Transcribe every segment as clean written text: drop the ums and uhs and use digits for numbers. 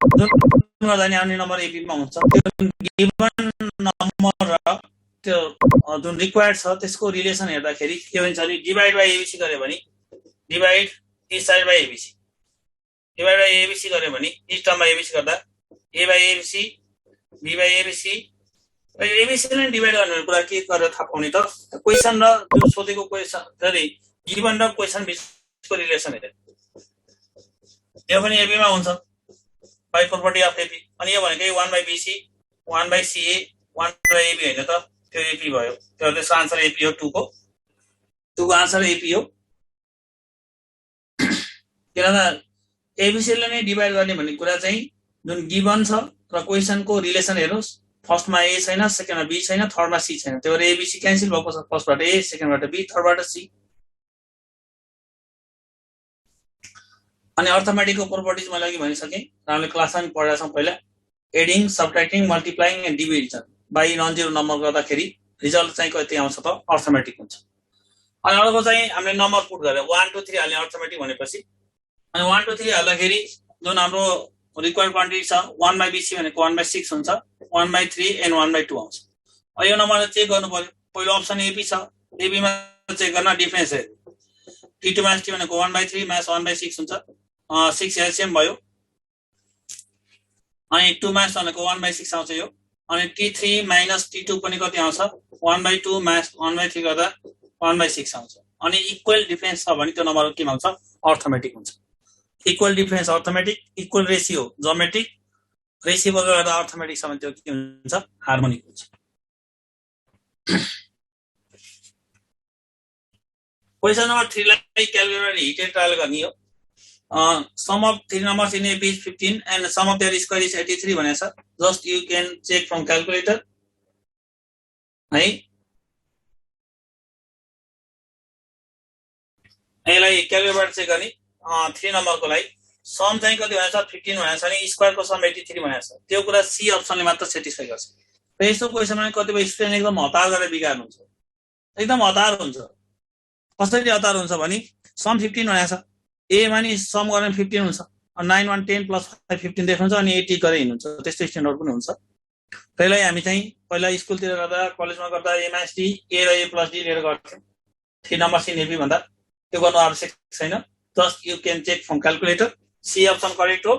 जुन गर्दा नि आउने नम्बर एपीमा हुन्छ त्यो गिभन नम्बर र त्यो जुन रिक्वायर्ड छ त्यसको रिलेसन हेर्दाखेरि के हुन्छ भने डिभाइड बाई एबिसी गर्यो भने divide each side by ABC divide by ABC गर्यो भने इच टर्ममा एबिसी गर्दा A by ABC B by ABC र एबिसीलाई डिभाइड गर्ने कुरा के गरेर थाहा पाउने त क्वेसन र जुन सोधेको क्वेसन सरी गिभन र क्वेसन बिचको रिलेसन हेर्यो यो पनि एपीमा हुन्छ बाई प्रोपर्टी अफ एपी अनि यो भनेकै 1 by BC 1 by CA 1 by AP होइन त त्यो एपी भयो त्यो त्यसको आन्सर एपी हो 2 को आन्सर एपी हो किनभने एबिसीले नै डिभाइड गर्ने भन्ने कुरा चाहिँ जुन गिभन छ र क्वेसनको रिलेसन हेर्नुहोस् फर्स्टमा ए छैन सेकेन्डमा बी छैन थर्डमा सी छैन त्यो भएर एबिसी क्यान्सल भएको छ फर्स्टबाट ए सेकेन्डबाट बी थर्डबाट सी अनि अर्थमेटिकको प्रोपर्टिज मैले अघि भनिसकेँ हामीले क्लासमा पनि पढेका छौँ पहिला adding subtracting multiplying and division by non zero number गर्दाखेरि रिजल्ट चाहिँ कति आउँछ त अर्थमेटिक हुन्छ अनि अर्को चाहिँ हामीले नम्बर पुट गरेर 1 2 3 हाल्ने अर्थमेटिक भनेपछि अनि 1 2 3 हाल्दाखेरि जुन हाम्रो रिक्वायर्ड क्वान्टिटी छ 1 बाई बीसी भनेको 1 बाई 6 हुन्छ 1 बाई 3 एन्ड 1 बाई 2 आउँछ अब यो नम्बर चेक गर्नु पर्यो पहिलो अप्सन एपी छ एपीमा चेक गर्न डिफरेन्स हेर्नु टी2 माइनस टी भनेको 1 बाई 3 माइनस 1 बाई 6 हुन्छ 6 एलसीएम भयो अनि 2 माइनस भनेको 1 बाई 6 आउँछ यो अनि टी3 माइनस टी2 पनि कति आउँछ 1 बाई 2 माइनस 1 बाई 3 गर्दा 1 बाई 6 आउँछ अनि इक्वल डिफरेन्स छ भने त्यो नम्बर के आउँछ अर्थमेटिक हुन्छ equal difference arithmetic equal ratio geometric ratio गर्दा अर्थमेटिक छ भने त्यो के हुन्छ हार्मोनिक हुन्छ क्वेसन नम्बर 3 लाई क्यालकुलेटर हिटेड ट्रायल गर्ने हो sum of 3 numbers in AP is 15 and sum of their square is 83 भनेछ just you can check from calculator है यसलाई क्यालकुलेटर चेक गर्ने 3 नम्बरको लागि सम चाहिँ कति भनेछ 15 भनेछ अनि स्क्वायरको सम 83 भनेछ त्यो कुरा सी अप्सनले मात्र सेटिस्फाई गर्छ र यस्तो क्वेसनमा कतिपय स्टुडेन्ट एकदम हतार गरेर बिगार्नुहुन्छ एकदम हतार हुन्छ कसरी हतार हुन्छ भने सम 15 भनेछ ए मानि सम गर्ने 15 हुन्छ 9 1 10 प्लस 5 15 देख्नुहुन्छ अनि 80 गरे हिँड्नुहुन्छ त्यस्तो स्ट्यान्डर्ड पनि हुन्छ त्यसलाई हामी चाहिँ पहिला स्कुलतिर गर्दा कलेजमा गर्दा ए माइनस डी ए र ए प्लस डी लिएर गर्थ्यौं 3 नम्बर इन एपी भन्दा त्यो गर्नु आवश्यक छैन just you can check from calculator C option correct हो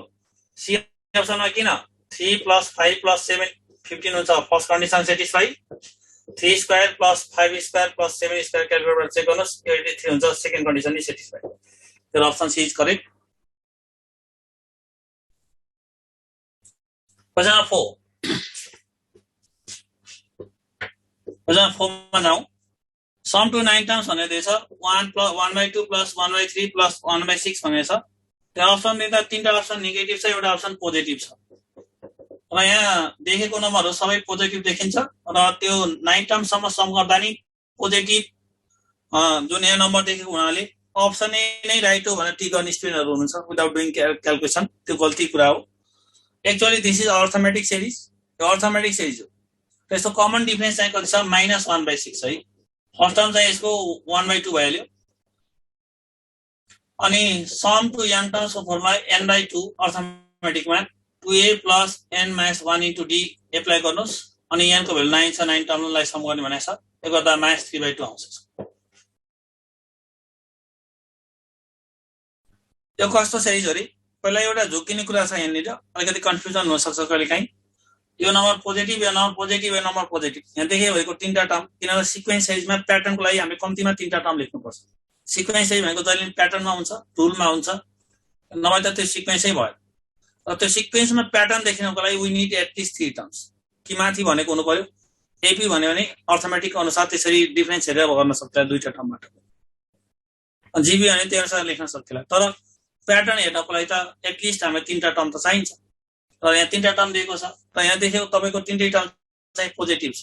सी अप्सनमा किन 3 प्लस 5 प्लस 7 15 हुन्छ first condition satisfy 3 square plus 5 square plus 7 square calculator check गर्नुस् 83 हुन्छ सेकेन्ड कन्डिसन नि satisfy The option C is correct. Question 4. Question 4 मा जाउँ some to 9 terms भनेको छ 1 plus 1 by 2 plus 1 by 3 plus 1 by 6 भनेको छ त्यो अप्सन दिँदा तीनटा अप्सन नेगेटिभ छ एउटा अप्सन पोजिटिभ छ र यहाँ देखेको नम्बरहरु सबै पोजिटिभ देखिन्छ र त्यो 9 टर्म्स सम्म सम गर्दा नि पोजिटिभ जुन यहाँ नम्बर देखेको हुनाले अप्सन ए नै राइट हो भनेर टिक गर्ने स्टुडेन्टहरु हुनुहुन्छ विदाउट डुइङ क्यालकुलेसन त्यो गल्ती कुरा हो actually this is arithmetic series यो अर्थमेटिक सिरिज हो त्यसको कमन डिफरेन्स चाहिँ कति छ -1/6 है फर्स्ट टर्म चाहिँ यसको 1/2 भइहाल्यो अनि सम टु n टर्म्सको फर्मुला n/2 अर्थमेटिकमा 2a plus n minus 1 into d apply गर्नुस् अनि n को भ्यालु 9 छ 9 टर्मलाई सम गर्ने भनेछ यो गर्दा -3/2 आउँछ यो कस्तो सिरिज हो रे पहिला एउटा झुकिने कुरा छ यहाँनिर अलिकति कन्फ्युजन हुन सक्छ कहिलेकाहीँ यो नम्बर पोजिटिभ यो नम्बर पोजिटिभ यो नम्बर पोजिटिभ यहाँ देखे भएको तीनटा टर्म किनभने सिक्वेन्स सिरिजमा प्याटर्नको लागि हामीले कम्तिमा तीनटा टर्म लेख्नुपर्छ सिक्वेन्स सिरिज भनेको जहिले प्याटर्नमा हुन्छ रुलमा हुन्छ नभए त त्यो सिक्वेन्सै भयो र त्यो सिक्वेन्समा प्याटर्न देखिनको लागि we need at least 3 terms कि माथि भनेको हुनु पर्यो एपी भन्यो भने अर्थमेटिक अनुसार त्यसरी डिफरेन्स हेरेर गर्न सक्छ दुईटा टर्मबाट जीबी भने त्यो अनुसार लेख्न सक्छ तर प्याटर्न हेर्नको लागि त एट लिस्ट हामीले तीनटा टर्म त चाहिन्छ र यहाँ तीनटा टर्म दिएको छ र यहाँ देखेको तपाईको तीनटै टर्म चाहिँ पोजिटिभ छ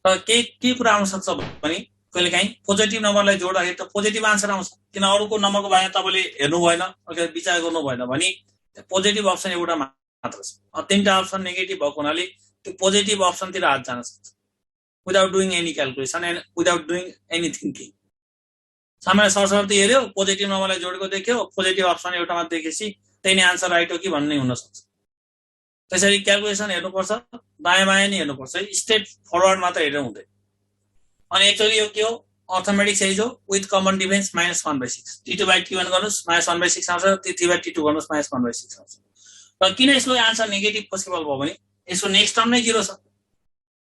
र के कुरा आउन सक्छ भने कहिलेकाहीँ पोजिटिभ नम्बरलाई जोड्दाखेरि त पोजिटिभ आन्सर आउँछ किन अरूको नम्बरको बारेमा तपाईले हेर्नु भएन अथवा विचार गर्नु भएन भने पोजिटिभ अप्सन एउटा मात्र छ तीनटा अप्सन नेगेटिभ भएको हुनाले त्यो पोजिटिभ अप्सनतिर हात जान सक्छ without doing any calculation and without doing any thinking सामान्य सरसर्ती हेर्यो पोजिटिभ नम्बरलाई जोडेको देख्यो पोजिटिभ अप्सन एउटा मात्र देखेपछि त्यही नै आन्सर राइट हो कि भन्ने हुन सक्छ त्यसरी क्यालकुलेसन हेर्नुपर्छ, दायाँ बायाँ नि हेर्नुपर्छ, स्ट्रेट फरवर्ड मात्र हेरेर हुँदैन। अनि एक्चुअली यो के हो, अर्थमेटिक साइज हो विथ कमन डिफरेन्स -1/6। T2/T1 गर्नुहोस् -1/6 आउँछ, T3/T2 गर्नुहोस् -1/6 आउँछ। र किन यसको आन्सर नेगेटिभ पोसिबल भयो भने यसको नेक्स्ट टर्म नै 0 छ,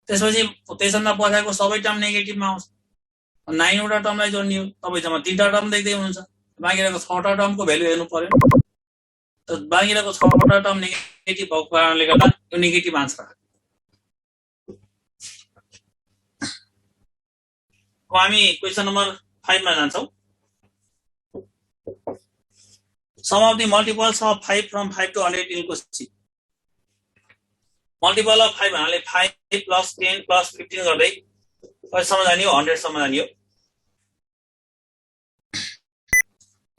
त्यसपछि त्यसभन्दा पछाडिको सबै टर्म नेगेटिभमा आउँछ। 9 वटा टर्मलाई जोड्ने हो, तपाईँ जम्मा 3टा टर्म देख्दै हुनुहुन्छ, बाँकी रहेको 6टा टर्मको भ्यालु हेर्नु पर्यो। त बाँकी रहेको 6वटा टर्म नेगेटिभ भएको कारणले गर्दा यो नेगेटिभ आन्सर आयो। अब हामी क्वेसन नम्बर 5 मा जान्छौँ। Sum of the multiples of 5 from 5 to 100 इनको सी। मल्टिपल अफ 5 भन्नाले 5 + 10 + 15 गर्दै कतिसम्म जाने हो, 100 सम्म जाने हो।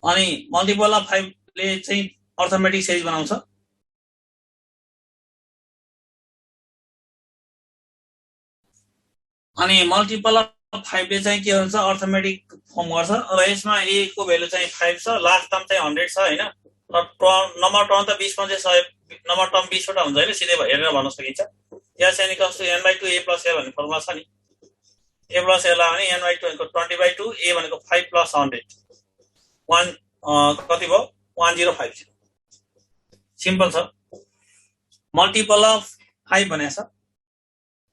अनि मल्टिपल अफ 5 ले चाहिँ अर्थमेटिक साइज बनाउँछ। अनि मल्टिपल अफ 5 ले चाहिँ के हुन्छ, अर्थमेटिक फर्म गर्छ। र यसमा a को भ्यालु चाहिँ 5 छ, लास्ट टर्म चाहिँ 100 छ हैन। र नम्बर टर्म त 20 मध्ये 100, नम्बर टर्म 20 वटा हुन्छ हैन, सिधै हेरेर भन्न सकिन्छ। यहाँ चाहिँ n/2 a + l भन्ने फर्मुला छ नि। a + l भने n/2 भनेको 20/2, a भनेको 5 + 100 1 कति भयो, 1050। सिम्पल छ। मल्टिपल अफ 5 भनेको छ।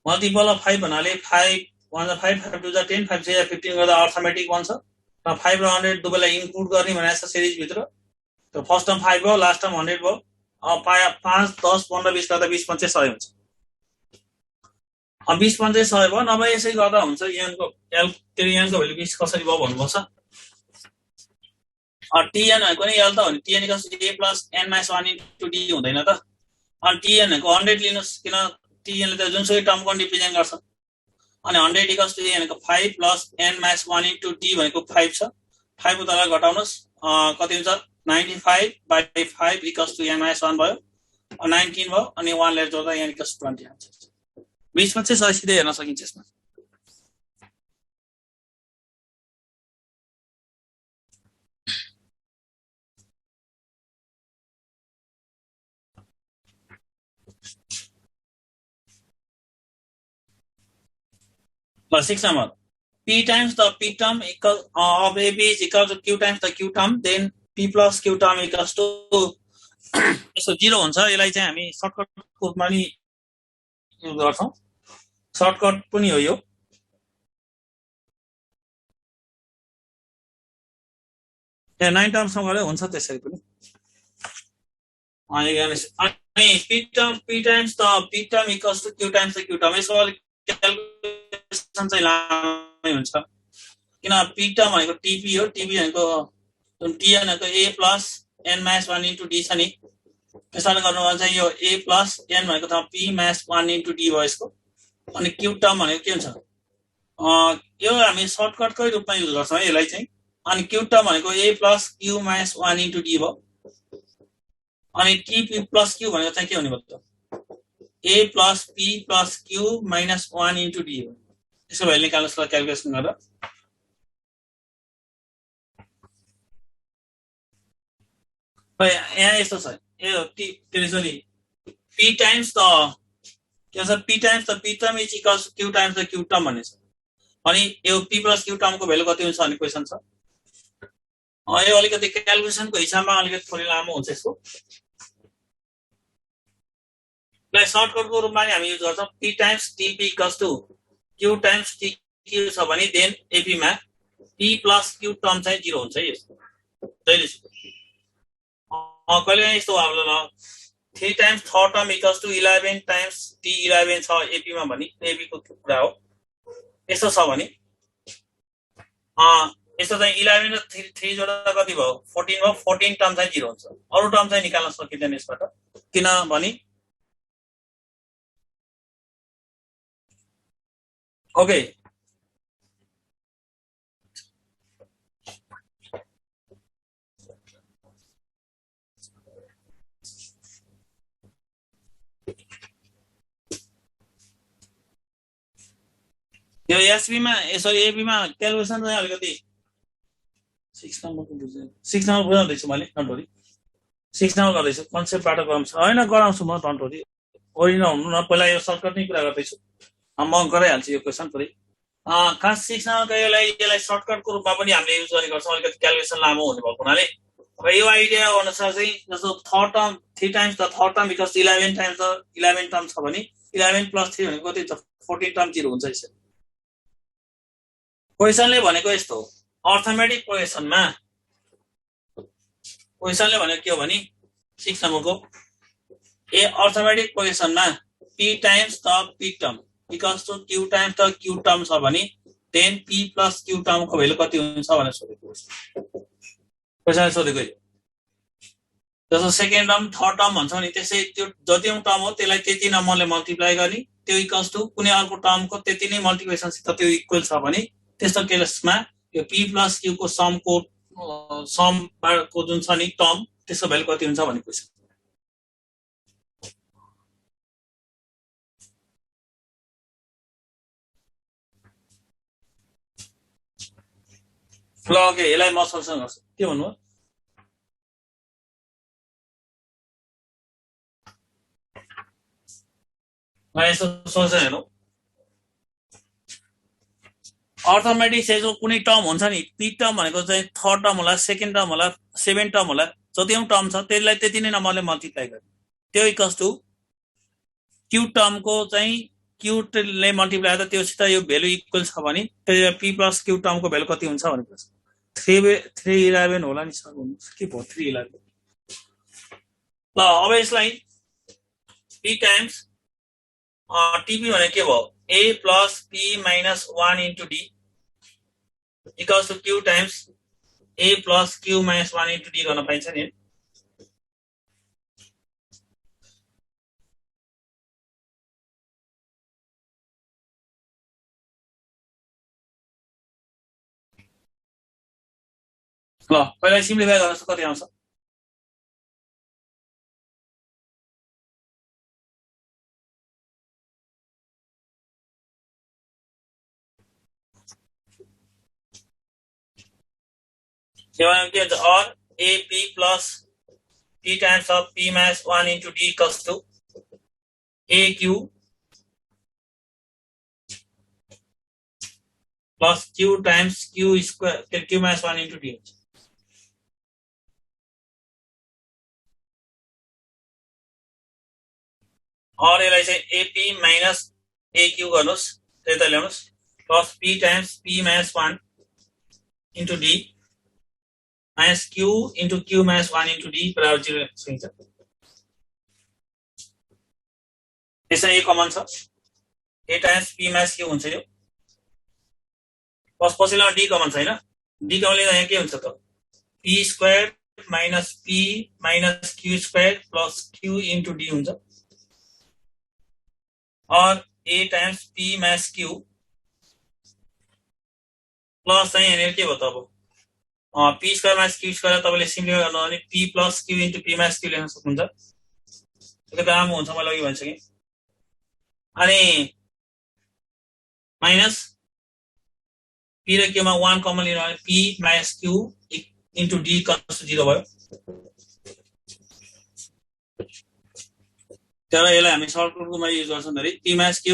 मल्टिपल अफ 5 भन्नाले 5 1 5 5 2 10 5 6 15 गर्दा अर्थमेटिक बन्छ। र 5 र 100 दुवैलाई इन्क्लुड गर्ने भनेको छ सिरिज भित्र। त फर्स्ट टर्म 5 भयो, लास्ट टर्म 100 भयो। अब 5 10 15 20 गर्दा 20 5 100 हुन्छ। अब 20 5 100 भयो। नभए यसै गर्दा हुन्छ, n को भ्यालु 20 कसरी भयो भन्नुपर्छ। tn भनेको नि l त हो नि, tn a + n - 1 * d हुँदैन त। अनि tn भनेको 100 लिनुस्, किन tn ले त जुनसुकै टर्मको रिप्रेजेन्ट गर्छ। अनि 100 = a भनेको 5 + n - 1 * d भनेको 5 छ। 5 को तल घटाउनुस्, कति हुन्छ, 95/5 = n - 1 भयो, 19 भयो। अनि 1 ले जोड्दा n = 20 आउँछ। 20 मा चाहिँ सिधै हेर्न सकिन्छ यसमा। ल 6 number, p times the p term of ab is equal to q times the q term, then p + q term equals to यसो 0 हुन्छ। यसलाई चाहिँ हामी सर्टकट रूपमा नि युज गर्छौं, सर्टकट पनि हो यो। यहाँ 9 टर्मसम्म गरे हुन्छ त्यसरी पनि। अनि p times the p term equals to q times the q term, यसको क्याल्कुलेसन चाहिँ लामै हुन्छ, किन p टर्म भनेको tp हो। tp भनेको tn भनेको a + n - 1 * d छ नि। त्यसैले गर्नु चाहिँ यो a + n भनेको त p - 1 * d भयो यसको। अनि q टर्म भनेको के हुन्छ, यो हामी सर्टकटकै रूपमा युज गर्छौं है यसलाई चाहिँ। अनि q टर्म भनेको a + q - 1 * d भयो। अनि tp + q भनेको चाहिँ के हुने भयो त, a + p + q - 1 * d हो। यसको भ्यालु निकाल्नुस् ल क्याल्कुलेसन गरेर। यहाँ यस्तो छ, यो p टाइम्स द के छ, p times the p term is equals to q times the q term भन्ने छ। अनि यो p + q टर्मको भ्यालु कति हुन्छ भन्ने क्वेशन छ। यो अलिकति क्याल्कुलेसनको हिसाबमा अलिकति थोरै लामो हुन्छ यसको। ल सर्टकटको रूपमा नि हामी युज गर्छौं, p times tp equals to q times tq छ भने देन ap मा p + q टर्म चाहिँ 0 हुन्छ है यसको जहिले सुकै। कहिले यस्तो हाम्रो ल 3 times third term equals to 11 times t11 छ ap मा भने ap को कुरा हो। यस्तो छ भने यस्तो चाहिँ 11 र 3 जोड्दा कति भयो, 14 भयो। 14 टर्म चाहिँ 0 हुन्छ। अरु टर्म चाहिँ निकाल्न सकिँदैन यसबाट, किनभने ओके यो एसबी मा सरी एबी मा क्याल्कुलेसन चाहिँ अलिकति 6 नम्बरको बुझ्दैन। 6 नम्बर बुझाउँदैछु मैले, डन्ट वरी। 6 नम्बर गर्दैछु, कन्सेप्टबाट गराउँछु हैन, गराउँछु म, डन्ट वरी। होइन हुनु न, पहिला यो सर्टकट नै कुरा गर्दैछु। म गराइहाल्छु यो क्वेसन पुरै। क्लास 6 मा यसलाई सर्टकटको रूपमा पनि हामीले युज गर्ने गर्छौँ, अलिकति क्यालकुलेसन लामो हुने भएको हुनाले। अब यो आइडिया अनुसार चाहिँ जस्तो third term 3 times the third term equals 11 times the 11 term छ भने 11 + 3 भनेको कति हुन्छ, 14 टर्म 0 हुन्छ। यसरी क्वेसनले भनेको यस्तो हो, अर्थमेटिक क्वेसनमा क्वेसनले भनेको के हो भने 6 नम्बरको ए अर्थमेटिक क्वेसनमा p times the p term equals to q times the q term छ भने देन p + q टर्मको भ्यालु कति हुन्छ भनेर सोधेको क्वेसनले सोधेको। जस्तो सेकेन्ड टर्म थर्ड टर्म भन्छ नि, त्यसै त्यो जति टर्म हो त्यसलाई त्यति नम्बरले मल्टिप्लाई गर्ने, त्यो इक्वल्स टु कुनै अर्को टर्मको त्यति नै मल्टिप्लिकेसनसित त्यो इक्वल छ भने त्यस्तो केसमा यो p + q को समको जुन छ नि टर्म त्यसको भ्यालु कति हुन्छ भन्ने क्वेसन। ल ओके, यसलाई म सोल्युसन गर्छु। के भन्नु यसो सोल्युसन हेरौँ। अर्थमेटिक सेजको कुनै टर्म हुन्छ नि, पी टर्म भनेको चाहिँ थर्ड टर्म होला, सेकेन्ड टर्म होला, 7 टर्म होला, जति पनि टर्म छ त्यसलाई त्यति नै नम्बरले मल्टिप्लाई गर्ने, त्यो इक्वल्स टु क्यू टर्मको चाहिँ क्यूले मल्टिप्लाई गर्दा त्योसित यो भ्यालु इक्वल छ भने त्यो p + q टर्मको भ्यालु कति हुन्छ भनेको 311 होला नि सर, के भयो 311। ल अब यसलाई p टाइम्स टीपी भनेको के भयो, a + p - 1 * d equals to q times a + q - 1 * d गर्न पाइन्छ नि। ल पहिला सिम्प्लिफाई गर्नुहोस् कति आउँछ। के हुन्छ, or ap + p times of p - 1 * d equals to aq + q times q square q - 1 * d हुन्छ। और यसलाई चाहिँ ap - aq गर्नुहोस्, त्यता ल्याउनुहोस्, plus p times p - 1 * d minus q * q - 1 * d बराबर 0 हुन्छ। यसमा a कमन छ, a टाइम्स p - q हुन्छ यो, प्लस पछिल्लो d कमन छैन, d कमन लिँदा यहाँ के हुन्छ त, p square minus p minus q square plus q * d हुन्छ। और a times p - q plus चाहिँ यहाँनिर के भयो त, अब p square minus q square तपाईँले सिम्प्लिफाई गर्नु भने p + q * p - q लेख्न सक्नुहुन्छ, त्यो राम्रो हुन्छ, मैले अघि भनिसकेँ। अनि माइनस p र q मा 1 कमन लिनु भने p - q * d equals to 0 भयो। तर यसलाई हामी सर्टकटमा युज गर्छौँ धेरै, p - q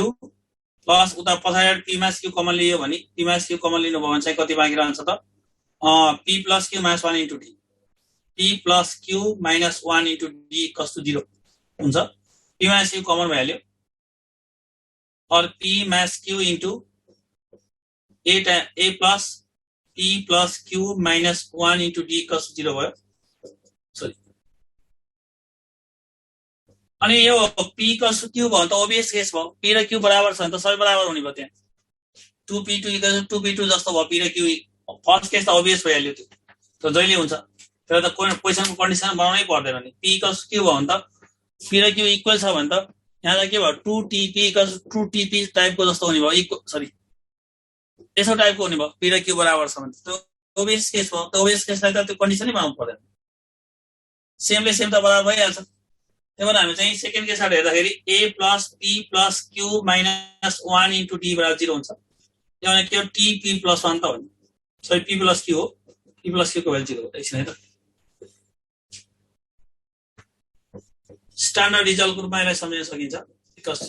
प्लस उता पछाडि p - q कमन लियो भने p - q कमन लिनुभयो भने चाहिँ कति बाँकी रहन्छ त, p + q - 1 * d p + q - 1 * d equals to 0 हुन्छ। p - q कमन भइहाल्यो, और p - q into a plus p + q - 1 * d equals to 0 भयो। सरी, अनि यो p = q भयो त ओबियस केस भयो, p र q बराबर छ भने त सबै बराबर हुने भयो, त्यहाँ 2p2 = 2p2 जस्तो भयो, p र q फर्स्ट केस त ओबियस भइहाल्यो, त्यो जहिले हुन्छ, तर त क्वेसनको कन्डिसन बनाउनै पर्दैन नि। p = q भयो भने त p र q इक्वल छ भने त यहाँ त के भयो, 2tp = 2tp टाइपको जस्तो हुने भयो, सरी यसो टाइपको हुने भयो, p र q बराबर छ भने त्यो ओबियस केस भयो, त्यो ओबियस केसलाई त त्यो कन्डिसनै बनाउनु पर्दैन, सेमले सेम त बराबर भइहाल्छ। त्यही भएर हामी चाहिँ सेकेन्ड केसबाट हेर्दाखेरि a + p + q - 1 * d बराबर 0 हुन्छ। त्यो भने के हो, t p + 1 त हो नि, सरी p + q हो, p + q को भ्यालु 0 हो। एकछिन है त, स्ट्यान्डर्ड रिजल्टको रूपमा यसलाई सम्झिन सकिन्छ बिकज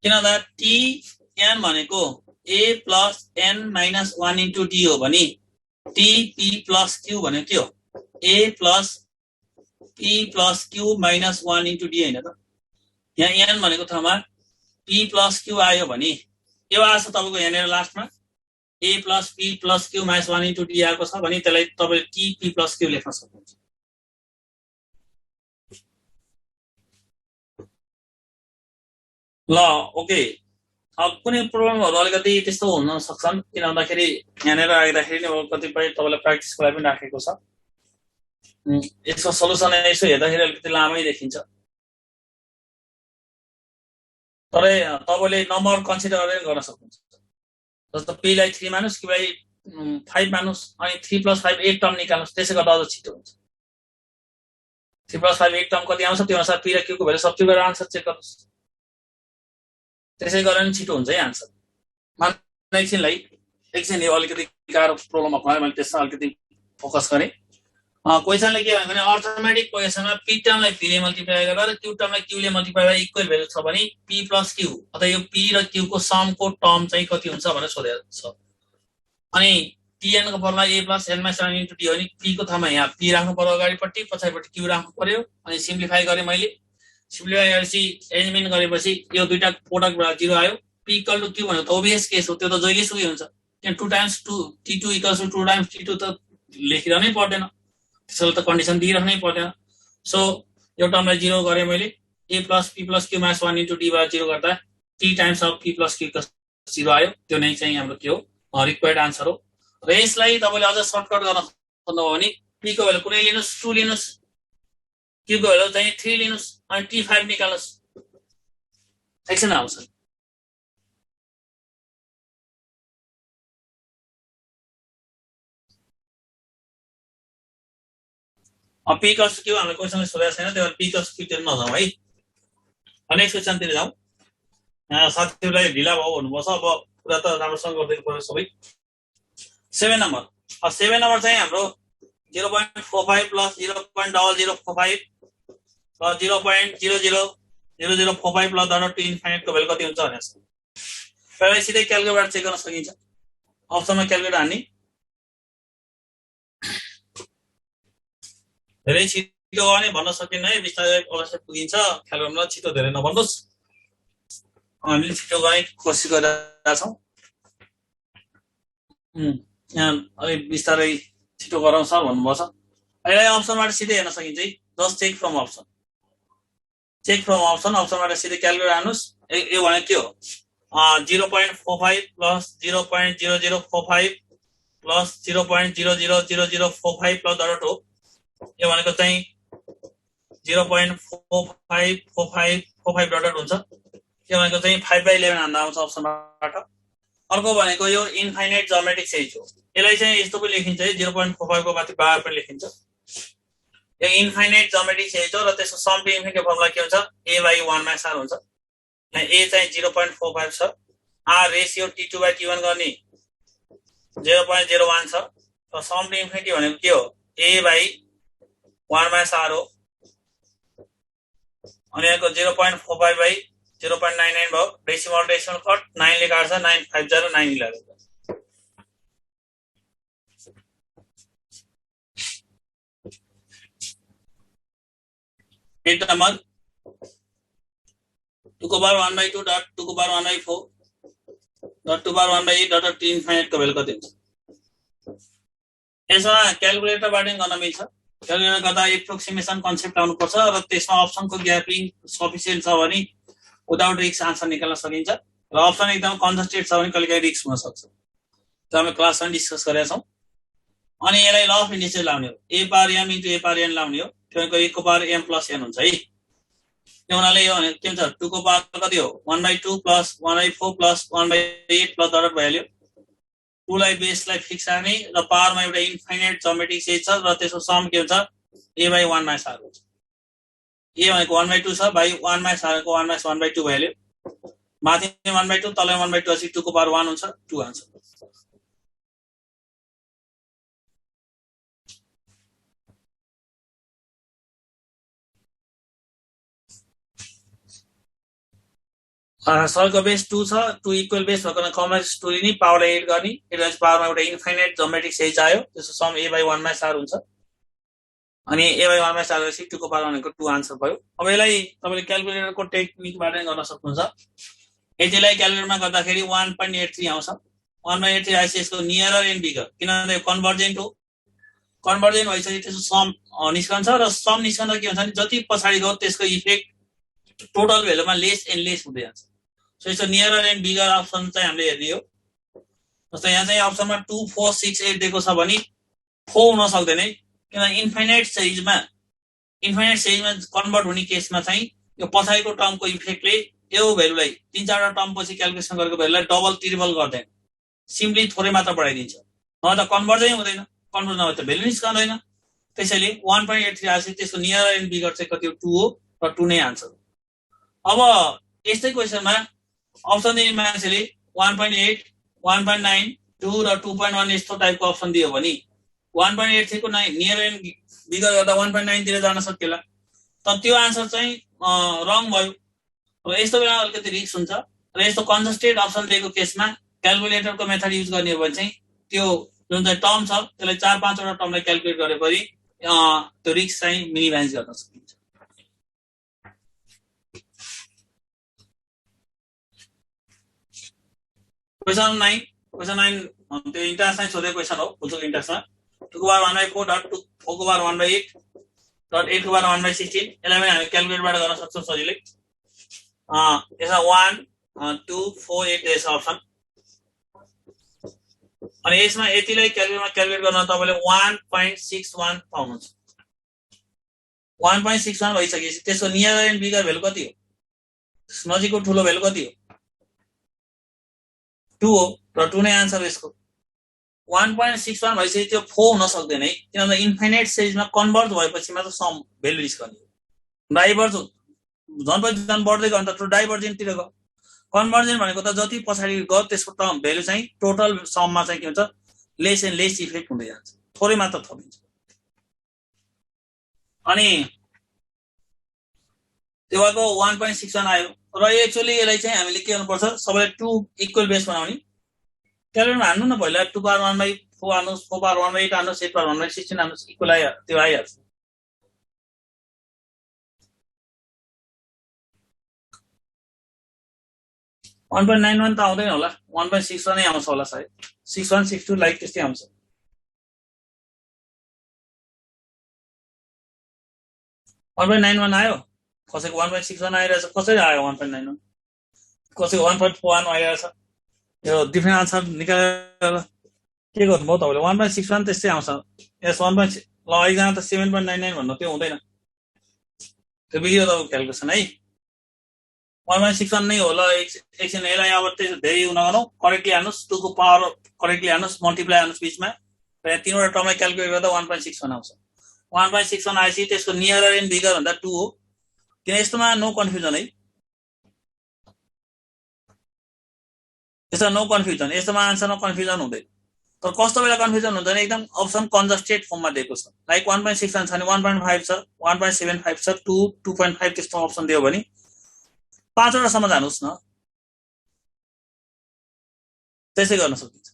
किन भन्दा tn भनेको a plus n minus 1 into d हो भने tp plus q भनेको के हो a plus p plus q minus 1 into d हैन त यहाँ n भनेको ठाउँमा p plus q आयो भने यो आछ तपाईको यहाँनेर लास्टमा a plus p plus q minus 1 into d आएको छ भने त्यसलाई तपाईले tp plus q लेख्न सक्नुहुन्छ ल ओके अब कुनै प्रोब्लमहरु अलिकति त्यस्तो हुन सक्छन् किन भन्दाखेरि यहाँनेर आइराखेर नि कतिपय तपाईलाई प्र्याक्टिसको लागि पनि राखेको छ यसको सल्युसन यसो हेर्दाखेरि अलिकति लामै देखिन्छ तर तपाईले नम्बर कन्सिडर गरेर गर्न सक्नुहुन्छ जस्तो p लाई 3 मानुस् q लाई 5 मानुस् अनि 3 + 5 8 टर्म निकाल्नुस् त्यसै गर्दा अझ छिटो हुन्छ 3 + 5 8 टर्म कति आउँछ त्यो अनुसार p र q को भ्यालु सब्स्टिट्युट गरेर आन्सर चेक गर्नुस् त्यसै गरेर छिटो हुन्छ है आन्सर मान्न एकछिन यो अलिकति गाह्रो प्रोब्लम भयो मैले त्यसमा अलिकति फोकस गरे क्वेशनले के भन्यो भने अर्थमेटिक पोजिसनमा p टर्मलाई p ले मल्टिप्लाई गरेर q टर्मलाई q ले मल्टिप्लाई गरेर इक्वल भ्यालु छ भने p + q अथवा यो p र q को समको टर्म चाहिँ कति हुन्छ भनेर सोधेको छ अनि tn को फर्मुला a + n - 1 * d हो नि p को ठाउँमा यहाँ p राख्नु पर्यो अगाडिपट्टि पछाडिपट्टि q राख्नु पर्यो अनि सिम्प्लिफाई गरे मैले सिम्प्लिफाई गरेपछि एलिमिनेट गरेपछि यो दुईटा प्रोडक्ट 0 आयो p = q भनेको त ओबियस केस हो त्यो त जहिले सुकै हुन्छ किन 2 × 2 t2 = 2 × t2 त लेखिरहनै पर्दैन त्यसले त कन्डिसन दिइराख्नै पर्दैन सो यो टर्मलाई 0 गरे मैले a + p + q - 1 * d बाट 0 गर्दा t times of p + q को 0 आयो त्यो नै चाहिँ हाम्रो के हो रिक्वायर्ड आन्सर हो र यसलाई तपाईले अझ सर्टकट गर्न खोज्नुभयो भने p को भ्यालु कुनै लिनुस् 2 लिनुस् q को भ्यालु चाहिँ 3 लिनुस् अनि t5 निकाल्नुस् एकछिन आउँछ p = q हामीले क्वेशनले सोधेको छैन त्यही भएर p = q तिर नजाउँ है नेक्स्ट क्वेशन तिर जाउँ साथीहरुलाई ढिला भयो भन्नुपर्छ अब कुरा त राम्रोसँग गर्दै पर्यो सबै 7 नम्बर 7 नम्बर चाहिँ हाम्रो 0.45 + 0.0045 + 0.000045 + $2 इन्फिनिट को भ्यालु कति हुन्छ भनेर पहिला सिधै क्याल्कुलेटर चेक गर्न सकिन्छ अप्सनमा क्याल्कुलेटर हान्ने धेरै छिटो गर्ने भन्न सकिन्न है बिस्तारै अवश्य पुगिन्छ ख्याल गर्नुमा छिटो धेरै नभन्नुस् हामीले छिटो गर्ने कोसिस गरिरहेका छौं यहाँ अलि बिस्तारै छिटो गराउँछ भन्नुपर्छ अहिले अप्सनबाट सिधै हेर्न सकिन्छ है जस्ट चेक फ्रम अप्सन अप्सनबाट सिधै क्याल्कुलेटर हान्नुस् यो भनेको के हो 0.45 + 0.0045 + 0.000045 + $2 यो भनेको चाहिँ 0.454545 हुन्छ यो भनेको चाहिँ 5/11 हान्दा आउँछ अप्सनबाट अर्को भनेको यो इन्फाइनाइट ज्योमेट्रिक सेट हो यसलाई चाहिँ यस्तो पनि लेखिन्छ है 0.45 को माथि बार पनि लेखिन्छ यो इन्फाइनाइट ज्योमेट्रिक सेट हो र त्यसको सम टु इन्फिनिटी फर्मुला के हुन्छ a/1 - r हुन्छ यहाँ a चाहिँ 0.45 छ r रेशियो t2/t1 गर्ने 0.01 छ र सम टु इन्फिनिटी भनेको के हो a/1 - r हो अनि यहाँको 0.45/0.99 भयो डेसिमल कट 9 ले काट्छ 950 911 8 नम्बर 2 को पावर 1/2 डट 2 को power 1/4 dot 2 power 1/8 dot t infinite को भ्यालु कति हुन्छ यसमा क्याल्कुलेटरबाट गर्न मिल्छ क्याल्कुलेटर गर्दा एप्रोक्सिमेसन कन्सेप्ट आउनु पर्छ र त्यसमा अप्सनको ग्यापिङ सफिसिएन्ट छ भने विदाउट रिस्क आन्सर निकाल्न सकिन्छ र अप्सन एकदम कन्जस्टेड छ भने कहिलेकाहीँ रिस्क हुन सक्छ त्यो हामी क्लासमा डिस्कस गरेका छौं अनि यसलाई ल अफ इन्डिसेस लाउने हो a power m * a power n लाउने हो त्यसको a को पावर m + n हुन्छ है त्यो हुनाले यो भने के हुन्छ 2 को पावर कति हो 1/2 + 1/4 + 1/8 + डट भइहाल्यो 2 लाई बेसलाई फिक्स राख्ने र पावरमा एउटा इन्फिनिट ज्योमेट्रिक सेट छ र त्यसको सम के हुन्छ a/1 - r हुन्छ a भनेको 1/2 छ बाइ 1 - r को 1 - 1/2 भइहाल्यो माथि 1/2 तल 1/2 असी 2 को पावर 1 हुन्छ 2 आन्सर सरको बेस 2 छ 2 इक्वल बेस भएको कम्प्लेक्स 2 लिने पावरलाई एड गर्ने एडभान्स पावरमा एउटा इन्फाइनाइट ज्योमेट्रिक सेज आयो त्यसको सम a / 1 मा स्टार हुन्छ अनि a / 1 मा स्टार गरेपछि 2 को पावर भनेको 2 आन्सर भयो अब यसलाई तपाईले क्याल्कुलेटरको टेक्निकबाट गर्न सक्नुहुन्छ यतिलाई क्याल्कुलेटरमा गर्दाखेरि 1.83 आउँछ 1.83 आइसि यसको नियरर एन्ड बिगर किनभने कन्भर्जेन्ट हो कन्भर्जेन्ट भइसकेपछि त्यसको सम निस्कन्छ र सम निस्कँदा के हुन्छ भने जति पछाडि गयो त्यसको इफेक्ट टोटल भेल्युमा लेस एन्ड लेस हुँदै जान्छ सो यसको नियरर एन्ड बिगर अप्सन चाहिँ हामीले हेर्ने हो जस्तो यहाँ चाहिँ अप्सनमा 2 4 6 8 दिएको छ भने 4 हुन सक्दैन है किनभने इन्फाइनाइट सेजमा कन्भर्ट हुने केसमा चाहिँ यो पछाडिको टर्मको इफेक्टले यो भेल्युलाई 3-4 टर्म पछि क्याल्कुलेसन गरेको भेल्युलाई डबल ट्रिपल गर्दैन सिम्पली थोरै मात्र बढाइदिन्छ नभए त कन्भर्जै हुँदैन कन्भर्ट नभए त भेल्यु निस्कँदैन त्यसैले 1.83 आएपछि त्यसको नियर एन्ड बिगर चाहिँ कति हो 2 हो र 2 नै आन्सर अब यस्तै क्वेसनमा अप्सन दिने मान्छेले 1.8 1.9 2 र 2.1 यस्तो टाइपको अप्सन दियो भने 1.83 को नियर एन्ड बिगर गर्दा 1.9 तिर जान सकिएला तर त्यो आन्सर चाहिँ रङ भयो र यस्तो बेला अलिकति रिस्क हुन्छ र यस्तो कन्जस्टेड अप्सन दिएको केसमा क्याल्कुलेटरको मेथड युज गर्ने हो भने चाहिँ त्यो जुन चाहिँ टर्म छ त्यसलाई 4-5 वटा टर्मलाई क्याल्कुलेट गरेपछि त्यो रिस्क चाहिँ मिनिमाइज गर्न सकिन्छ क्वेसन 9 त्यो इन्ट्रान्स चाहिँ सोधेको क्वेसन हो बुझ्नु इन्ट्रान्समा 2 को पावर 1/4 डट 2 4 को पावर 1/8 डट 8 को पावर 1/16 यसलाई पनि हामी क्याल्कुलेटबाट गर्न सक्छौं सजिलै यसमा 1 2 4 8 यस अप्सन अनि यसमा यतिलाई क्याल्कुलेट गर्न तपाईले 1.61 पाउनुहुन्छ 1.61 भइसकेपछि त्यसको नियर एन्ड बिगर भेल्यु कति हो नजिकको ठुलो भेल्यु कति हो 2 हो र 2 नै आन्सर यसको 1.61 भइसकेपछि त्यो 4 हुन सक्दैन है किनभने इन्फाइनाइट सेजमा कन्भर्ज भएपछि मात्र सम भेल्यु निस्कने डाइभर्ज झन् बढ्दै गयो भने त डाइभर्जेन्ट तिर गयो कन्भर्जेन्ट भनेको त जति पछाडि गयो त्यसको टर्म भेल्यु चाहिँ टोटल सममा चाहिँ के हुन्छ लेस एन्ड लेस इफेक्ट हुँदै जान्छ थोरै मात्र थपिन्छ अनि त्यो भएको 1.61 आयो र एक्चुअली यसलाई चाहिँ हामीले के गर्नुपर्छ सबैले 2 इक्वल बेस बनाउने क्याल्कुलेटरमा हान्नु न पहिला 2 पावर 1/4 हान्नुस् 4 पावर 1/8 हान्नुस् 8 पावर 1/16 हान्नुस् इक्वल आयो त्यो आइहाल्छ 1.91 त आउँदैन होला 1.61 नै आउँछ होला सायद 61 62 लाइक त्यस्तै आउँछ 1.91 आयो कसैको 1.61 आइरहेछ कसरी आयो 1.91 कसैको 1.41 आइरहेछ यो डिफ्रेन्ट आन्सर निकालेर के गर्नुभयो तपाईले 1.61 त्यस्तै आउँछ यस 1. ल एकजना त 7.99 भन्नु त्यो हुँदैन त्यो बिग्रियो त क्याल्कुलेसन है 1.61 नै हो ल एकछिन यसलाई अब त्यसो धेरै नगरौँ करेक्टली हान्नुस् 2 को पावर करेक्टली हान्नुस् मल्टिप्लाई हान्नुस् बीचमा र तीनवटा टर्मलाई क्याल्कुलेट गर्दा 1.61 आउँछ 1.61 आएपछि त्यसको नियर एन्ड बिगर भन्दा 2 हो किन यस्तोमा नो कन्फ्युजन है यस्तो नो कन्फ्युजन यस्तोमा आन्सरमा कन्फ्युजन हुँदैन तर कस्तो बेला कन्फ्युजन हुँदैन एकदम अप्सन कन्जस्टेड फर्ममा दिएको छ लाइक 1.61 छ भने 1.5 छ 1.75 छ 2 2.5 त्यस्तो अप्सन दियो भने 5 वटा सम्म जानुस् न त्यसै गर्न सकिन्छ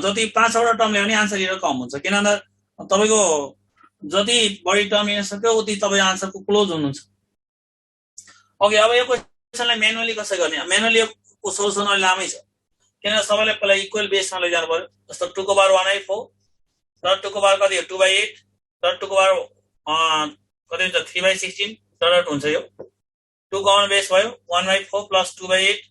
जति 5 वटा टर्म ल्याउने आन्सर हिँडेर कम हुन्छ किनभने तपाईको जति बढी टर्म हिँड्न सक्यो उति तपाई आन्सरको क्लोज हुनुहुन्छ ओके अब यो क्वेशनलाई म्यानुअली कसरी गर्ने म्यानुअली को सोल्युसन अलि लामै छ किन सबैले पहिला इक्वल बेसमा लैजानु पर्यो जस्तो 2 को पावर 1/4 र 2 को पावर कति हो 2/8 र 2 को पावर कति हुन्छ 3/16 डट हुन्छ यो 2 कमन बेस भयो 1/4 प्लस 2/8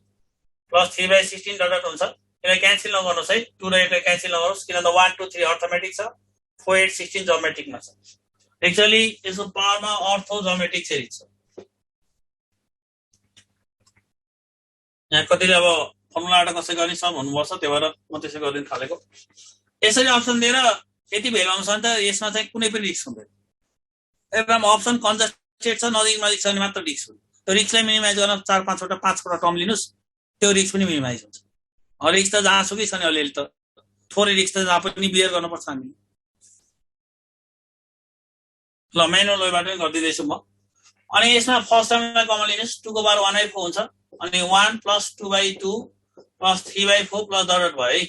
प्लस 3/16 डट हुन्छ यसलाई क्यान्सल नगर्नुस् है 2 र 8 लाई क्यान्सल नगर्नुस् किनभने 1 2 3 अर्थमेटिक छ 4 8 16 ज्योमेट्रिकमा छ एक्चुअली यसको पावरमा अर्थो ज्योमेट्रिक सिरिज छ यहाँ कतिले अब फर्मुलाबाट कसै गर्ने छ भन्नुपर्छ त्यही भएर म त्यसै गरिदिन थालेको यसरी अप्सन दिएर यति भेल्यु आउँछ भने त यसमा चाहिँ कुनै पनि रिस्क हुँदैन एकदम अप्सन कन्जस्टेड छ नजिक नजिक छ भने मात्र रिस्क हुन्छ त्यो रिस्कलाई मिनिमाइज गर्न 4-5 वटा 5 वटा टर्म लिनुस् त्यो रिस्क पनि मिनिमाइज हुन्छ रिस्क त जहाँसुकै छ नि अलिअलि त थोरै रिस्क त जहाँ पनि बियर गर्नुपर्छ हामीले ल म्यानुअल वेबाट पनि गरिदिँदैछु म अनि यसमा फर्स्ट टर्मलाई कमन लिनुस् 2 को पावर 1/4 हुन्छ अनि 1 + 2/2 + 3/4 + डट भयो है।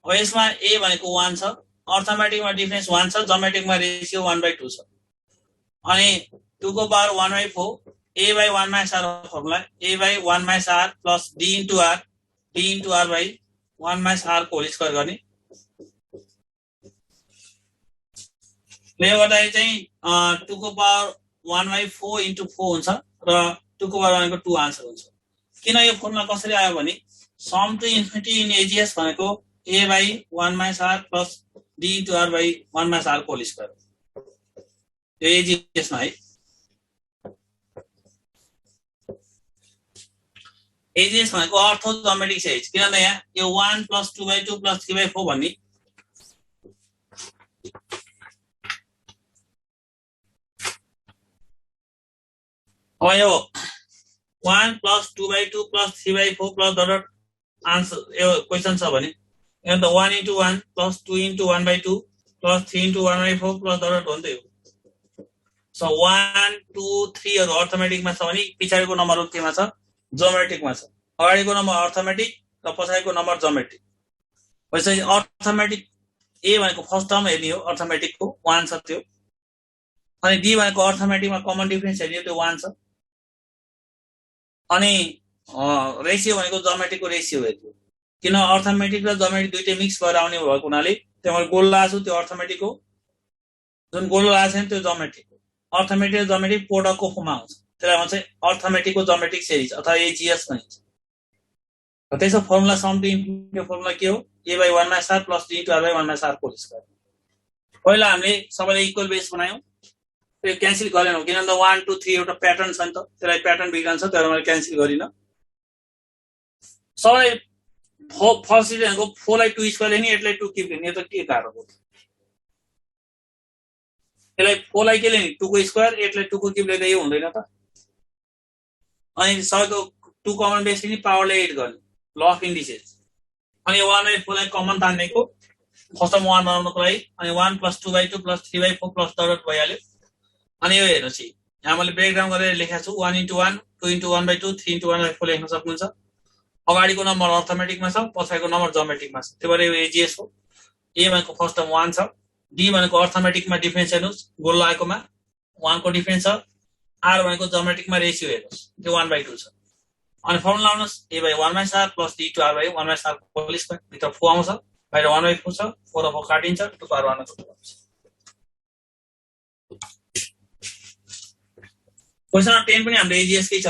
अब यसमा a भनेको 1 छ, अर्थमेटिकमा डिफरेन्स 1 छ, ज्योमेट्रिकमा रेशियो 1/2 छ। अनि 2 को power 1/4 a/1 - r formula a/1 - r + d * r d * r/1 - r को होल स्क्वायर गर्ने। ले गर्दा चाहिँ 2 को पावर 1/4 × 4 हुन्छ र 2 को पावर 1 को 2 आन्सर हुन्छ। किन यो फर्मुला कसरी आयो भने sum to infinity in AGS भनेको a/1 - r + d * r/1 - r को होल स्क्वायर यो एजीएसमा है। एजीएस भनेको अर्थो ज्योमेट्रिक साइज, किनभने यहाँ यो 1 + 2/2 + 3/4 भन्ने अब यो 1 + 2/2 + 3/4 + डट आन्सर यो क्वेशन छ भने यहाँ त 1 × 1 + 2 × 1/2 + 3 × 1/4 + डट हो नि त यो। सो 1 2 3 हरु अर्थमेटिकमा छ भने पछाडीको नम्बरहरु केमा छ ज्योमेट्रिकमा छ। अगाडिको नम्बर अर्थमेटिक र पछाडीको नम्बर ज्योमेट्रिक। त्यसैले अर्थमेटिक a भनेको फर्स्ट टर्म हेर्ने हो अर्थमेटिकको 1 छ त्यो, अनि d भनेको अर्थमेटिकमा कमन डिफरेन्स हेर्ने हो त्यो 1 छ, अनि रेशियो भनेको ज्योमेट्रिकको रेशियो हेर्ने हो। किन अर्थमेटिक र ज्योमेट्रिक दुईटै मिक्स भएर आउने भएको हुनाले त्यसमा गोल लाग्छ त्यो अर्थमेटिक हो, जुन गोल लाग्छ नि त्यो ज्योमेट्रिक हो। अर्थमेटिक र ज्योमेट्रिक प्रोडक्टको फर्ममा आउँछ, त्यसलाई भन्छ अर्थमेटिकको ज्योमेट्रिक सिरिज अथवा एजीएस भनिन्छ। त्यसको formula sum to infinity formula के हो a/1 - r + d * r/1 - r को स्क्वायर। पहिला हामीले सबैले इक्वल बेस बनायौं, त्यो क्यान्सल गरेनौं किनभने 1 2 3 एउटा प्याटर्न छ नि त, त्यसलाई प्याटर्न बिग्रन्छ, त्यसलाई मैले क्यान्सल गरिन। सबै फर्स्ट भनेको 4 लाई 2 स्क्वायर लेख्ने, 8 लाई 2 क्युब लेख्ने, यो त के गाह्रो हो। त्यसलाई 4 लाई के लेख्ने 2 को स्क्वायर, 8 लाई 2 को क्युब लेख्दा यो हुँदैन त। अनि सबैको 2 कमन बेस लिने, पावरले 8 गर्ने, ल अफ इन्डिसेस। अनि 1/4 लाई कमन तान्नेको फर्स्ट टर्म 1 बनाउनको लागि, अनि 1 + 2/2 + 3/4 + डट भइहाल्यो। अनि यो हेर्नुस् यहाँ मैले ब्रेकडाउन गरेर लेखेको छु 1 × 1 2 × 1/2 3 × 1/4 लेख्न सक्नुहुन्छ। अगाडिको नम्बर अर्थमेटिकमा छ, पछाडिको नम्बर ज्योमेट्रिकमा छ, त्यही भएर यो एजीएस हो। a भनेको फर्स्ट टर्म 1 छ, d भनेको अर्थमेटिकमा डिफरेन्स हेर्नुस् गोल लागेकोमा 1 को डिफरेन्स छ, r भनेको ज्योमेट्रिकमा रेशियो हेर्नुस् त्यो 1/2 छ। अनि formula लाउनुस् a/1 - r + d * r/1 - r को होल स्क्वायर, भित्र 4 आउँछ, बाहिर 1/4 छ, 4 र 4 काटिन्छ, 2 पावर 1 को 2 आउँछ। क्वेशन 10 पनि हाम्रो एजीएस कै छ।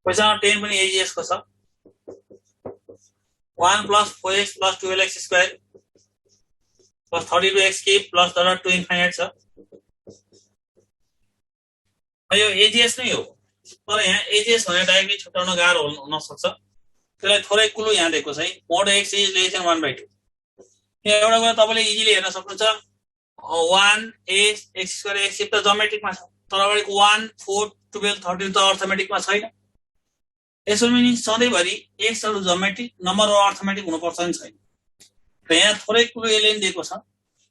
क्वेशन 10 पनि एजीएस को छ। 1 + 4x + 12x² + 32x³ + dot to infinite छ। यो एजीएस नै हो, तर यहाँ एजीएस भनेर डाइरेक्टली छुटाउन गाह्रो हुन सक्छ, त्यसलाई थोरै कुलु यहाँ दिएको छ है, mod x is less than 1/2। यहाँ एउटा कुरा तपाईले इजिली हेर्न सक्नुहुन्छ 1 x² x³ त ज्योमेट्रिकमा छ, तर अगाडिको 1 4 12 13 त अर्थमेटिकमा छैन। यसो मिनिङ सधैँभरि x हरु ज्योमेट्रिक नम्बर र अर्थमेटिक हुनुपर्छ नि छैन। र यहाँ थोरै कुलु यसले नि दिएको छ,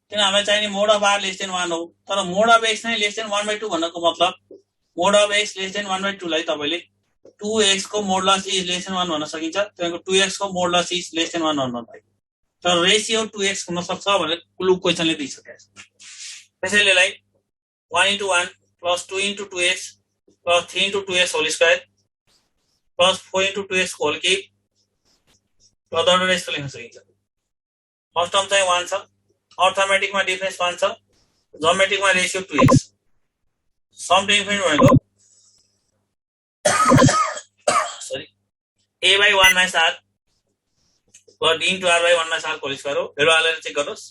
किन हामीलाई चाहिने mod of r less than 1 हो, तर mod of x नै less than 1/2 भन्नको मतलब mod of x less than 1/2 लाई तपाईले 2x को मोडुलस is less than 1 भन्न सकिन्छ, त्यसको 2x को मोडुलस is less than 1 भन्न पाइन्छ। तर रेशियो 2x हुन सक्छ भनेर कुलु क्वेशनले दिइसकेको छ। त्यसैले लाई 1 × 1 + 2 × 2x + 3 × 2x whole square + 4 × 2x whole cube र डट यस्तो लेख्न सकिन्छ। फर्स्ट टर्म चाहिँ 1 छ, अर्थमेटिकमा डिफरेन्स 1 छ, ज्योमेट्रिकमा ratio 2x। Sum to infinity भनेको sorry a/1 - r + d * r/1 - r whole square हो। भेल्यु हालेर चेक गर्नुस्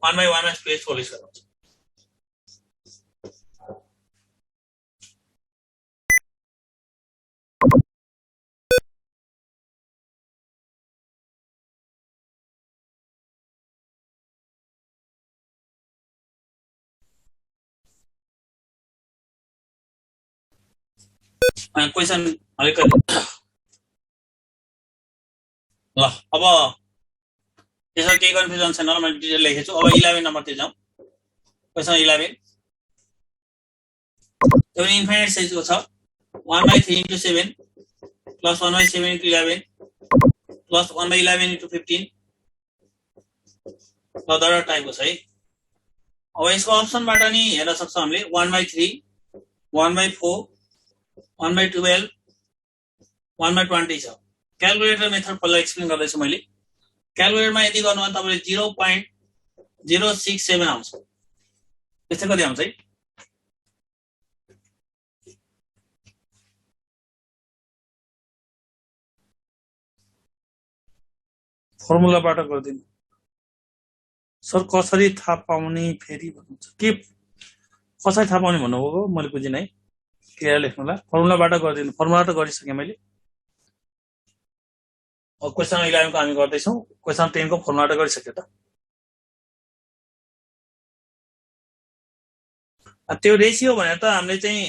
1/1 - 2x होल स्क्वायर हुन्छ। क्वेशन अलिकति ल अब यसमा केही कन्फ्युजन छैन, मैले डिटेल लेखेको छु। अब 11 नम्बरतिर जाउँ। क्वेसन 11 त्यो पनि इन्फाइनाइट साइजको छ 1/3 into 7 plus 1/7 into 11 plus 1/11 into 15 other टाइपको छ है। अब यसको अप्सनबाट नि हेर्न सक्छौँ हामीले 1/3 1/4 1/12 1/20 छ। क्याल्कुलेटर मेथड पहिला एक्सप्लेन गर्दैछु मैले। क्याल्कुलेटरमा यदि गर्नु भने तपाईले 0.067 आउँछ। त्यस्तै कति आउँछ है? फर्मुलाबाट गर्दिनु सर कसरी थाहा पाउने फेरि भन्नुहुन्छ के कसरी थाहा पाउने भन्नुभयो मैले बुझिन है क्लियर लेख्नुला फर्मुलाबाट गर्दिनु फर्मुला त गरिसके मैले अब क्वेसन 11 को हामी गर्दैछौँ क्वेसन 10 को फर्मुलाबाट गरिसक्यो त त्यो रेशियो भनेर त हामीले चाहिँ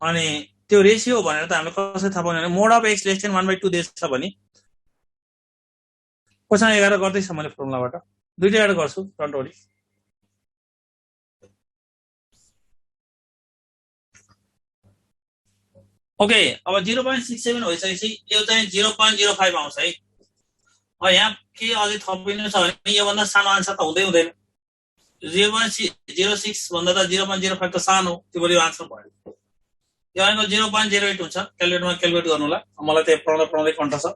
अनि त्यो रेशियो भनेर त हामीले कसरी थाहा पाउने भने मोड अफ x लेस देन 1/2 दिएछ भने क्वेसन 11 गर्दैछ मैले फर्मुलाबाट दुईटा एड गर्छु डोन्ट वरी ओके अब 0.67 भइसकेपछि यो चाहिँ 0.05 आउँछ है अब यहाँ के अझै थपिनु छ भने योभन्दा सानो आन्सर त हुँदै हुँदैन 0.06 भन्दा त 0.05 त सानो त्यो भरि आन्सर भयो यो भनेको 0.08 हुन्छ क्याल्कुलेटरमा क्याल्कुलेट गर्नुला मलाई त्यही पढाउँदै कन्ट छ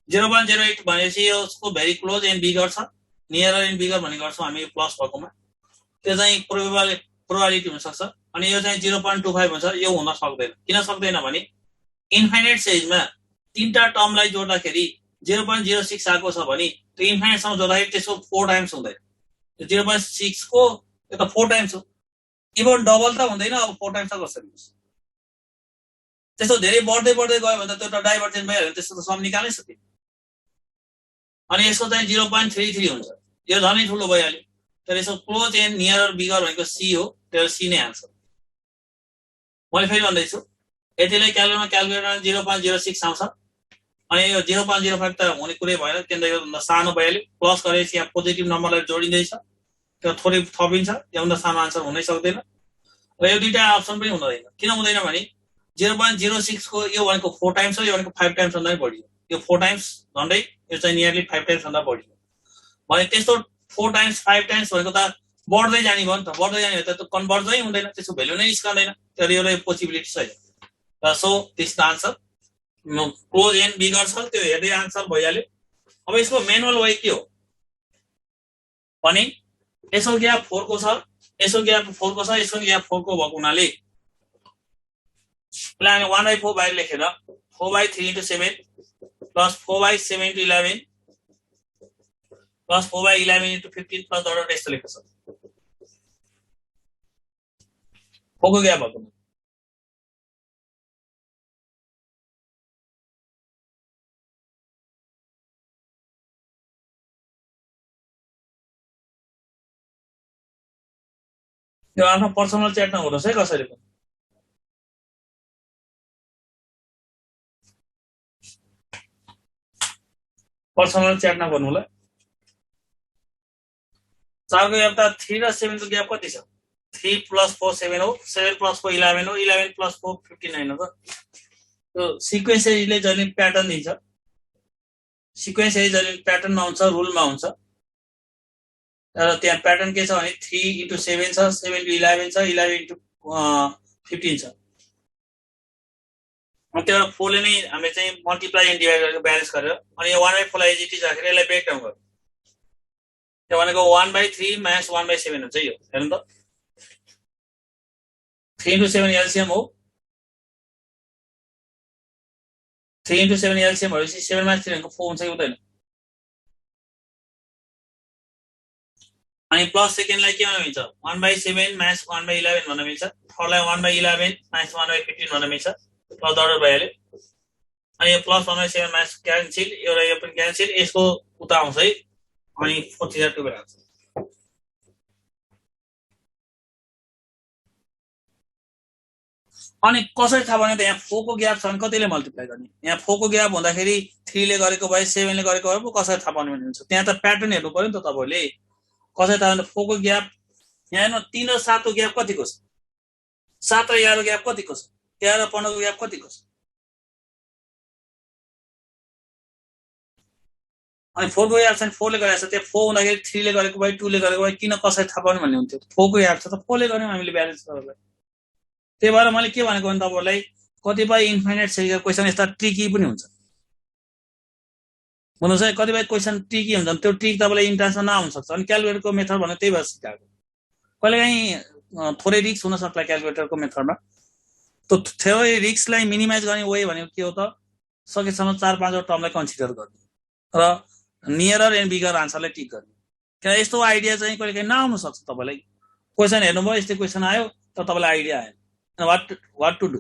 0.08 भनेपछि यसको भेरी क्लोज एन्ड बिगर छ नियर एन्ड बिगर भन्ने गर्छौँ हामी प्लस भएकोमा त्यो चाहिँ प्रोबेबिलिटी हुन सक्छ अनि यो चाहिँ 0.25 हुन्छ यो हुन सक्दैन किन सक्दैन भने इन्फाइनाइट साइजमा तीनटा टर्मलाई जोड्दाखेरि 0.06 आएको छ भने त्यो इन्फाइनाइट सँग जोड्दाखेरि त्यसको 4 टाइम्स हुँदैन 0.6 को यो त 4 टाइम्स हो इभन डबल त हुँदैन अब 4 टाइम्स त कसरी हुन्छ त्यस्तो धेरै बढ्दै बढ्दै गयो भने त त्यो त डाइभर्जेन्ट भइहाल्यो त्यस्तो त सम निकाल्नै सकिन्छ अनि यसको चाहिँ 0.33 हुन्छ यो झनै ठुलो भइहाल्यो तर यसको क्लोज एन्ड नियर बिगर भनेको सी हो त्यो सी नै आन्सर मैले फेरि भन्दैछु यतिले क्याल्कुलेटरमा 0.06 आउँछ अनि यो 0.05 त हुने कुरै भएन किनभने यो भन्दा सानो भइहाल्यो प्लस गरेपछि यहाँ पोजिटिभ नम्बरलाई जोडिँदैछ त्यो थोरै थपिन्छ योभन्दा सानो आन्सर हुनै सक्दैन र यो दुईटा अप्सन पनि हुँदैन किन हुँदैन भने 0.06 को यो भनेको 4 टाइम्स हो यो भनेको 5 टाइम्स भन्दा बढी हो यो 4 टाइम्स झन्डै यो चाहिँ नियरली 5 टाइम्स भन्दा बढी हो भने त्यस्तो 4 टाइम्स 5 टाइम्स भनेको त बढ्दै जाने भयो नि त बढ्दै जाने भयो त कन्भर्जै हुँदैन त्यसको भ्यालु नै निस्कँदैन तर यो पोसिबिलिटी छैन so this the answer close and बिगर छ त्यो हेर्दै आन्सर भइहाल्यो अब यसको म्यानुअल वे के हो भने यसको ग्याप 4 को छ यसको ग्याप 4 को छ यसको ग्याप 4 को भएको हुनाले हामी 1/4 बाहिर लेखेर 4/3 into 7 plus 4/7 into 11 plus 4/11 into 15 plus order यस्तो लेख्छ फोको ग्याप भएको यो आफ्नो पर्सनल च्याट नहुनुहोस् है कसरी पनि पर्सनल च्याट नगर्नु होला 4 को ग्याप त 3 र 7 को ग्याप कति छ 3 plus 4 7 हो 7 plus 4 11 हो 11 plus 4 15 हैन त त्यो सिक्वेन्सले जहिले प्याटर्न दिन्छ सिक्वेन्सले जहिले प्याटर्नमा हुन्छ रुलमा हुन्छ तर त्यहाँ प्याटर्न के छ भने 3 into 7 छ 7 into 11 छ 11 into 15 छ अनि त्यो 4 ले नै हामीले चाहिँ मल्टिप्लाई एन्ड डिभाइड गरेर ब्यालेन्स गरेर अनि यो 1/4 लाई एजिटी राखेर यसलाई ब्रेक डाउन गर्नु त्यो भनेको 1/3 माइनस 1/7 हुन्छ यो हेर्नु त 3 into 7 एलसीएम हो 3 into 7 एलसीएम भएपछि 7 - 3 को 4 हुन्छ कि हुँदैन अनि प्लस सेकेन्डलाई के भन्न मिल्छ 1/7 माइनस 1/11 भन्न मिल्छ थर्डलाई 1/11 माइनस 1/15 भन्न मिल्छ प्लस अर्डर भइहाल्यो अनि यो प्लस 1/7 माइनस क्यान्सल एउटा यो पनि क्यान्सल यसको उता आउँछ है अनि 4002 आउँछ अनि कसरी थाहा भने त यहाँ 4 को ग्याप छ भने कतिले मल्टिप्लाई गर्ने यहाँ 4 को ग्याप हुँदाखेरि 3 ले गरेको भए 7 ले गरेको भए पो कसरी थाहा पाउने भन्ने हुन्छ त्यहाँ त प्याटर्न हेर्नु पर्यो नि त तपाईले कसरी थाहा भने 4 को ग्याप यहाँ हेर्नु 3 र 7 को ग्याप कतिको छ 7 र 11 को ग्याप कतिको छ 13 र 15 को ग्याप कतिको छ अनि 4 को ग्याप छ 4 ले गरेको छ त्यो 4 हुँदाखेरि 3 ले गरेको भए 2 ले गरेको भए किन कसरी थाहा पाउने भन्ने हुन्थ्यो 4 को ग्याप छ त 4 ले गर्यौं हामीले ब्यालेन्स गरेर त्यही भएर मैले के भनेको भने तपाईहरुलाई कतिपय इन्फाइनाइट सेरीका क्वेशन यस्ता ट्रिकी पनि हुन्छ भन्नुस् है कतिपय क्वेशन ट्रिकी हुन्छ त्यो ट्रिक तपाईलाई इन्ट्रान्समा नआउन सक्छ अनि क्याल्कुलेटरको मेथड भने त्यही भएर सिकाएको कहिलेकाहीँ थोरै रिस्क हुन सक्ला क्याल्कुलेटरको मेथडमा त्यो थोरै रिस्कलाई मिनिमाइज गर्ने वे भनेको के हो त सकेसम्म 4-5 वटा टर्मलाई कन्सिडर गर्ने र नियरर एन्ड बिगर आन्सरलाई टिक गर्ने किन यस्तो आइडिया चाहिँ कहिलेकाहीँ नआउन सक्छ तपाईलाई क्वेशन हेर्नुभयो यस्तै क्वेशन आयो तर तपाईलाई आइडिया आएन what to do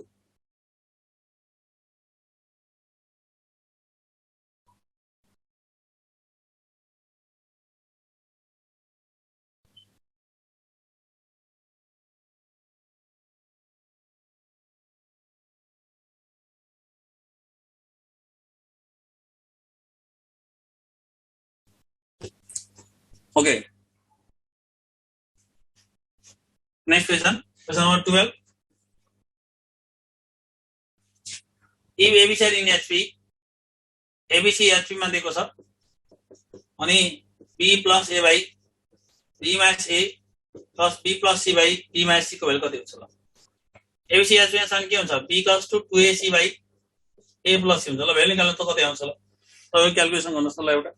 okay next question number 12 if ABC are in HP ABC HP मा दिएको छ अनि B plus A by B minus A plus B plus C by B minus C को value कति हुन्छ ल ABC HP मा सँग के हुन्छ B equals to 2AC by A plus C हुन्छ ल भ्यालु निकाल्न त कति आउँछ ल तपाईले क्याल्कुलेसन गर्नुस् ल एउटा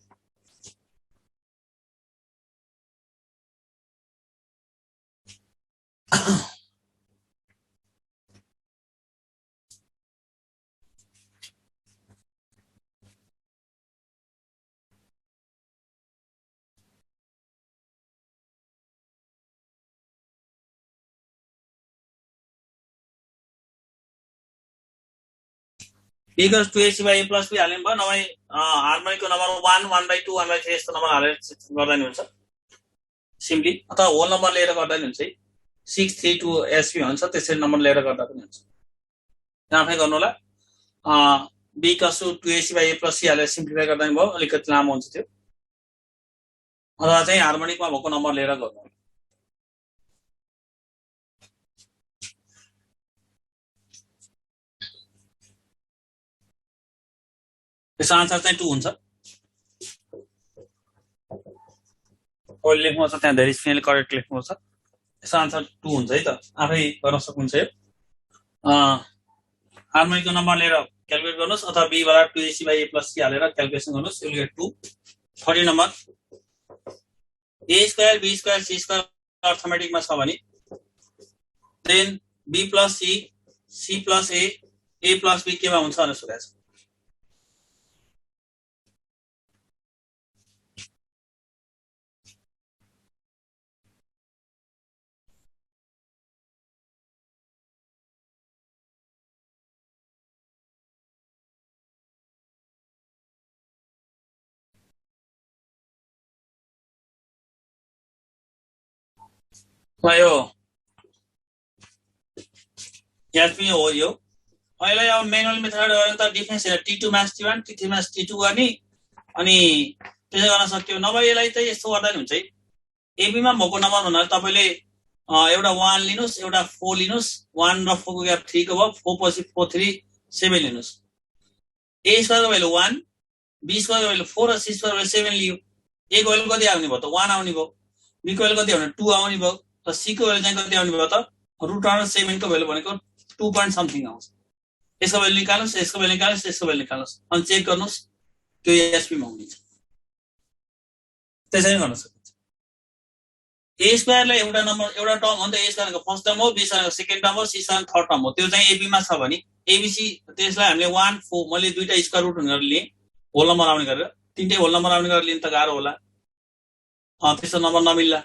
B equals 2AC by A plus B हाल्नु भयो नभए हार्मोनिकको नम्बर 1 1/2 1/3 यस्तो नम्बर हालेर गर्दा नि हुन्छ सिम्पली अथवा होल नम्बर लिएर गर्दा नि हुन्छ 6 3 2 SP हुन्छ त्यसरी नम्बर लिएर गर्दा पनि हुन्छ आफै गर्नु होला B equals to 2AC by A plus C हालेर सिम्प्लिफाई गर्दा नि भयो अलिकति लामो हुन्छ त्यो अथवा चाहिँ हार्मोनिकमा भएको नम्बर लिएर गर्नु त्यसको आन्सर चाहिँ 2 हुन्छ अहिले लेख्नु छ त्यहाँ धेरै स्पेलिङ करेक्ट लेख्नु छ त्यसको आन्सर 2 हुन्छ है त आफै गर्न सक्नुहुन्छ यो हार्मोनिकको नम्बर लिएर क्याल्कुलेट गर्नुस् अथवा B बराबर 2AC by A plus C हालेर क्याल्कुलेसन गर्नुस् you will get 2 30 number A square B square C square अर्थमेटिकमा छ भने then B plus C C plus A plus B केमा हुन्छ भनेर सोधेको छ यो याद पनि हो यो अहिले अब म्यानुअल मेथड गरे त डिफरेन्स हेर T2 minus T1 T3 minus T2 गर्ने अनि त्यसो गर्न सक्यो नभए यसलाई चाहिँ यस्तो गर्दा नि हुन्छ है एबी मा भएको नम्बर भन्नाले तपाईले एउटा 1 लिनुस् एउटा 4 लिनुस् 1 र 4 को ग्याप 3 को भयो 4 पछि 4 3 7 लिनुस् A स्क्वायर को भ्यालु 1 B स्क्वायर को भ्यालु 4 र C स्क्वायर को भ्यालु 7 लियो A को भ्यालु कति आउने भयो त 1 आउने भयो B को भ्यालु कति आउने 2 आउने भयो त C को भ्यालु चाहिँ कति आउने भयो त √7 को भ्यालु भनेको 2 point something आउँछ यसको भ्यालु निकाल्नुस् यसको भ्यालु निकाल्नुस् यसको भ्यालु निकाल्नुस् अनि चेक गर्नुस् त्यो एसपी मा हुनेछ त्यसै गर्न सकिन्छ A स्क्वायर लाई एउटा नम्बर एउटा टर्म हो नि त A स्क्वायर को फर्स्ट टर्म हो B स्क्वायर को सेकेन्ड टर्म हो C स्क्वायर थर्ड टर्म हो त्यो चाहिँ AB मा छ भने ABC त्यसलाई हामीले 1 4 मैले दुईटा स्क्वायर रुट गरेर लिए होल नम्बर आउने गरेर तीनटै होल नम्बर आउने गरेर लिन त गाह्रो होला त्यस्तो नम्बर नमिल्ला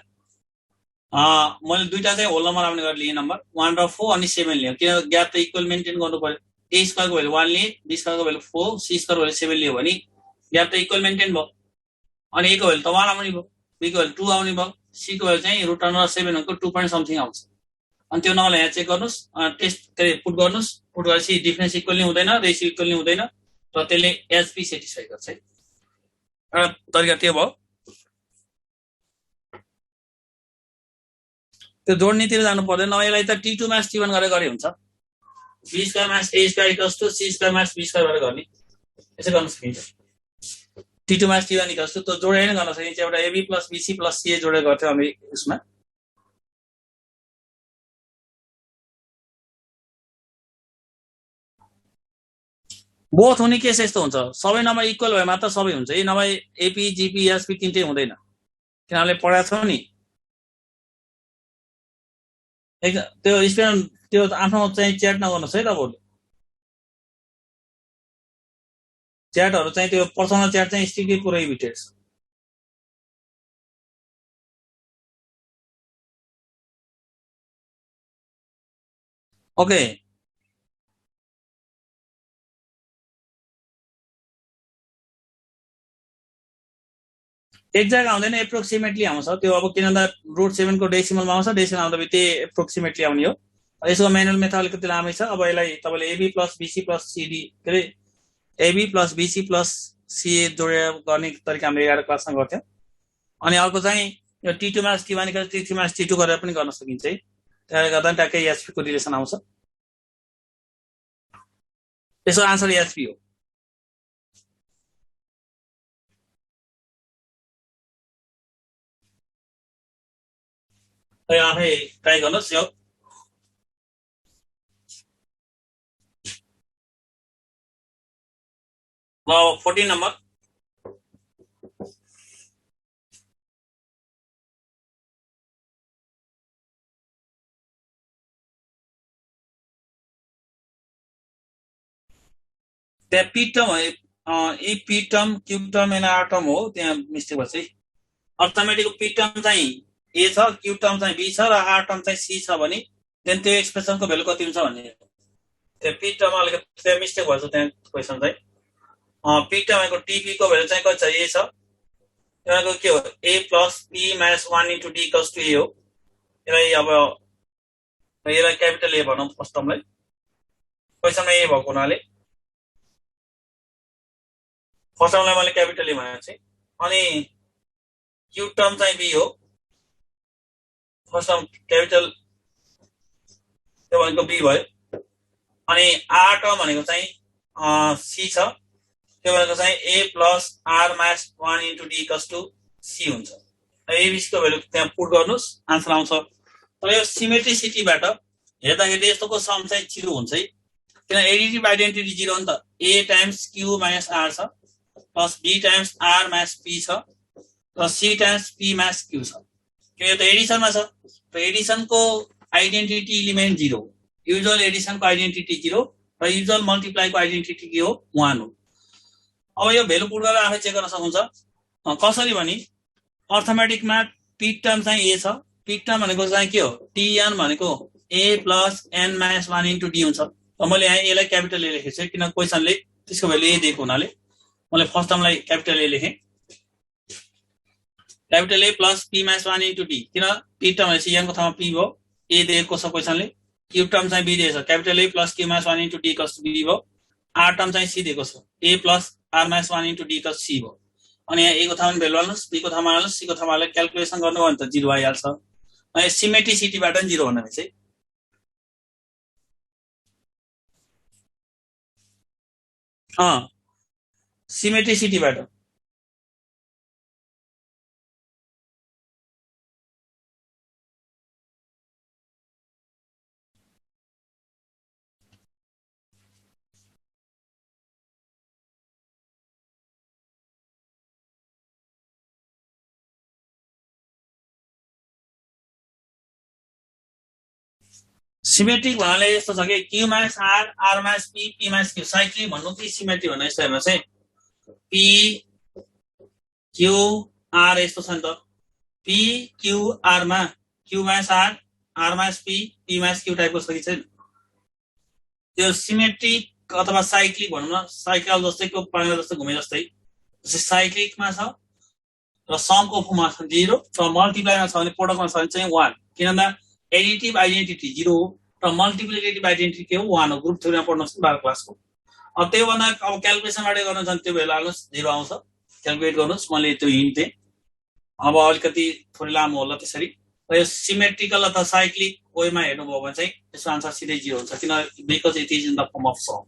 मैले दुईटा चाहिँ होल नम्बर आउने गरेर लिए नम्बर 1 र 4 अनि 7 लिए किन ग्याप त इक्वल मेन्टेन गर्नु पर्यो A स्क्वायर को भ्यालु 1 लिए B स्क्वायर को भ्यालु 4 C स्क्वायर को भ्यालु 7 लियो भने ग्याप त इक्वल मेन्टेन भयो अनि A को भ्यालु त 1 आउने भयो B को भ्यालु 2 आउने भयो C को भ्यालु चाहिँ √7 को 2 point something आउँछ अनि त्यो नम्बरलाई यहाँ चेक गर्नुस् टेस्ट पुट गर्नुस् पुट गरेपछि डिफरेन्स इक्वल नै हुँदैन रेसियो इक्वल नै हुँदैन र त्यसले एचपी सेटिस्फाई गर्छ है एउटा तरिका त्यो भयो त्यो जोड्नेतिर जानु पर्दैन यसलाई त t2 माइनस t1 गरेर गरे हुन्छ b square minus a square equals to c square minus b square गरेर गर्ने यसै गर्न सकिन्छ t2 minus t1 equals to त्यो जोडेर गर्न सकिन्छ एउटा ab plus bc plus ca जोडेर गर्थ्यौ हामी यसमा बोथ हुने केस यस्तो हुन्छ सबै नम्बर इक्वल भए मात्र सबै हुन्छ यी नभए एपी जीपी एसपी तिनटै हुँदैन किनभने पढाएको छौ नि त्यो स्पेल त्यो आफ्नो चाहिँ च्याट नगर्नुहोस् है तपाईँहरूले च्याटहरू चाहिँ त्यो पर्सनल च्याट चाहिँ स्ट्रिक्टली प्रोहिबिटेड छ ओके एक्ज्याक्ट आउँदैन एप्रोक्सिमेटली आउँछ त्यो अब किन भन्दा √7 को डेसिमलमा आउँछ डेसिमल आउँदा त्यही एप्रोक्सिमेटली आउने हो यसको म्यानुअल मेथड अलिकति लामै छ अब यसलाई तपाईँले AB plus BC plus CD के अरे एबी प्लस बिसी प्लस सिए जोडेर गर्ने तरिका हामीले 11 क्लासमा गर्थ्यौँ अनि अर्को चाहिँ यो t2 minus t1 equals t3 minus t2 गरेर पनि गर्न सकिन्छ है त्यसले गर्दा ट्याक्कै एसपी को रिलेसन आउँछ यसको आन्सर एसपी हो आफै ट्राई गर्नुहोस् यो अब 14 नम्बर त्यहाँ पी टर्म है यी P term Q term and R term हो त्यहाँ मिस्टेक भएछ है अर्थमेटिकको पी टर्म चाहिँ ए छ क्यू टर्म चाहिँ बी छ र आर टर्म चाहिँ सी छ भने देन त्यो एक्सप्रेसनको भ्यालु कति हुन्छ भन्ने त्यो पी टर्म अलिकति त्यहाँ मिस्टेक भएछ त्यहाँ क्वेसन चाहिँ पी टर्मको टीपी को भ्यालु चाहिँ कति छ ए छ त्यसको के हो A plus P minus 1 into D equals to A हो यसलाई अब यसलाई क्यापिटल ए भनौँ फर्स्ट टर्मलाई क्वेसनमा ए भएको हुनाले फर्स्ट टर्मलाई मैले क्यापिटल ए भनेको चाहिँ अनि क्यू टर्म चाहिँ बी हो फर्स्ट टर्म क्यापिटल त्यो भनेको बी भयो अनि आर टर्म भनेको चाहिँ सी छ त्यो भनेको चाहिँ A plus R minus 1 into D equals to C हुन्छ एबिसीको भ्यालु त्यहाँ पुट गर्नुहोस् आन्सर आउँछ तर यो सिमेट्रिसिटीबाट हेर्दाखेरि यस्तोको सम चाहिँ 0 हुन्छ है किन एडिटिभ आइडेन्टिटी 0 हो नि त A times Q minus R छ plus B times R minus P छ plus C times P minus Q छ यो त एडिसनमा छ र एडिसनको आइडेन्टिटी एलिमेन्ट 0 युजुअल एडिसनको आइडेन्टिटी 0 र युजुअल मल्टिप्लाईको आइडेन्टिटी के हो 1 हो अब यो भ्यालु पुट गरेर आफै चेक गर्न सक्नुहुन्छ कसरी भने अर्थमेटिकमा पी टर्म चाहिँ ए छ पी टर्म भनेको चाहिँ के हो टीएन भनेको A plus N minus 1 into D हुन्छ मैले यहाँ एलाई क्यापिटल ए लेखेको छु किन क्वेसनले त्यसको भ्यालु ए दिएको हुनाले मैले फर्स्ट टर्मलाई क्यापिटल ए लेखेँ capital A plus P minus 1 into D किन पी टर्म भनेपछि एनको ठाउँमा पी भयो ए दिएको छ क्वेसनले क्यू टर्म चाहिँ बी दिएको छ capital A plus Q minus 1 into D equals to B भयो आर टर्म चाहिँ सी दिएको छ A plus R minus 1 into D equals C भयो अनि यहाँ ए को ठाउँमा भ्यालु हाल्नुहोस् बी को ठाउँमा हाल्नुहोस् सी को ठाउँमा हालेर क्याल्कुलेसन गर्नु भने त 0 आइहाल्छ अनि सिमेट्रिसिटीबाट पनि 0 भन्नु चाहिँ सिमेट्रिसिटीबाट सिमेट्रिक भन्नाले यस्तो छ कि Q minus R R minus P P minus Q cyclic भन्नु कि सिमेट्रिक भन्नु यस्तो हेर्नुहोस् है पी क्यू आर यस्तो छ नि त पी क्यू आर मा Q minus R minus P P minus Q टाइपको छ कि छैन त्यो सिमेट्रिक अथवा साइक्लिक भनौँ न साइकल जस्तै को पाङ्ग्रा जस्तो घुमे जस्तै साइक्लिकमा छ र समको फर्ममा छ 0 र मल्टिप्लाईमा छ भने प्रोडक्टमा छ भने चाहिँ 1 किनभने एडिटिभ आइडेन्टिटी 0 हो र मल्टिप्लिकेटिभ आइडेन्टिटी के हो 1 हो ग्रुप थ्योरीमा पढ्नुहोस् 12 क्लासको अब त्यो भन्दा अब क्याल्कुलेसनबाट गर्न जान्छ त्यो भ्यालु हाल्नुहोस् 0 आउँछ क्याल्कुलेट गर्नुहोस् मैले त्यो हिन्ट दिएँ अब अलिकति थोरै लामो होला त्यसरी यो सिमेट्रिकल अथवा साइक्लिक वेमा हेर्नुभयो भने चाहिँ त्यसको आन्सर सिधै 0 हुन्छ किन because it is in the form of sum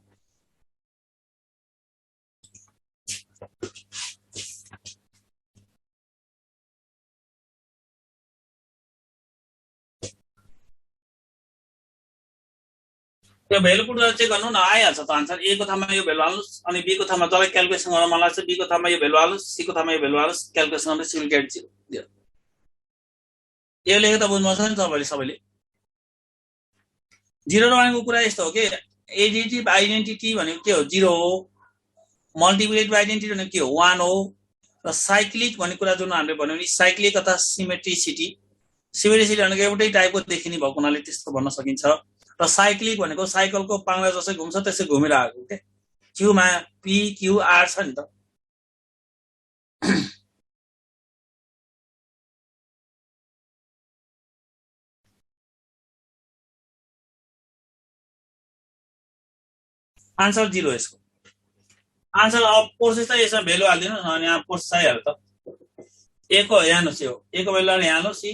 त्यो भेल्यु पुट गरेर चेक गर्नु न आइहाल्छ त आन्सर ए को ठाउँमा यो भेल्यु हाल्नुस् अनि बी को ठाउँमा जसलाई क्याल्कुलेसन गर्न मन लाग्छ बी को ठाउँमा यो भेल्यु हाल्नुस् सी को ठाउँमा यो भेल्यु हाल्नुस् क्याल्कुलेसन गर्दा सी विल गेट 0 यो लेखेको त बुझ्नु छ नि तपाईँले सबैले 0 भनेको कुरा यस्तो हो कि एडिटिभ आइडेन्टिटी भनेको के हो 0 हो मल्टिप्लिकेटिभ आइडेन्टिटी भनेको के हो 1 हो र साइक्लिक भन्ने कुरा जुन हामीले भन्यो नि साइक्लिक अथवा सिमेट्रिसिटी भनेको एउटै टाइपको देखिने भएको हुनाले त्यस्तो भन्न सकिन्छ र साइक्लिक भनेको साइकलको पाङ्ग्रा जसै घुम्छ त्यसै घुमिरहेको के क्यूमा पी क्यू आर छ नि त आन्सर 0 यसको आन्सर अब प्रोसेस त यसमा भेल्यु हाल्दिनु अनि यहाँ प्रोसेस आइहाल्यो त ए को यहाँ हाल्नुहोस् यो ए को भेल्यु यहाँ हाल्नुहोस् सी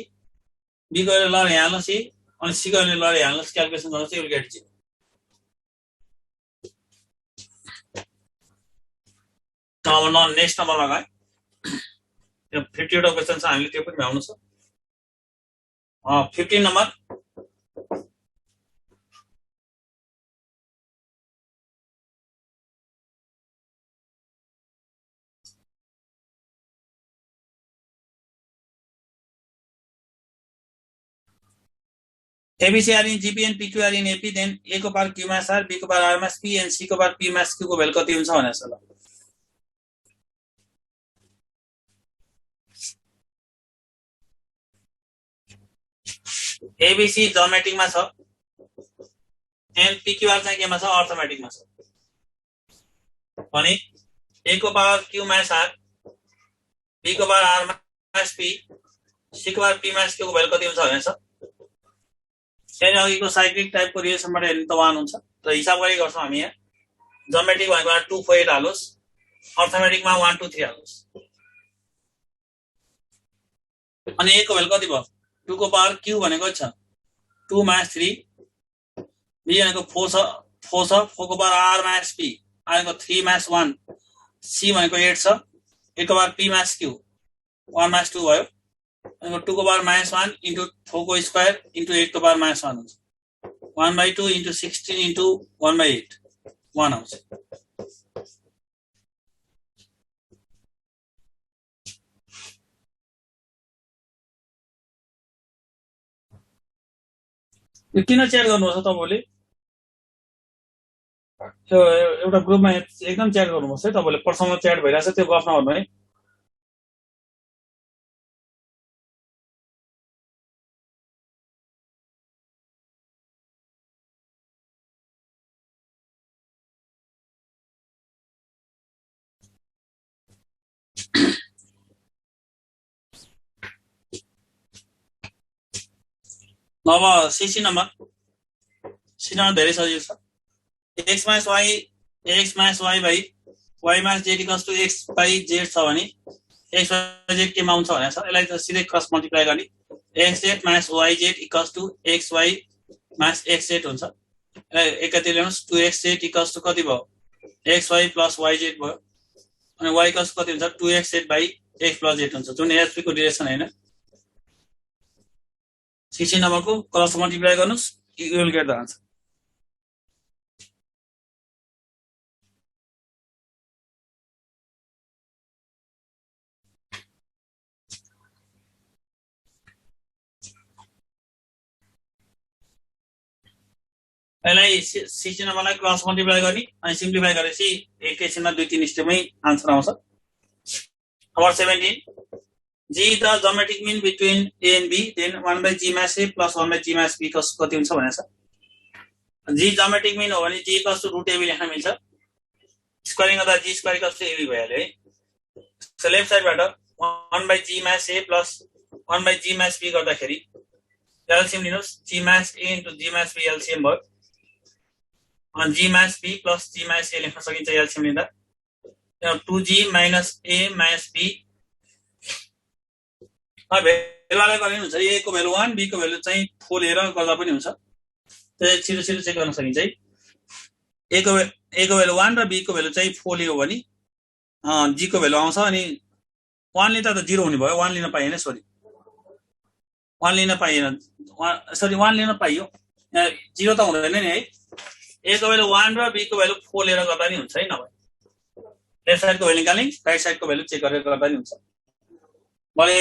बी को भेल्यु यहाँ हाल्नुहोस् सी अनि सी को भेल्यु यहाँ हाल्नुहोस् क्याल्कुलेसन गर्नुहोस् यु गेट 0 अब नेक्स्ट नम्बरमा गए त्यो 50 वटा क्वेसन छ हामीले त्यो पनि भ्याउनु छ 15 number ABC are in GP and PQ are in AP, then A को पावर Q मास R, B को power R mass P and C को पावर P मास Q को भेल्यु कति हुन्छ भनेर छ ल ABC ज्योमेट्रिकमा छ and PQR चाहिँ केमा छ अर्थमेटिकमा छ भने A को पावर Q मास R, B को पावर R मास P, C को पावर P मास Q को भेल्यु कति हुन्छ भनेर छ त्यही अघिको साइक्लिक टाइपको रिलेसनबाट हेर्नु त 1 हुन्छ र हिसाब गरी गर्छौं हामी यहाँ ज्योमेट्रिक भनेको 2 4 8 हाल्नुस् अर्थमेटिकमा 1 2 3 हाल्नुस् अनि A को भेल्यु कति भयो 2 को पावर Q भनेको छ 2 माइनस 3 B भनेको 4 छ 4 को पावर R माइनस P भनेको 3 माइनस 1 C भनेको 8 छ A को power P minus Q 1 minus 2 भयो अनि 2 को पावर माइनस 1 इन्टु 4 को स्क्वायर इन्टु 8 को पावर माइनस 1 हुन्छ 1/2 इन्टु 16 इन्टु 1/8 1 आउँछ यो किन च्याट गर्नुहुन्छ तपाईले त्यो एउटा ग्रुपमा एकदम च्याट गर्नुपर्छ है तपाईले पर्सनल च्याट भइराछ त्यो गफ नगर्नु है अब सीसी नम्बर सी नम्बर धेरै सजिलो छ x minus y by y minus z equals to x by z छ भने x बाई z केमा आउँछ भनेर छ यसलाई त सिधै क्रस मल्टिप्लाई गर्ने xz minus yz equals to xy minus xz हुन्छ यसलाई एकातिर ल्याउनुस् 2xz इक्वल्स टु कति भयो xy प्लस yz भयो अनि y इक्वल्स कति हुन्छ 2xz by x plus z हुन्छ जुन HP को रिलेसन हैन 16 नम्बरको क्रस मल्टिप्लाई गर्नुस् you will get the answer यसलाई 16 नम्बरलाई क्रस मल्टिप्लाई गर्ने अनि सिम्प्लिफाई गरेपछि एकैछिनमा 2-3 स्टेपमै आन्सर आउँछ number 17 G the geometric mean between A and B then 1 by G mass A plus 1 by G mass B कति हुन्छ भनेछ G geometric mean हो भने G equals to root AB लेख्न मिल्छ स्क्वायरिङ गर्दा G square equals to AB भइहाल्यो है सो लेफ्ट साइडबाट 1 by G mass A plus 1 by G mass B गर्दाखेरि एलसीएम लिनुस् G mass A into G mass B एलसीएम भयो अनि G mass B plus G mass A लेख्न सकिन्छ एलसीएम लिँदा 2G minus A minus B भेल्युवाला गर्ने हुन्छ ए को भेल्यु 1 बी को भेल्यु चाहिँ 4 लिएर गर्दा पनि हुन्छ त्यसै छिटो छिटो चेक गर्न सकिन्छ है ए को भेल्यु 1 र बी को भेल्यु चाहिँ 4 लियो भने जी को भेल्यु आउँछ अनि 1 लिँदा त 0 हुने भयो 1 लिन पाइएन सरी 1 लिन पाइएन सरी 1 लिन पाइयो 0 त हुँदैन नि है ए को भेल्यु 1 र बी को भेल्यु 4 लिएर गर्दा नि हुन्छ है नभए लेफ्ट साइडको भेल्यु निकाल्ने राइट साइडको भेल्यु चेक गरेर गर्दा नि हुन्छ मैले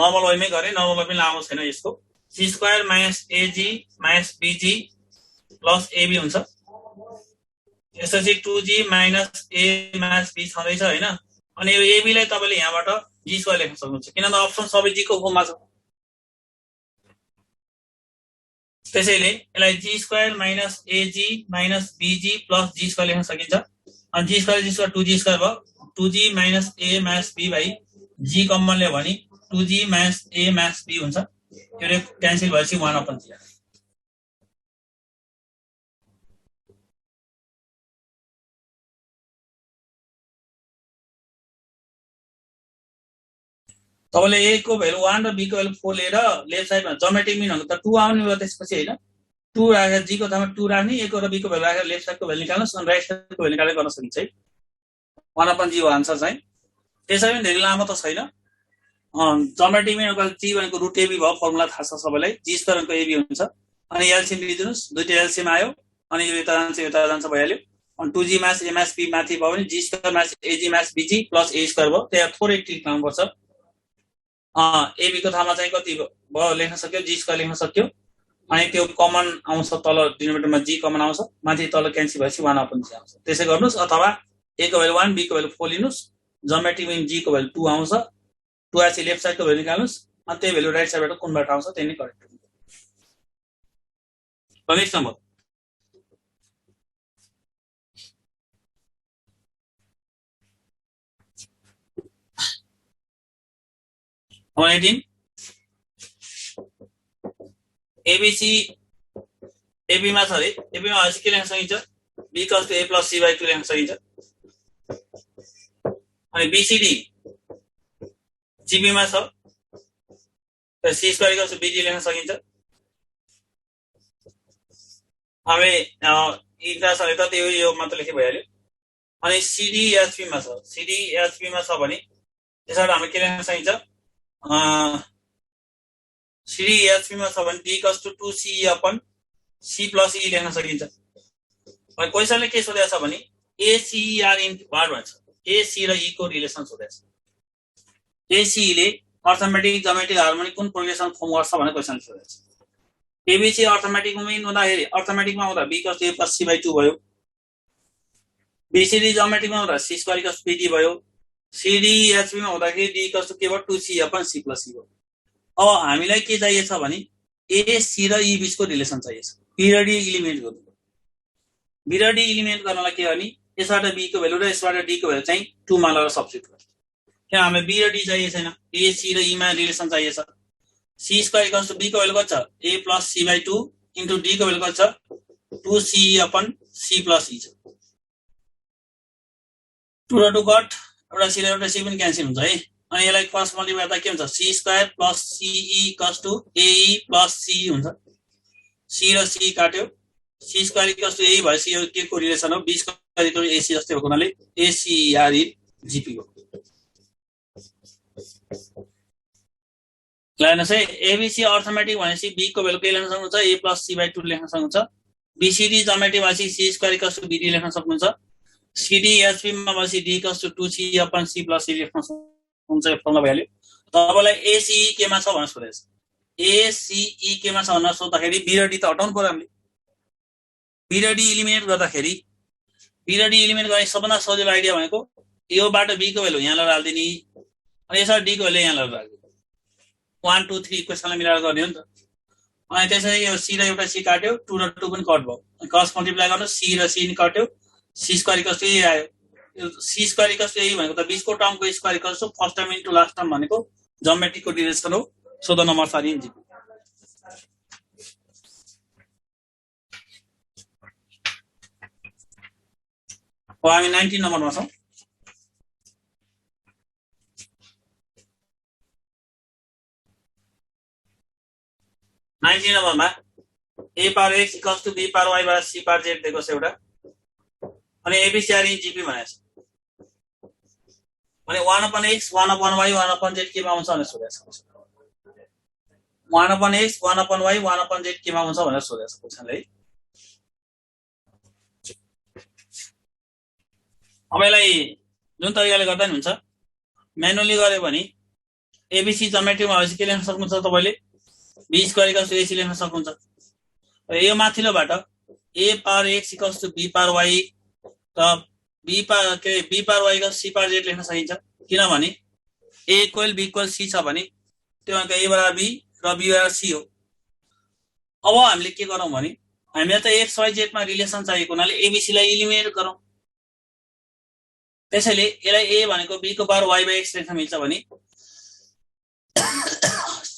नर्मल वेमै गरे नर्मल वे पनि लामो छैन यसको सी स्क्वायर माइनस एजी माइनस बीजी प्लस एबी हुन्छ यसपछि 2g minus A minus be छँदैछ हैन अनि यो एबी लाई तपाईले यहाँबाट जी स्क्वायर लेख्न सक्नुहुन्छ किनभने अप्सन सबै जी को फर्ममा छ त्यसैले यसलाई जी स्क्वायर माइनस एजी माइनस बीजी प्लस जी स्क्वायर लेख्न सकिन्छ अनि जी स्क्वायर 2g स्क्वायर भयो 2g minus A minus be भाइ जी कमन ल्यायो भने 2g minus A minus be हुन्छ यो क्यान्सल भएपछि 1/g तपाईले ए को भेल्यु 1 र बी को भेल्यु 4 लिएर लेफ्ट साइडमा ज्योमेट्रिक मिन भनेको त 2 आउने भयो त्यसपछि हैन 2 राखेर जी को ठाउँमा 2 राख्ने ए को र बी को भेल्यु राखेर लेफ्ट साइडको भेल्यु निकाल्नुस् अनि राइट साइडको भेल्यु निकालेर गर्न सकिन्छ है 1/g हो आन्सर चाहिँ त्यसै पनि धेरै लामो त छैन ज्योमेट्रिक मिन जी भनेको रुट एबी भयो फर्मुला थाहा छ सबैलाई जी स्क्वायर भनेको एबी हुन्छ अनि एलसीएम लिदिनुस् दुईटा एलसीएम आयो अनि यो यता जान्छ भइहाल्यो अनि 2g minus A minus be माथि भयो भने जी स्क्वायर माइनस एजी माइनस बीजी प्लस ए स्क्वायर भयो त्यहाँ थोरै क्लिक गर्नुपर्छ एबी को ठाउँमा चाहिँ कति भयो लेख्न सक्यो जी स्क्वायर लेख्न सक्यो अनि त्यो कमन आउँछ तल डिनोमिनेटरमा जी कमन आउँछ माथि तल क्यान्सल भएपछि 1/g आउँछ त्यसै गर्नुस् अथवा ए को भेल्यु 1 बी को भेल्यु 4 लिनुस् ज्योमेट्रिक मिन जी को भेल्यु 2 आउँछ 2 आएपछि लेफ्ट साइडको भेल्यु निकाल्नुस् अनि त्यही भेल्यु राइट साइडबाट कुनबाट आउँछ त्यही नै करेक्ट हुन्छ next number number 18 ABC AB मा छ रे एबी मा के लेख्न सकिन्छ B cos a plus c by 2 लेख्न सकिन्छ अनि बीसीडी जीबी मा छ त c square equals to bg लेख्न सकिन्छ हामी इक्वेसन त त्यो यो मात्र लेखे भइहाल्यो अनि सीडी एचपी मा छ सीडी एचपी मा छ भने त्यसबाट हामी के लेख्न सकिन्छ सीडी एचपी मा छ भने d equals to 2c upon c plus e लेख्न सकिन्छ अनि क्वेशनले के सोधेको छ भने ACR इन वाट भन्छ AC र E को रिलेसन सोधेको छ AC ले अर्थमेटिक ज्योमेट्रिक हार्मोनिक कुन प्रोग्रेसन फर्म गर्छ भनेर क्वेशन सोधेको छ ABC अर्थमेटिक मिन हुँदाखेरि अर्थमेटिकमा हुँदा b equals to a plus c by 2 भयो BCD ज्योमेट्रिकमा हुँदा c square equals to bd भयो CD HB मा हुँदाखेरि d equals to k 2c upon c plus e भयो अब हामीलाई के चाहिएको छ भने AC र E बीचको रिलेसन चाहिएको छ पिरियडिक एलिमेन्ट गर्नु पिरियडिक एलिमेन्ट गर्नलाई के गर्ने यसबाट b को भ्यालु र यसबाट d को भ्यालु चाहिँ 2 मा लगाएर सब्स्टिट्युट गर्ने किन हामीलाई b र d चाहिएको छैन AC र E मा रिलेसन चाहिएको छ c square equals to b को भ्यालु कति छ a plus c by 2 into d को भ्यालु कति छ 2c upon c plus e छ 2 र 2 कट एउटा c र एउटा c पनि क्यान्सल हुन्छ है अनि यसलाई क्रस मल्टिप्लाई गर्दा के हुन्छ c square plus ce equals to ae plus c हुन्छ c र c काट्यो c square equals to ae भएपछि यो के को रिलेसन हो b square equal to ac जस्तै भएको हुनाले ACR GP हो लाइनस है ABC अर्थमेटिक भनेपछि b को भ्यालु के लेख्न सक्नुहुन्छ a प्लस c by 2 लेख्न सक्नुहुन्छ BCD ज्योमेट्रिक भनेपछि c square equals to bd लेख्न सक्नुहुन्छ CD HP मा भनेपछि d equals to 2c upon c plus e लेख्न सक्नुहुन्छ यो फर्मुला भ्यालु तपाईलाई ACE के मा छ भनेर सोधेछ ACE के मा छ भनेर सोध्दाखेरि b र d त हटाउनु पर्यो हामीले b र d एलिमिनेट गर्दाखेरि b र d एलिमिनेट गर्ने सबभन्दा सजिलो आइडिया भनेको योबाट b को भ्यालु यहाँ लगाएर हाल्दिनी अनि यसबाट d को भ्यालु यहाँ लगाएर हाल्दिनी 1 2 3 इक्वेसनलाई मिलाएर गर्ने हो नि त अनि त्यसैले यो c र एउटा c काट्यो 2 र 2 पनि कट भयो क्रस मल्टिप्लाई गर्नु c र c नि काट्यो c square equals to a आयो यो c square equals to a भनेको त 20 को टर्मको square equals to first term into last term भनेको ज्योमेट्रिकको डिरेक्सन हो 14 नम्बर सारी जी अब हामी 19 नम्बरमा छौं 19 नम्बरमा a power x equals to b power y बाट c पावर z दिएको छ एउटा अनि एबीसीआर इन जीपी भनेको छ भने 1/x 1/y 1/z केमा आउँछ भनेर सोधेको छ 1/x 1/y 1/z केमा आउँछ भनेर सोधेको छ क्वेशनले है अब यसलाई जुन तरिकाले गर्दा नि हुन्छ म्यानुअली गरे भने एबीसी जमेट्रीमा भएपछि के लेख्न सक्नुहुन्छ तपाईले b square equals to ac लेख्न सक्नुहुन्छ यो माथिल्लोबाट a power x equals to b power y र b power y equals c power z लेख्न सकिन्छ किनभने a equal b equal c छ भने त्यो भनेको a बराबर b र b बराबर c हो अब हामीले के गरौँ भने हामीलाई त x y z मा रिलेसन चाहिएको हुनाले एबीसी लाई इलिमिनेट गरौँ त्यसैले यसलाई a भनेको b को पावर y x लेख्न मिल्छ भने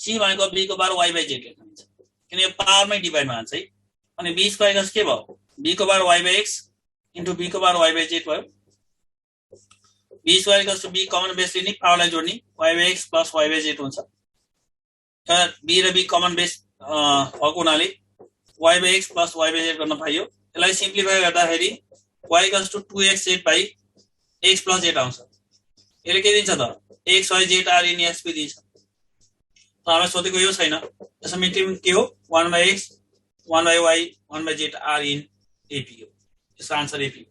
c भनेको b को पावर y z लेख्न मिल्छ किन यो पावरमै डिभाइडमा हुन्छ है अनि b स्क्वायर इक्वल्स के भयो b को power y x into b को पावर y z भयो b square equals to b common base लिने पावरलाई जोड्ने y x plus y z हुन्छ तर b र b कमन बेस भएको हुनाले y x plus y z गर्न पाइयो यसलाई सिम्प्लिफाई गर्दाखेरि y equals to 2xz by x plus z आउँछ यसले के दिन्छ त x y z r in s p दिन्छ हामीलाई सोधेको यो छैन त्यसो मिटिङ के हो 1/x 1/y 1/z r in ap हो यसको आन्सर ap हो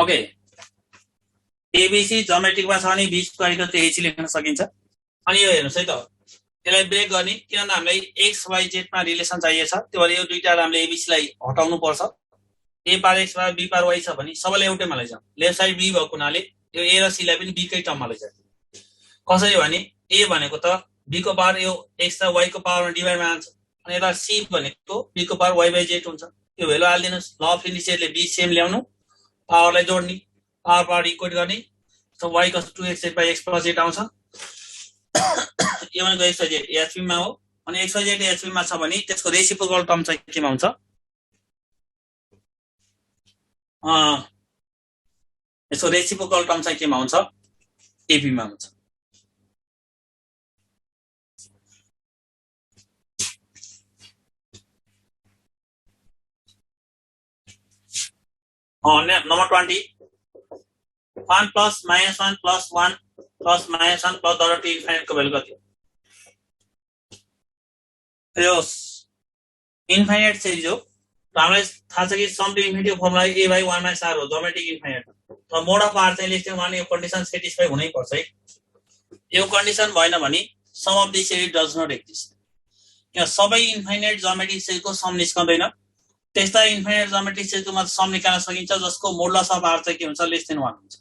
ओके एबीसी ज्योमेट्रिकमा छ भने b square equal to ac लेख्न सकिन्छ अनि यो हेर्नुस् है त यसलाई ब्रेक गर्ने किनभने हामीलाई x y z मा रिलेसन चाहिएको छ त्यो भएर यो दुईटा हामीले एबीसी लाई हटाउनु पर्छ a पावर x बराबर b पावर y छ भने सबैलाई एउटैमा लैजाउँ लेफ्ट साइड b भएको हुनाले यो a र c लाई पनि b कै टर्ममा लैजाउँ कसरी भने a भनेको त b को पावर यो x र y को पावरमा डिभाइडमा आउँछ अनि यता c भनेको b को पावर y z हुन्छ यो value हाल्दिनुस् law of इनिसियरले b same ल्याउनु पावरलाई जोड्ने पावर इक्वेट गर्ने so y equals to 2x by x plus z आउँछ यो भनेको x y z एचपी मा हो अनि x y z एचपी मा छ भने त्यसको रेसिप्रोकल टर्म चाहिँ केमा हुन्छ यसको रेसिप्रोकल टर्म चाहिँ केमा हुन्छ एपी मा हुन्छ number 20 1 plus minus 1 plus 1 plus minus 1 plus dot infinite को भेल्यु कति हो यो इन्फाइनाइट चाहिँ जो हामीलाई थाहा छ कि sum to infinity formula a by 1 minus r हो ज्योमेट्रिक इन्फाइनाइट र मोड अफ r चाहिँ लेस देन 1 यो कन्डिसन सेटिस्फाई हुनै पर्छ है यो कन्डिसन भएन भने sum of the set does not exist किन सबै इन्फाइनाइट ज्योमेट्रिक सेटको सम निस्कँदैन त्यस्ता इन्फाइनाइट ज्योमेट्रिक सेटको सम निकाल्न सकिन्छ जसको मोडुलस अफ r चाहिँ के हुन्छ लेस देन 1 हुन्छ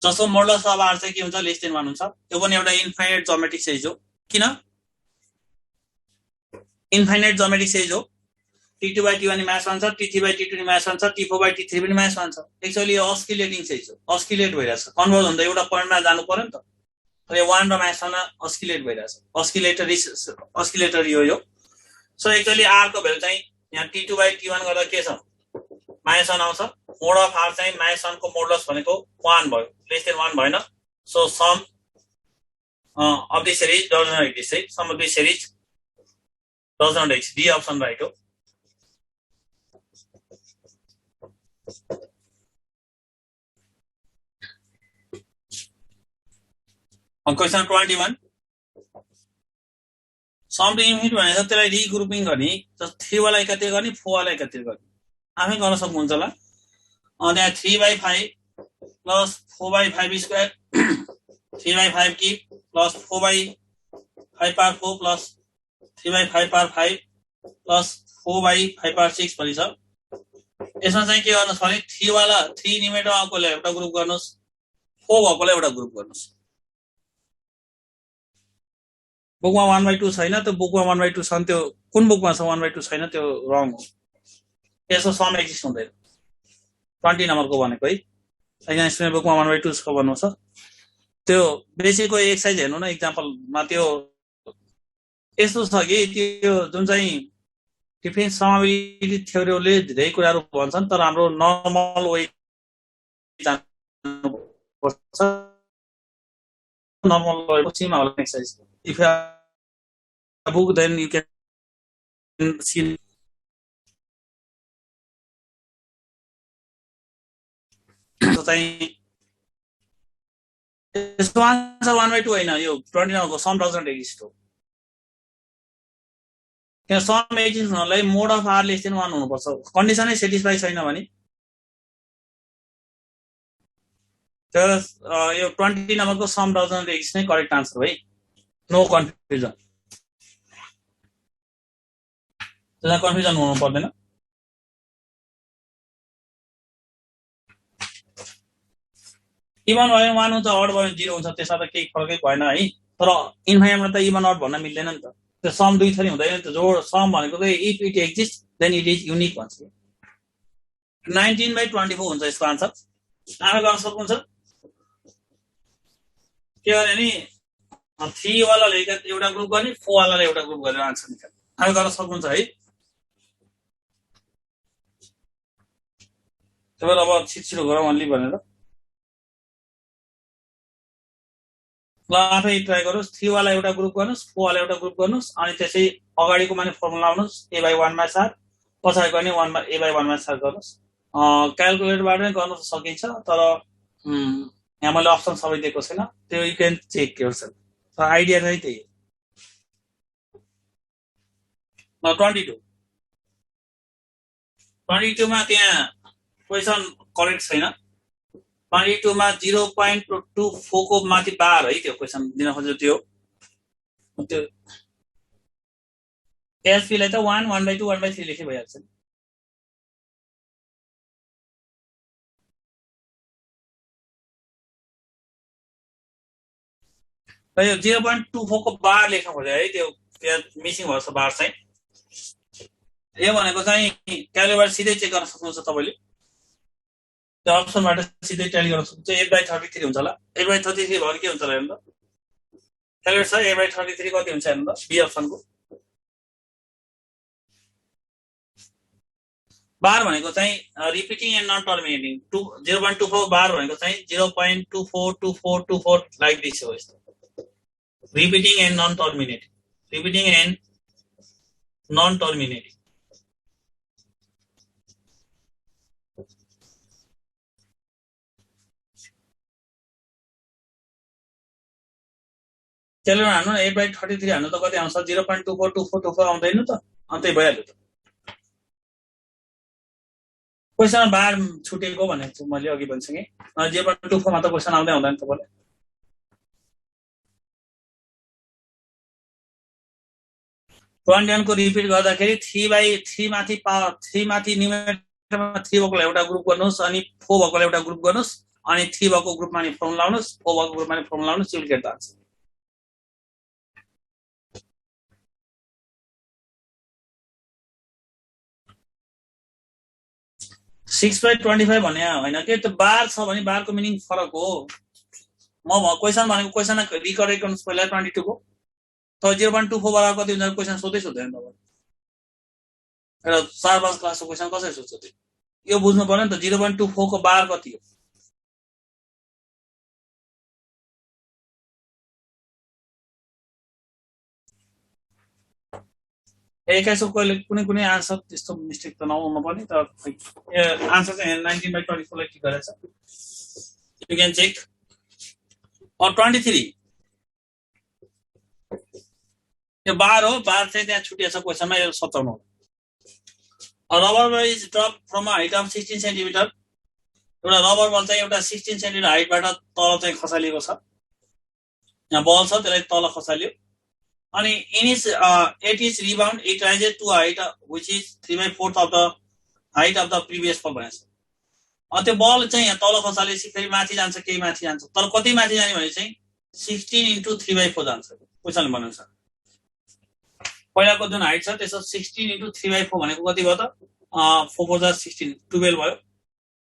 जसको मोडुलस अफ r चाहिँ के हुन्छ लेस देन 1 हुन्छ यो पनि एउटा इन्फाइनाइट ज्योमेट्रिक सेट हो किन इन्फाइनाइट ज्योमेट्रिक सेट हो t2 by t1 मास 1 छ t3 by t2 मास 1 छ t4 by t3 पनि मास 1 छ एक्चुअली यो अस्किलेटिङ सेट हो अस्किलेट भइरहेछ कन्भर्ज हुँदा एउटा पोइन्टमा जानु पर्यो नि त तर यो 1 र मास 1 अस्किलेट भइरहेछ अस्किलेटर यो सो एक्चुअली r को भ्यालु चाहिँ यहाँ t2 by t1 गर्दा के छ माइनस 1 आउँछ मोड अफ r चाहिँ माइनस 1 को मोडुलस भनेको 1 भयो लेस देन 1 भएन so sum of the series does not exist है sum of the series does not exist D option right हो क्वेशन 21 सम टु इन्फिनिटी भनेको त्यसलाई रिग्रुपिङ गर्ने जस्तो 3 वाला एकतिर गर्ने 4 वाला एकतिर गर्ने आफै गर्न सक्नुहुन्छ होला त्यहाँ 3/5 प्लस 4/5 स्क्वायर 3/5 की plus 4/5 power 4 plus 3/5 power 5 plus 4/5 power 6 भनि छ यसमा चाहिँ के गर्नुस् भने 3 वाला 3 निमेटो आएकोलाई एउटा ग्रुप गर्नुस् 4 भएकोलाई एउटा ग्रुप गर्नुस् बुकमा 1/2 छैन त्यो बुकमा 1/2 छ त्यो कुन बुकमा छ 1/2 छैन त्यो रङ हो यसो सम एक्जिस्ट हुँदैन 20 नम्बरको भनेको है यहाँ स्टुडेन्ट बुकमा 1/2 छ भन्नु छ त्यो बेसिकको एक्सरसाइज हेर्नु न एक्जाम्पलमा त्यो यस्तो छ कि त्यो जुन चाहिँ डिफेन्स समाबिलिटी थ्योरीले धेरै कुराहरू भन्छन् तर हाम्रो नर्मल वे जानुपर्छ normal सीमा होला exercise if you have a book then you can see so चाहिँ यसको आन्सर 1/2 हैन यो 29 को सम डजन्ट एक्जिस्ट हो किन सम एक्जिस्ट हुनलाई मोड अफ आर लेस देन 1 हुनुपर्छ कन्डिसनै सेटिस्फाई छैन भने तर यो 20 नम्बरको सम डजन्ट एक्जिस्ट नै करेक्ट आन्सर हो है नो कन्फ्युजन त्यसलाई कन्फ्युजन हुनु पर्दैन इभन भयो 1 हुन्छ अड भयो 0 हुन्छ त्यसमा त केही फरकै भएन है तर इन्फाइनाइटमा त इभन अड भन्न मिल्दैन नि त त्यो सम दुई थरी हुँदैन नि त जो सम भनेको चाहिँ if it exist then it is unique भन्छ 19/24 हुन्छ यसको आन्सर आमा गर्न सक्नुहुन्छ के भने नि 3 वालाले एउटा ग्रुप गर्ने 4 वालाले एउटा ग्रुप गरेर आन्सर निकाल्ने आमा गर्न सक्नुहुन्छ है त्यसैले अब छिटो गरौँ अलि भनेर ल आफै ट्राई गर्नुस् 3 वाला एउटा ग्रुप गर्नुस् 4 वाला एउटा ग्रुप गर्नुस् अनि त्यसै अगाडिको माने फर्मुला लाउनुस् a/1/4 पछाडिको पनि 1/a/1/4 गर्नुस् क्याल्कुलेटरबाट नै गर्न सकिन्छ तर यहाँ मैले अप्सन सबै दिएको छैन त्यो यु क्यान चेक योरसेल्फ तर आइडिया चाहिँ त्यही हो 22 मा त्यहाँ क्वेशन करेक्ट छैन 22 मा 0.24 को माथि बार है त्यो क्वेशन दिन खोजेको त्यो एसपी लाई त 1 1/2 1/3 लेखे भइहाल्छ र यो 0.24 को बार लेख्न खोजे है त्यो मिसिङ भएको छ बार चाहिँ यो भनेको चाहिँ क्याल्कुलेटर सिधै चेक गर्न सक्नुहुन्छ तपाईले त्यो अप्सनबाट सिधै ट्याली गर्न सक्नुहुन्छ 8/33 हुन्छ होला 8/33 भयो के हुन्छ होला हेर्नु त क्याल्कुलेटर छ 8/33 कति हुन्छ हेर्नु त बी अप्सनको बार भनेको चाहिँ repeating and non terminating 0.24 bar भनेको चाहिँ 0.242424 लाइक दिस हो यस्तो repeating and non terminating repeating and non terminating त्यसले हान्नु 8/33 हान्नु त कति आउँछ 0.242424 आउँदैन त अन्तै भइहाल्यो त क्वेसन बार छुटेको भनेको छु मैले अघि भनिसकेँ 0.24 मा त क्वेसन आउँदै आउँदैन तपाईलाई 21 को रिपिट गर्दाखेरि 3/3 माथि पावर 3 माथि न्युमेरेटरमा 3 भएकोलाई एउटा ग्रुप गर्नुस् अनि 4 भएकोलाई एउटा ग्रुप गर्नुस् अनि 3 भएको ग्रुपमा नि फर्मुला लाउनुस् 4 भएको ग्रुपमा नि फर्मुला लाउनुस् you will get the answer 6/25 भने हैन के त्यो बार छ भने बारको मिनिङ फरक हो म क्वेशन भनेको क्वेशन रिकरेक्ट गर्नुस् पहिला 22 को त 0.24 बराबर कति हुन्छ क्वेशन सोधै सोध्दैन तपाईले र 4-5 क्लासको क्वेशन कसरी सोध्छ त्यो यो बुझ्नु पर्यो नि त 0.24 को बार कति हो एक्काइसको कहिले कुनै आन्सर त्यस्तो मिस्टेक त नहुनु पर्ने तर आन्सर चाहिँ 19/24 लाई ठिक गरेछ यु क्यान चेक और 23 यो बार हो बार चाहिँ त्यहाँ छुटिएको छ क्वेशनमा यो 57 हो rubber ball is drop from a height of 16 centimetre एउटा रबर बल चाहिँ एउटा 16 सेन्टिमिटर हाइटबाट तल चाहिँ खसालिएको छ यहाँ बल छ त्यसलाई तल खसालियो अनि it is rebound it rises to a height which is 3/4 of the height of the previous ball भनेछ त्यो बल चाहिँ यहाँ तल खसालेपछि फेरि माथि जान्छ केही माथि जान्छ तर कति माथि जाने भने चाहिँ 16 into 3/4 जान्छ क्वेशनले भनेको छ पहिलाको जुन हाइट छ त्यसो 16 into 3/4 भनेको कति भयो त 4 4 16 12 भयो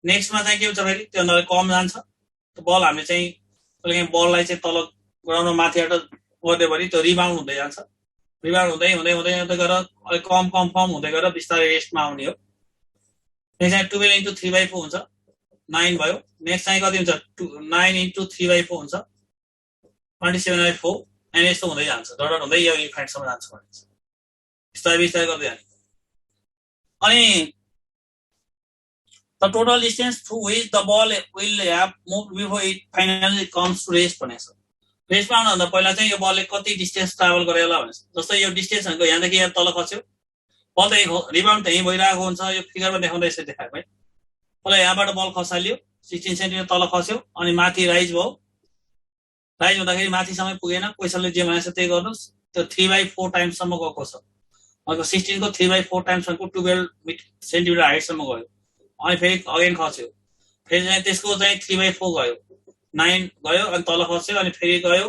नेक्स्टमा चाहिँ के हुन्छ फेरि त्यो भन्दा कम जान्छ त्यो बल हामीले चाहिँ बललाई चाहिँ तल ग्राउन्डमा माथिबाट गर्दै भने त्यो रिबाउन्ड हुँदै जान्छ रिबाउन्ड हुँदै हुँदै हुँदै हुँदै गएर अलिक कम कम कम हुँदै गएर बिस्तारै रेस्टमा आउने हो। नेक्स्ट चाहिँ 12 इन्टु 3/4 हुन्छ, 9 भयो। नेक्स्ट चाहिँ कति हुन्छ, 9 इन्टु 3/4 हुन्छ, 27/4। अनि यस्तो हुँदै जान्छ, डट हुँदै यो इन्फाइनाइटसम्म जान्छ भने बिस्तारै बिस्तारै गर्दै जाने। अनि the total distance through which the ball will have moved before it finally comes to rest भनेको छ। रेस्टमा आउनुभन्दा पहिला चाहिँ यो बलले कति डिस्टेन्स ट्राभल गरे होला भनेको छ। जस्तै यो डिस्टेन्स भनेको यहाँदेखि यहाँ तल खस्यो, बल त रिबाउन्ड त यहीँ भइरहेको हुन्छ, यो फिगरमा देखाउँदै यसरी देखाएको है। पहिला यहाँबाट बल खसाल्यो, 16 सेन्टिमिटर तल खस्यो, अनि माथि राइज भयो। राइज हुँदाखेरि माथिसम्म पुगेन, क्वेसनले जे भनेको छ त्यही गर्नुहोस्। त्यो 3/4 टाइम्ससम्म गएको छ। अब 16 को 3/4 टाइम्स भनेको 12 सेन्टिमिटर हाइटसम्म गयो। अनि फेरि अगेन खस्यो, फेरि चाहिँ त्यसको चाहिँ 3/4 गयो, 9 गयो, अनि तल खस्यो, अनि फेरि गयो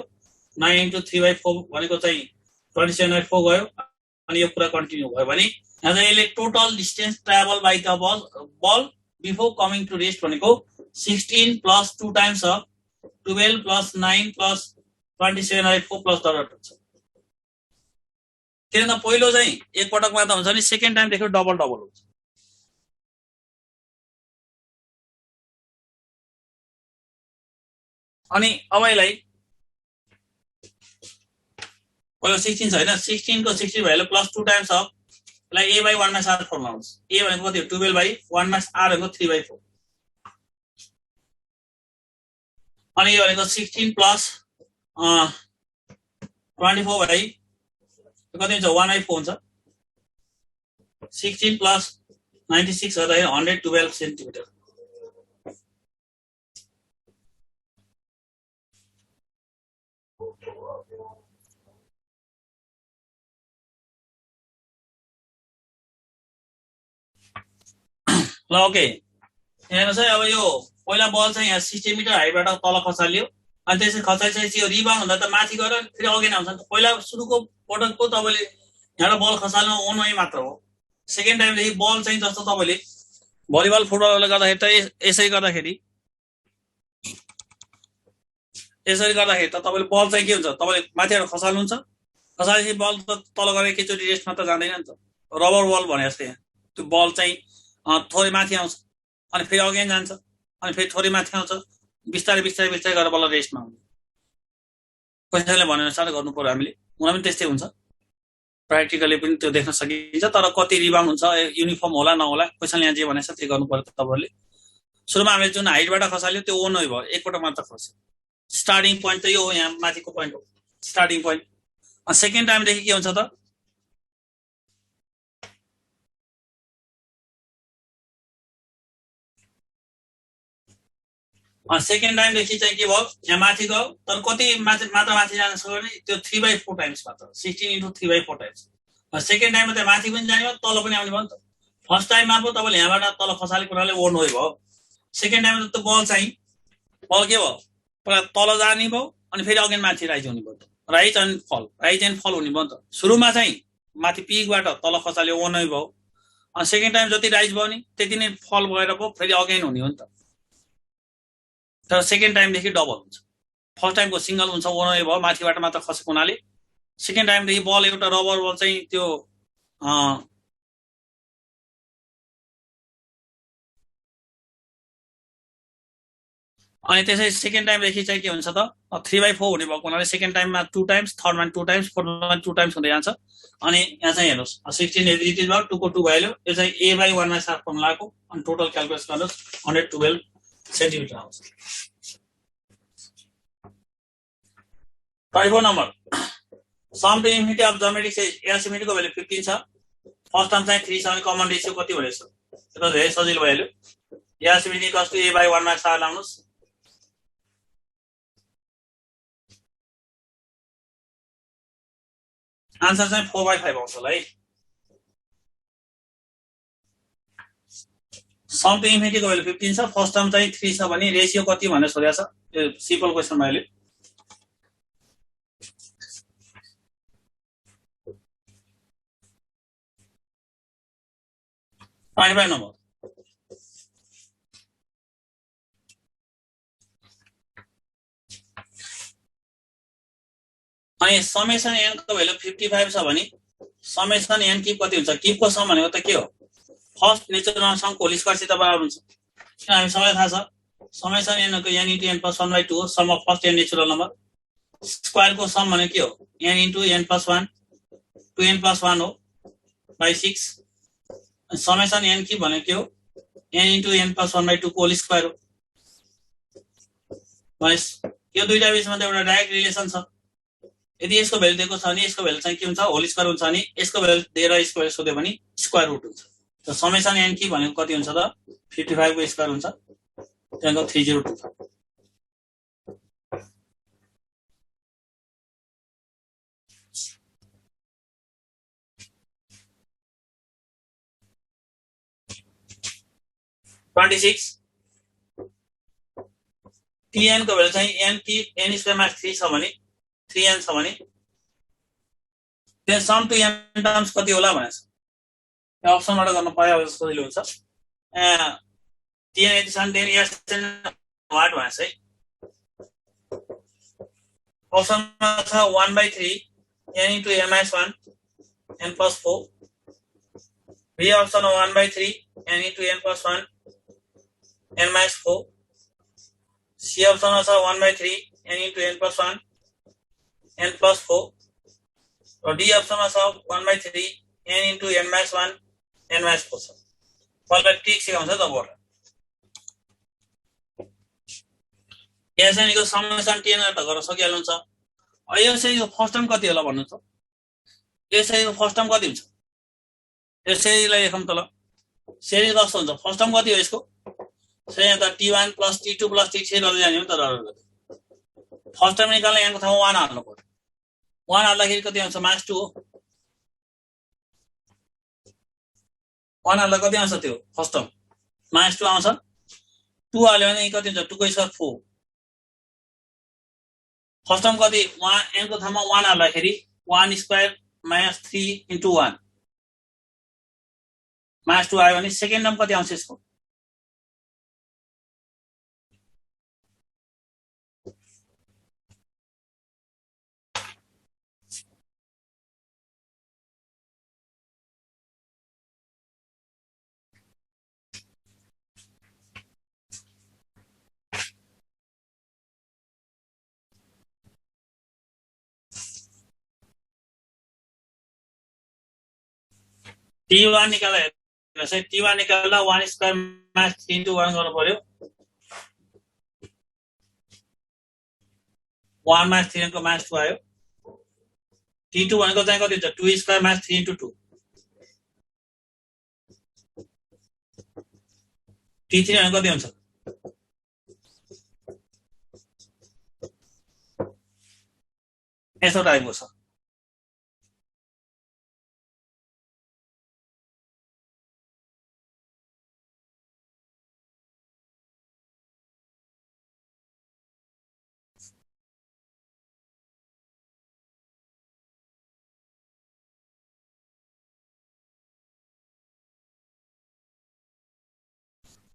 9 इन्टु 3/4 भनेको चाहिँ 27/4 गयो, अनि यो कुरा कन्टिन्यू भयो भने यहाँ चाहिँ यसले total distance travel by the ball before coming to rest भनेको 16 plus 2 times of 12 plus 9 plus 27/4 plus dot हुन्छ। किन त पहिलो चाहिँ एक पटकमा त हुन्छ नि, सेकेन्ड टाइमदेखि डबल डबल हुन्छ। अनि अब यसलाई पहिलो 16 छैन, 16 को 16 भयो प्लस 2 टाइम्स अफ यसलाई a बाई 1/r फर्ममा हुन्छ। a भनेको कति हो, 12 बाई 1/r भनेको 3/4। अनि यो भनेको 16 प्लस 24 बाई कति हुन्छ, 1/4 हुन्छ। 16 प्लस 96 गर्दाखेरि 112 सेन्टिमिटर। ल ओके, हेर्नुहोस् है। अब यो पहिला बल चाहिँ यहाँ 60 मिटर हाइटबाट तल खसाल्यो, अनि त्यसरी खसालिसकेपछि यो रिबाउन्ड हुँदा त माथि गएर फेरि अघि आउँछ नि त। पहिला सुरुको पटकको तपाईँले यहाँबाट बल खसाल्नु ओनमै मात्र हो। सेकेन्ड टाइमदेखि बल चाहिँ जस्तो तपाईँले भलिबल फुटबलले गर्दाखेरि त यसरी गर्दाखेरि त तपाईँले बल चाहिँ के हुन्छ, तपाईँले माथिबाट खसाल्नुहुन्छ, खसालेपछि बल त तल गएर एकैचोटि रेस्टमा त जाँदैन नि त। रबर बल भने जस्तै यहाँ त्यो बल चाहिँ थोरै माथि आउँछ, अनि फेरि अगेन जान्छ, अनि फेरि थोरै माथि आउँछ, बिस्तारै बिस्तारै बिस्तारै गरेर बल्ल रेस्टमा आउँछ। कसैले भनेअनुसार गर्नु पर्यो हामीले, उनीहरू पनि त्यस्तै हुन्छ। प्र्याक्टिकली पनि त्यो देख्न सकिन्छ, तर कति रिबाउन्ड हुन्छ युनिफर्म होला नहोला, क्वेसनले यहाँ जे भनेको छ त्यो गर्नु पर्यो तपाईँहरूले। सुरुमा हामीले जुन हाइटबाट खसाल्यो त्यो ओन भयो, एकपटक मात्र खस्यो। स्टार्टिङ पोइन्ट त यो हो, यहाँ माथिको पोइन्ट हो स्टार्टिङ पोइन्ट। सेकेन्ड टाइमदेखि के हुन्छ त, सेकेन्ड टाइमदेखि चाहिँ के भयो, यहाँ माथि गयो, तर कति मात्र माथि जान सक्यो भने त्यो 3/4 टाइम्स मात्र, 16 इन्टु 3/4 टाइम्स। सेकेन्ड टाइममा त माथि पनि जाने भयो, तल पनि आउने भयो नि त। फर्स्ट टाइममा पो तपाईँले यहाँबाट तल खसालेको कुराले ओर्न भयो। सेकेन्ड टाइममा त बल चाहिँ बल के भयो, पहिला तल जाने भयो, अनि फेरि अगेन माथि राइज हुने भयो, राइज एन्ड फल, राइज एन्ड फल हुने भयो नि त। सुरुमा चाहिँ माथि पिकबाट तल खसाले ओर्नै भयो, अनि सेकेन्ड टाइम जति राइज भयो नि त्यति नै फल भएर पो फेरि अगेन हुने हो नि त। तर सेकेन्ड टाइमदेखि डबल हुन्छ। फर्स्ट टाइमको सिङ्गल हुन्छ, ओर्नै भयो, माथिबाट मात्र खसेको हुनाले। सेकेन्ड टाइमदेखि बल एउटा रबर बल चाहिँ त्यो अनि त्यसै सेकेन्ड टाइमदेखि चाहिँ के हुन्छ त 3/4 हुने भएको हुनाले सेकेन्ड टाइममा 2 टाइम्स, थर्डमा 2 टाइम्स, फोर्थमा 2 टाइम्स हुँदै जान्छ। अनि यहाँ चाहिँ हेर्नुहोस् 16 एजिट भयो, 2 को 2 भइहाल्यो, यो चाहिँ a बाई 1/r फर्मुलाको, अनि टोटल क्यालकुलेट गर्नुहोस् 112 सेन्टिमिटर आउँछ। 24 number, sum to infinity of geometric size एसिमेट्रिकको भ्यालु 15 छ। फर्स्ट टर्म चाहिँ 3 छ, अनि कमन रेसियो कति भनेछ, त्यो त धेरै सजिलो भइहाल्यो। एसिमेट्रिक कस टु a बाई 1/r लाउनुहोस्। आन्सर चाहिँ 4/5 आउँछ होला है। सम टु इन्फिनिटीको भ्यालु 15 छ, फर्स्ट टर्म चाहिँ 3 छ भने रेसियो कति भनेर सोधेको छ। यो सिम्पल क्वेसनमा अहिले 25 नम्बर, अनि समेसन n को भ्यालु 55 छ भने समेसन n किप कति हुन्छ किपको सम भनेको त के हो first natural number whole square सित बराबर हुन्छ किन हामी सबैलाई थाहा छ समेसन n को n * n + 1/2 हो sum of first n natural number square को सम भनेको के हो n * n + 1 2n + 1 हो by 6 समेसन n किप भनेको के हो n * n + 1/2 को होल स्क्वायर हो भनेस यो दुईटा बीचमा त एउटा डाइरेक्ट रिलेसन छ यदि यसको भ्यालु दिएको छ भने यसको भ्यालु चाहिँ के हुन्छ होल स्क्वायर हुन्छ अनि यसको भ्यालु दिएर स्क्वायर सोध्यो भने स्क्वायर रुट हुन्छ त समेसन n किप भनेको कति हुन्छ त 55 को स्क्वायर हुन्छ त्यसको 302 26 tn को भ्यालु चाहिँ n कि n स्क्वायर माइनस 3 छ भने 3n छ भने त्यहाँ सम टु n टर्म्स कति होला भनेछ यो अप्सनबाट गर्न पाए सजिलो हुन्छ tn यति छ भने देन sn वाट भनेछ है अप्सनमा छ 1/3 n * n - 1 n + 4 b option 1/3 n * n + 1 n - 4 C option also 1/3 n * n + 1 n + 4 और D option also 1/3 n * n - 1 n - 4 मलाई ठीक सिकाउँछ त बोर्ड यसैको समेसन tn त गर्न सकिहाल्नुहुन्छ अब यसैको फर्स्ट टर्म कति होला भन्नु त यसैको फर्स्ट टर्म कति हुन्छ यसैलाई लेखौँ त ल सेरी कस्तो हुन्छ फर्स्ट टर्म कति हो यसको सेरी त t1 + t2 + t3 गर्दै जाने हो त फर्स्ट टर्म निकाल्न यहाँको ठाउँमा 1 हाल्नु पर्यो 1 हाल्दाखेरि कति आउँछ -2 हो 1 हाल्दा कति आउँछ त्यो फर्स्ट टर्म -2 आउँछ 2 हाल्यो भने कति हुन्छ 2 को स्क्वायर 4 फर्स्ट टर्म कति 1 n को ठाउँमा 1 हाल्दाखेरि 1 स्क्वायर -3 * 1 -2 आयो भने सेकेन्ड टर्म कति आउँछ यसको t1 निकाल्दा हेर्नुस् t1 निकाल्दा 1 स्क्वायर -3 * 1 गर्नु पर्यो 1 - 3 को -2 आयो t2 भनेको चाहिँ कति हुन्छ 2 स्क्वायर -3 * 2 t3 भनेको कति हुन्छ यसो टाइपको छ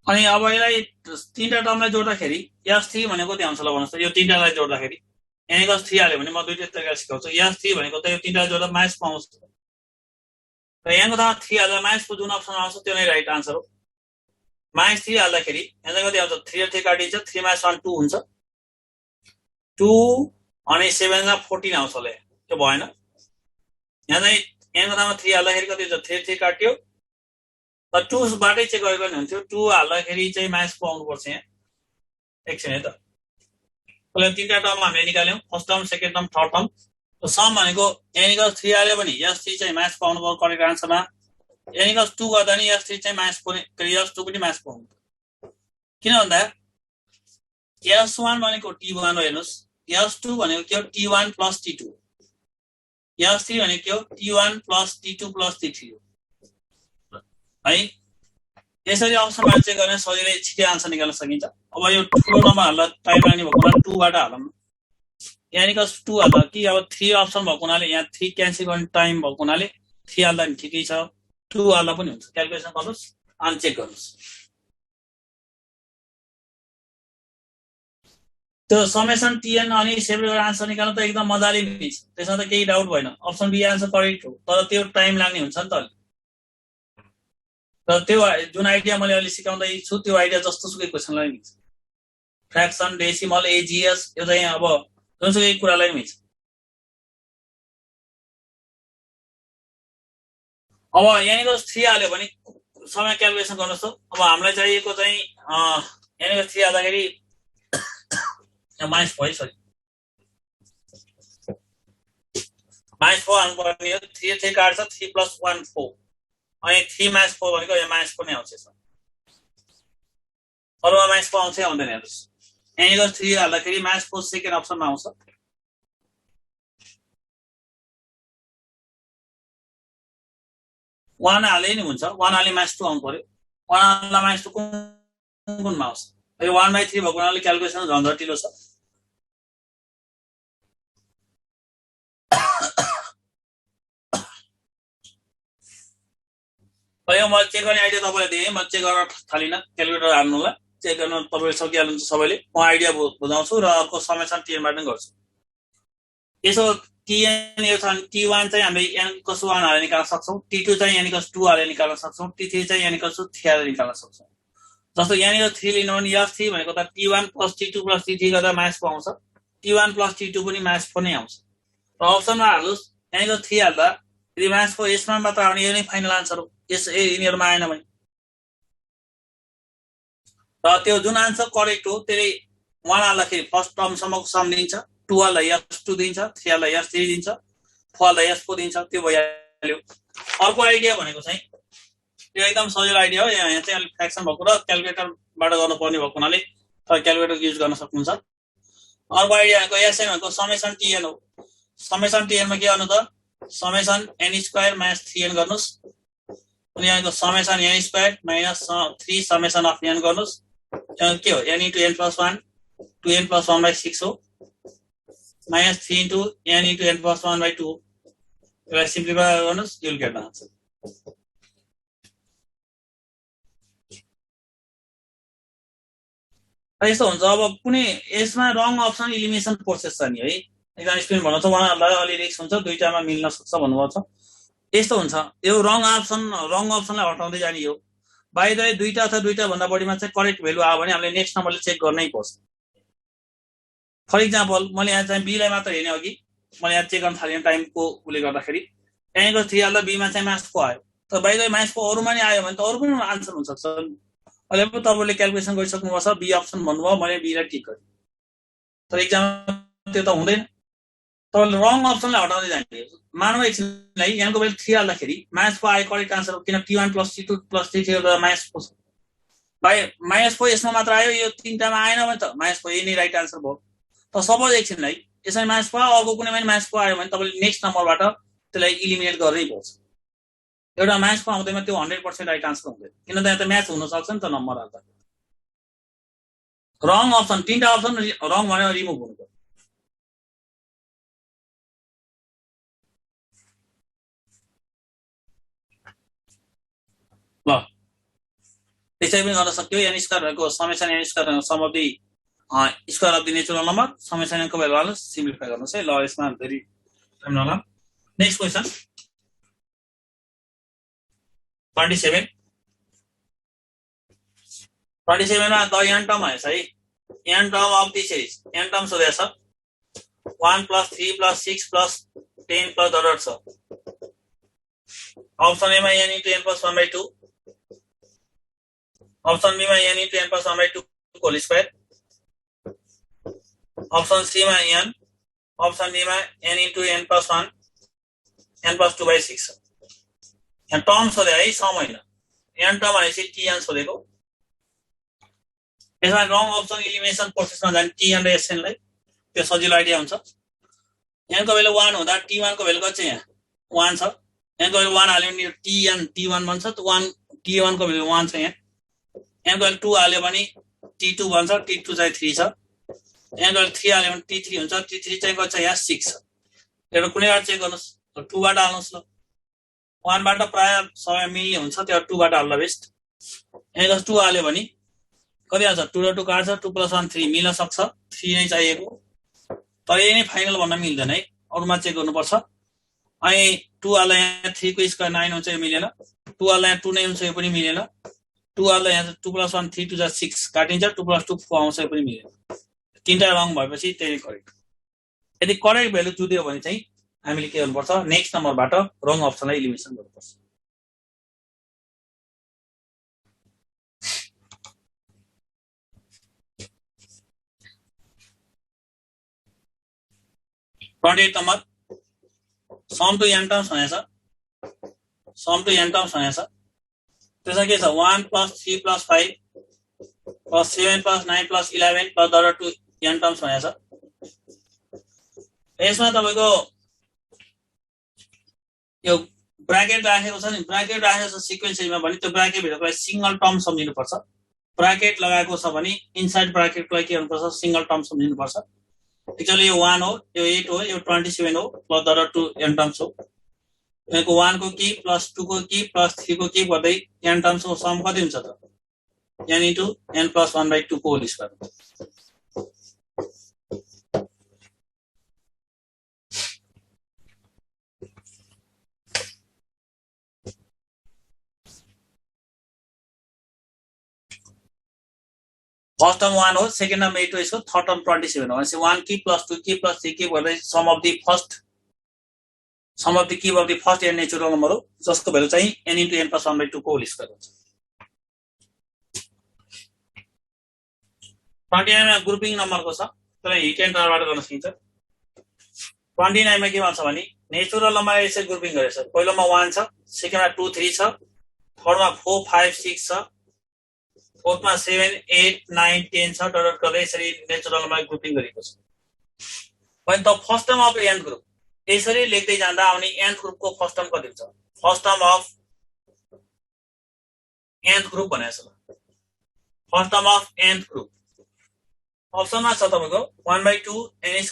अनि अब यसलाई तीनटा टर्मलाई जोड्दाखेरि s3 भनेको कति आउँछ ल भन्नुस् त यो तीनटालाई जोड्दाखेरि n = 3 हाल्यो भने म दुईटा तरिका सिकाउँछु s3 भनेको त यो तीनटा जोड्दा माइनस पाउँछ र n को ठाउँमा 3 हाल्दा माइनस को जुन अप्सन आउँछ त्यो नै राइट आन्सर हो -3 हाल्दाखेरि यहाँ चाहिँ कति आउँछ 3 र 3 काटिन्छ 3 - 1 2 हुन्छ 2 अनि 7 = 14 आउँछ ल त्यो भएन यहाँ चाहिँ n को ठाउँमा 3 हाल्दाखेरि कति हुन्छ 3 3 काट्यो त 2 बाटै चेक गरेको नि हुन्थ्यो 2 हाल्दाखेरि चाहिँ माइनस पाउनु पर्छ यहाँ एकछिन है त अहिले तीनटा टर्म हामीले निकाल्यौं first term second term third term sum भनेको n = 3 हाल्यो भने s3 चाहिँ माइनस पाउनु पर्यो करेक्ट आन्सरमा n = 2 गर्दा नि s3 चाहिँ माइनस पाउने s2 पनि माइनस पाउनु किन भन्दा s1 भनेको t1 हो हेर्नुस् s2 भनेको के हो t1 + t2 s3 भनेको के हो t1 + t2 + t3 हो है यसरी अप्सनमा चेक गर्ने सजिलै छिटै आन्सर निकाल्न सकिन्छ अब यो ठुलो नम्बर हाल्दा टाइम लाग्ने भएको हुनाले 2 बाट हालौँ यहाँ 2 हाल्दा कि अब 3 अप्सन भएको हुनाले यहाँ 3 क्यान्सल गर्ने टाइम भएको हुनाले 3 हाल्दा नि ठिकै छ 2 हाल्दा पनि हुन्छ क्याल्कुलेसन गर्नुस् अनि चेक गर्नुस् त्यो समेसन टिएन अनि सेपरेट गरेर आन्सर निकाल्न त एकदम मजाले मिल्छ, त्यसमा त केही डाउट भएन। अप्सन बी आन्सर करेक्ट हो, तर त्यो टाइम लाग्ने हुन्छ नि त। र त्यो जुन आइडिया मैले अहिले सिकाउँदै छु त्यो आइडिया जस्तो सुकै क्वेसनलाई मिल्छ। फ्र्याक्सन, डेसिमल, एजिएस यो चाहिँ अब जुनसुकै कुरालाई मिल्छ। अब यहाँनिर 3 हाल्यो भने समय क्यालकुलेसन गर्नुहोस् त। अब हामीलाई चाहिएको चाहिँ यहाँनिर 3 हाल्दाखेरि -4 है, सरी -4 हाल्नु पर्ने हो। 3 3 काट्छ, 3 + 1 4 अनि 3 -4 भनेको यो -4 नै आउँछ। यसमा अरूमा -4 आउँछै आउँदैन। हेर्नुहोस् यहाँनिर 3 हाल्दाखेरि -4 सेकेन्ड अप्सनमा आउँछ। वान हाले नि हुन्छ, 1 हाले -2 आउनु पर्यो। 1 हाल्दा -2 कुनमा आउँछ? यो 1/3 भएको हुनाले क्यालकुलेसन झन्झटिलो छ। यो म चेक गर्ने आइडिया तपाईँलाई दिएँ, म चेक गर्न थालिनँ। क्यालकुलेटर हाल्नुलाई चेक गर्न तपाईँले सकिहाल्नुहुन्छ सबैले। म आइडिया बुझाउँछु र अर्को समेसन टिएनबाट नै गर्छु। यसो टिएन यो छ भने टी1 चाहिँ हामीले n = 1 हालेर निकाल्न सक्छौँ, टी2 चाहिँ n = 2 हालेर निकाल्न सक्छौँ, टी3 चाहिँ n = 3 हालेर निकाल्न सक्छौँ। जस्तो यहाँनिर 3 लिनु भने f3 भनेको त टी1 + टी2 + टी3 गर्दा -4 आउँछ, टी1 + टी2 पनि -4 नै आउँछ। र अप्सनमा हाल्नुहोस् यहाँनिर 3 हाल्दा यदि -4 यसमा मात्र आउने यो नै फाइनल आन्सर हो, यस यिनीहरूमा आएन भने। र त्यो जुन आन्सर करेक्ट हो त्यसले 1 हाल्दाखेरि फर्स्ट टर्मसम्मको सम दिन्छ, 2 हाल्दा s2 दिन्छ, 3 हाल्दा s3 दिन्छ, 4 हाल्दा s4 दिन्छ। त्यो भइहाल्यो। अर्को आइडिया भनेको चाहिँ यो एकदम सजिलो आइडिया हो। यहाँ चाहिँ अलिक फ्र्याक्सन भएको र क्यालकुलेटरबाट गर्नुपर्ने भएको हुनाले क्यालकुलेटर युज गर्न सक्नुहुन्छ। अर्को आइडिया भनेको एसएन भनेको समेसन टिएन हो। समेसन टिएनमा के गर्नु त, समेसन n² - 3n गर्नुहोस् अनि यहाँको summation n² - 3 summation of n गर्नुहोस्। के हो, n × n + 1 2n + 1/6 हो, -3 × n × n + 1/2 हो। यसलाई सिम्प्लिफाई गर्नुहोस्, you will get the answer. यस्तो हुन्छ। अब कुनै यसमा रङ अप्सन इलिमिनेसन प्रोसेस छ नि है, एकदम स्टुडेन्ट भन्नुहुन्छ उहाँहरूलाई अलि रिस्क हुन्छ, दुईटामा मिल्न सक्छ भन्नुभएको छ। यस्तो हुन्छ, यो रङ अप्सनलाई हटाउँदै जाने हो। बाइ द वे दुईटा अथवा दुईटा भन्दा बढीमा चाहिँ करेक्ट भेल्यु आयो भने हामीले नेक्स्ट नम्बरले चेक गर्नै पर्छ। फर इक्जाम्पल मैले यहाँ चाहिँ बीलाई मात्र हेर्ने अघि मैले यहाँ चेक गर्न थालेँ टाइमको उसले गर्दाखेरि यहाँको 3 हाल्दा बीमा चाहिँ -4 आयो। तर बाइ द वे -4 अरूमा नि आयो भने त अरू पनि आन्सर हुन सक्छ। अहिले पो तपाईँले क्यालकुलेसन गरिसक्नुपर्छ, बी अप्सन भन्नुभयो, मैले बीलाई टिक गरेँ। तर इक्जाम त्यो त हुँदैन। तपाईँले रङ अप्सनलाई हटाउँदै जाने। मानव एकछिनलाई यहाँको बेला 3 हाल्दाखेरि -4 आयो, करेक्ट आन्सर हो, किन टी1 + टी2 + टी3 गर्दा -4 छ। -4 यसमा मात्र आयो, यो तिनटामा आएन भने त -4 यही नै राइट आन्सर भयो। त सपोज एकछिनलाई यसरी -4 अर्को कुनै पनि -4 आयो भने तपाईँले नेक्स्ट नम्बरबाट त्यसलाई इलिमिनेट गर्नै पर्छ। एउटा -4 आउँदैमा त्यो 100% राइट आन्सर हुँदैन, किन त यहाँ त म्याच हुन सक्छ नि त नम्बर हाल्दा। रङ अप्सन तीनटा अप्सन रङ भनेर रिमुभ हुनु पर्यो। ल त्यसै पनि गर्न सक्यो। n² भएको summation n² sum of the square of the natural number, summation n को भ्यालु हाल्नुहोस्, सिम्प्लिफाई गर्नुहोस् है। ल यसमा फेरि टाइम नलाम। नेक्स्ट क्वेसन 27 मा द n टर्म आएछ है। n term of the series n term सोधेछ 1 + 3 + 6 + 10 + डट छ। अप्सन ए मा n × n + 1/2, अप्सन बी मा n × n + 1/2 whole square, option C मा n, अप्सन डी मा n × n + 1 n + 2/6 छ। यहाँ टर्म सोधे है, सम होइन। n टर्म भनेपछि tn सोधेको। यसमा रङ अप्सन इलिमिनेसन प्रोसेसमा जाने tn र sn लाई, त्यो सजिलो आइडिया हुन्छ। n को भ्यालु 1 हुँदा t1 को भ्यालु कति छ, यहाँ 1 छ। n को भ्यालु 1 हाल्यो भने tn t1 बन्छ, त 1 t1 को भ्यालु 1 छ। यहाँ n को भ्यालु 2 हाल्यो भने t2 बन्छ, t2 चाहिँ 3 छ। n को भ्यालु 3 हाल्यो भने t3 हुन्छ, t3 चाहिँ कति छ, यहाँ 6 छ। एउटा कुनैबाट चेक गर्नुहोस्, 2 बाट हाल्नुहोस्। ल 1 बाट प्राय समय मिल्ने हुन्छ, त्यो 2 बाट हाल्दा बेस्ट। n को 2 हाल्यो भने कति आउँछ 2 र 2 काट्छ 2 + 1 3 मिल्न सक्छ 3 नै चाहिएको तर यही नै फाइनल भन्न मिल्दैन है अरुमा चेक गर्नुपर्छ अनि 2 वाला यहाँ 3 को स्क्वायर 9 हुन्छ यो मिलेन 2 वाला यहाँ 2 नै हुन्छ यो पनि मिलेन 2 वाला यहाँ 2 + 1 3 2 जा 6 काटिन्छ 2 + 2 4 आउँछ यो पनि मिलेन तीनटा रङ भएपछि त्यही करेक्ट यदि करेक्ट भ्यालु जुदियो भने चाहिँ हामीले के गर्नुपर्छ नेक्स्ट नम्बरबाट रङ अप्सनलाई इलिमिनेसन गर्नुपर्छ number sum to n terms भनेछ सम टु n टर्म्स भनेछ त्यसमा के छ 1 + 3 + 5 + 7 + 9 + 11 + डलर टु n टर्म्स भनेछ यसमा तपाईको यो ब्राकेट राखेको छ नि ब्राकेट राखेको छ सिक्वेन्समा भने त्यो ब्राकेट भित्रको सिंगल टर्म सम्झिनु पर्छ ब्राकेट लगाएको छ भने इनसाइड ब्राकेटलाई के गर्नुपर्छ सिंगल टर्म सम्झिनु पर्छ एक्चुअली यो 1 हो यो 8 हो यो 27 हो plus dollar to n terms हो यसको 1 को की प्लस 2 को की प्लस 3 को की गर्दै n टर्म्स को सम कति हुन्छ त n * n + 1/2 को होल स्क्वायर फर्स्ट टर्म 1 हो सेकेन्ड टर्म 8 हो यसको थर्ड टर्म 27 हो भनेपछि 1 की प्लस 2 की प्लस 3 की गर्दै सम अफ द की of the first n natural number हो जसको भ्यालु चाहिँ n * n + 1/2 को होल स्क्वायर हुन्छ 29 मा ग्रुपिङ नम्बरको छ त्यसलाई हिट एन्ड रनबाट गर्न सकिन्छ 29 मा के भन्छ भने नेचुरल नम्बर यसरी ग्रुपिङ गरेछ पहिलोमा 1 छ सेकेन्डमा 2 3 छ थर्डमा 4 5 6 छ फोर्थमा 7 8 9 10 छ डट गर्दै यसरी नेचुरल नम्बर ग्रुपिङ गरेको छ भने त first term of n group यसरी लेख्दै जाँदा आउने n ग्रुपको फर्स्ट टर्म कति हुन्छ first term of n group भनेको छ first term of n group अप्सनमा छ तपाईको 1/2 n² +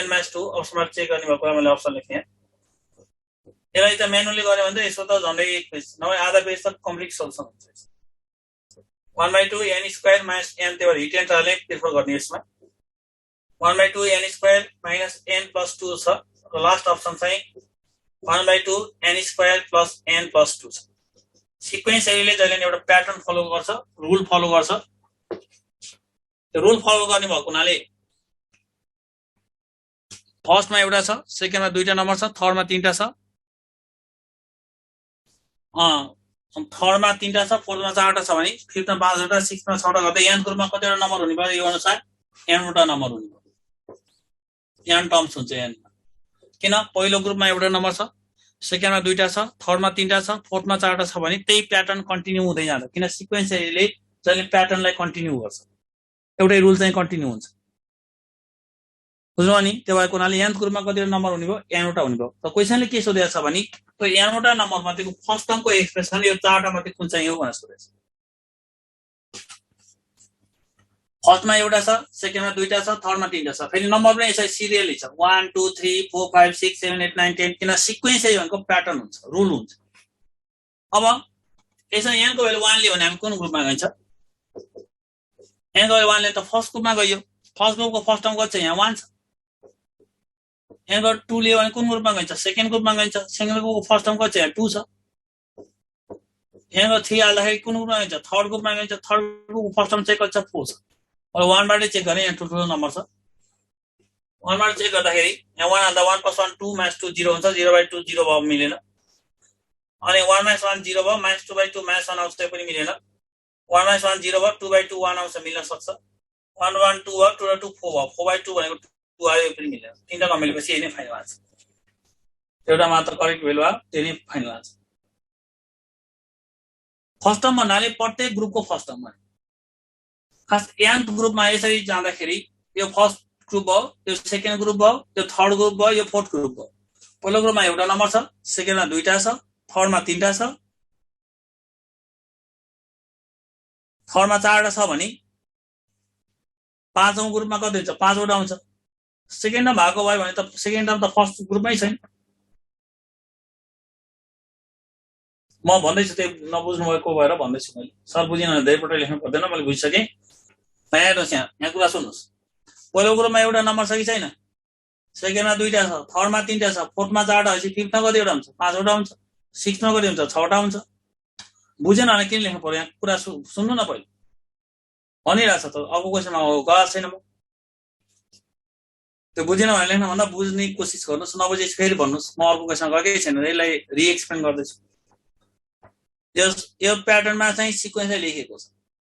n - 2 अप्सनमा चेक गर्ने भएको मैले अप्सन लेखे यसलाई त म्यानुअली गरे भने त यसको त झन्डै एक पेज नभए आधा पेज त कम्प्लिट सल्युसन हुन्छ 1/2 n² - n त्यो हिट एन्ड रनले प्रिफर गर्ने यसमा 1/2 n² - n + 2 छ र लास्ट अप्सन चाहिँ 1/2 n² + n + 2 छ सिक्वेन्स एले जहिले एउटा प्याटर्न फलो गर्छ रुल फलो गर्छ त्यो रुल फलो गर्ने भएको हुनाले फर्स्टमा एउटा छ सेकेन्डमा दुईटा नम्बर छ थर्डमा तीनटा छ थर्डमा तीनटा छ फोर्थमा चारटा छ भने फिफ्थमा पाँचवटा सिक्समा छवटा गर्दै n ग्रुपमा कतिवटा नम्बर हुने भयो यो अनुसार n वटा नम्बर हुने भयो n टर्म्स हुन्छ n किन पहिलो ग्रुपमा एउटा नम्बर छ सेकेन्डमा दुईटा छ थर्डमा तीनटा छ फोर्थमा चारटा छ भने त्यही प्याटर्न कन्टिन्यू हुँदै जान्छ किन सिक्वेन्सले जहिले प्याटर्नलाई कन्टिन्यू गर्छ एउटै रुल चाहिँ कन्टिन्यू हुन्छ बुझ्नु अनि त्यो भएको हुनाले nth ग्रुपमा कतिवटा नम्बर हुने भयो n वटा हुने भयो त क्वेशनले के सोधेको छ भने त्यो n वटा नम्बर मध्येको फर्स्ट टर्मको एक्सप्रेसन यो चारटा मध्ये कुन चाहिँ हो भनेर सोधेको छ फर्स्टमा एउटा छ सेकेन्डमा दुईटा छ थर्डमा तीनटा छ फेरि नम्बर पनि यसरी सिरियली छ 1 2 3 4 5 6 7 8 9 10 किन सिक्वेन्स भनेको प्याटर्न हुन्छ रुल हुन्छ अब यसमा n को भ्यालु 1 लियो भने हामी कुन ग्रुपमा गइन्छ n को भ्यालु 1 ले त फर्स्ट ग्रुपमा गयो फर्स्ट ग्रुपको फर्स्ट टर्म कति छ यहाँ 1 छ n को 2 लियो भने कुन ग्रुपमा गइन्छ सेकेन्ड ग्रुपमा गइन्छ सेकेन्ड ग्रुपको फर्स्ट टर्म कति छ यहाँ 2 छ n को 3 हाल्दाखेरि कुन ग्रुपमा गइन्छ थर्ड ग्रुपमा गइन्छ थर्ड ग्रुपको फर्स्ट टर्म चाहिँ कति छ 4 छ अब 1 बाटै चेक गर्ने यहाँ ठुलो नम्बर छ 1 बाट चेक गर्दाखेरि यहाँ 1 हाल्दा 1 + 1 2 - 2 0 हुन्छ 0/2 0 भयो मिलेन अनि 1 - 1 0 भयो -2/2 -1 आउँछ त्यो पनि मिलेन 1 - 1 0 भयो 2/2 1 आउँछ मिल्न सक्छ 1 1 2 भयो 2 2 4 भयो 4/2 भनेको 2 आयो पनि मिलेन तीनटा नमिलेपछि यही नै फाइनल आन्सर एउटा मात्र करेक्ट भ्यालु आयो त्यही नै फाइनल आन्सर फर्स्ट टर्म भन्नाले प्रत्येक ग्रुपको फर्स्ट टर्म खास nth ग्रुपमा यसरी जाँदाखेरि यो फर्स्ट ग्रुप भयो यो सेकेन्ड ग्रुप भयो यो थर्ड ग्रुप भयो यो फोर्थ ग्रुप भयो पहिलो ग्रुपमा एउटा नम्बर छ सेकेन्डमा दुईटा छ थर्डमा तीनटा छ थर्डमा चारटा छ भने पाँचौं ग्रुपमा कति हुन्छ 5 वटा हुन्छ सेकेन्डमा भएको भयो भने त सेकेन्ड टर्म त फर्स्ट ग्रुपमै छैन म भन्दैछु त्यो नबुझ्नु भएको भएर भन्दैछु मैले सर बुझिन भने धेरैपल्ट लेख्नु पर्दैन मैले बुझिसकेँ हेर्नुहोस् यहाँ कुरा सुन्नुहोस् पहिलो कुरोमा एउटा नम्बर छ कि छैन सेकेन्डमा दुईटा छ थर्डमा तीनटा छ फोर्थमा चारवटा हुन्छ फिफ्थमा कतिवटा हुन्छ पाँचवटा हुन्छ सिक्समा कति हुन्छ छवटा हुन्छ बुझेन भने किन लेख्नु पर्यो यहाँ कुरा सुन्नु न पहिले भनिरहेछ त अर्को क्वेसनमा गएको छैन म त्यो बुझेन भने लेख्नुभन्दा बुझ्ने कोसिस गर्नुहोस् नबुझेपछि फेरि भन्नुहोस् म अर्को क्वेसन गएकै छैन यसलाई रिएक्सप्लेन गर्दैछु यो प्याटर्नमा चाहिँ सिक्वेन्सै लेखेको छ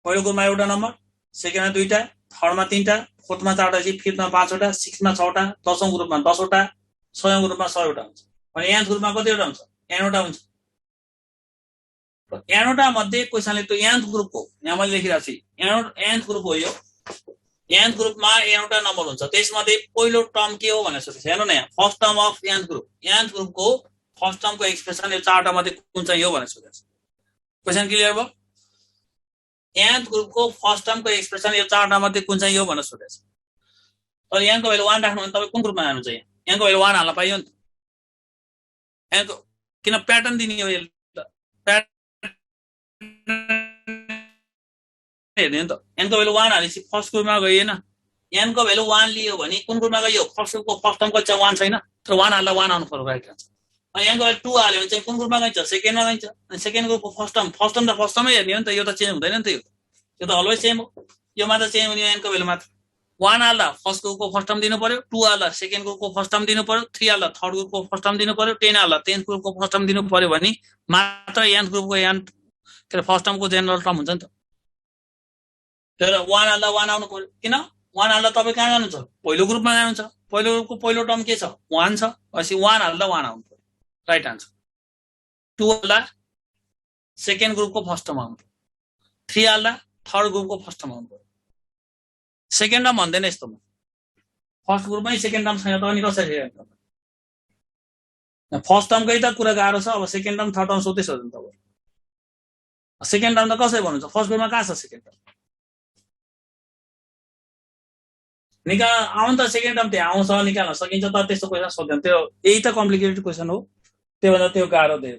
पहिलो कुरोमा एउटा नम्बर सेकेन्डमा दुईटा थर्डमा तीनटा फोर्थमा चारवटा फिफ्थमा पाँचवटा सिक्समा छवटा दशौं ग्रुपमा 10वटा 100औं ग्रुपमा 100वटा हुन्छ अनि nth ग्रुपमा कतिवटा हुन्छ nवटा हुन्छ nवटा मध्ये क्वेसनले त्यो nth ग्रुपको यहाँ मैले लेखिरहेको छु nth ग्रुप हो यो nth ग्रुपमा nवटा नम्बर हुन्छ त्यसमध्ये पहिलो टर्म के हो भनेर सोध्छ हेर्नु न यहाँ फर्स्ट टर्म अफ nth ग्रुपको फर्स्ट टर्मको एक्सप्रेसन यो चारवटा मध्ये कुन चाहिँ हो भनेर सोध्छ क्वेसन क्लियर भयो nth ग्रुपको फर्स्ट टर्मको एक्सप्रेसन यो चारवटा मध्ये कुन चाहिँ हो भनेर सोधेछ तर यहाँको भ्यालु 1 राख्नु भने तपाईं कुन ग्रुपमा हाल्नु चाहिँ यहाँको भ्यालु 1 हाल्न पाइयो नि त यहाँको किन प्याटर्न दिने हो यो हेर्ने नि त यहाँको भ्यालु 1 हालेपछि फर्स्ट ग्रुपमा गयो हैन यहाँको भ्यालु 1 लियो भने कुन ग्रुपमा गयो फर्स्ट ग्रुपको फर्स्ट टर्मको चाहिँ 1 छैन तर 1 हाल्दा 1 आउनु पर्यो राइट आन्सर अनि यहाँको भ्यालु 2 हाल्यो भने चाहिँ कुन ग्रुपमा गइन्छ सेकेन्डमा गइन्छ अनि सेकेन्ड ग्रुपको फर्स्ट टर्म त फर्स्ट टर्ममै हेर्ने हो नि त यो त चेन्ज हुँदैन नि त यो त अलवेज सेम हो यो मात्र चेन्ज हुने यहाँको भ्यालु मात्र 1 हाल्दा फर्स्ट ग्रुपको फर्स्ट टर्म दिनु पर्यो 2 हाल्दा सेकेन्ड ग्रुपको फर्स्ट टर्म दिनु पर्यो 3 हाल्दा थर्ड ग्रुपको फर्स्ट टर्म दिनु पर्यो 10 हाल्दा 10th ग्रुपको फर्स्ट टर्म दिनु पर्यो भने मात्र nth ग्रुपको के फर्स्ट टर्मको जेनरल टर्म हुन्छ नि त तर 1 हाल्दा 1 आउनु पर्यो किन 1 हाल्दा तपाईं कहाँ जानुहुन्छ पहिलो ग्रुपमा जानुहुन्छ पहिलो ग्रुपको पहिलो टर्म के छ 1 छपछि 1 हाल्दा 1 आउनु पर्यो राइट आन्सर 2 हाल्दा सेकेन्ड ग्रुपको फर्स्ट टर्म आउनु पर्यो 3 हाल्दा थर्ड ग्रुपको फर्स्ट टर्म आउनु पर्यो सेकेन्ड टर्म भन्दैन यस्तोमा फर्स्ट ग्रुपमै सेकेन्ड टर्म छैन त अनि कसरी फर्स्ट टर्मकै त कुरा गाह्रो छ अब सेकेन्ड टर्म थर्ड टर्म सोध्दै सोध्नु तपाईँ सेकेन्ड टर्म त कसरी भन्नुहुन्छ फर्स्ट ग्रुपमा कहाँ छ सेकेन्ड टर्म निकाल आउनु त सेकेन्ड टर्म त्यहाँ आउँछ निकाल्न सकिन्छ तर त्यस्तो क्वेसन सोध्दैन त्यो यही त कम्प्लिकेटेड क्वेसन हो त्योभन्दा त्यो गाह्रो दियो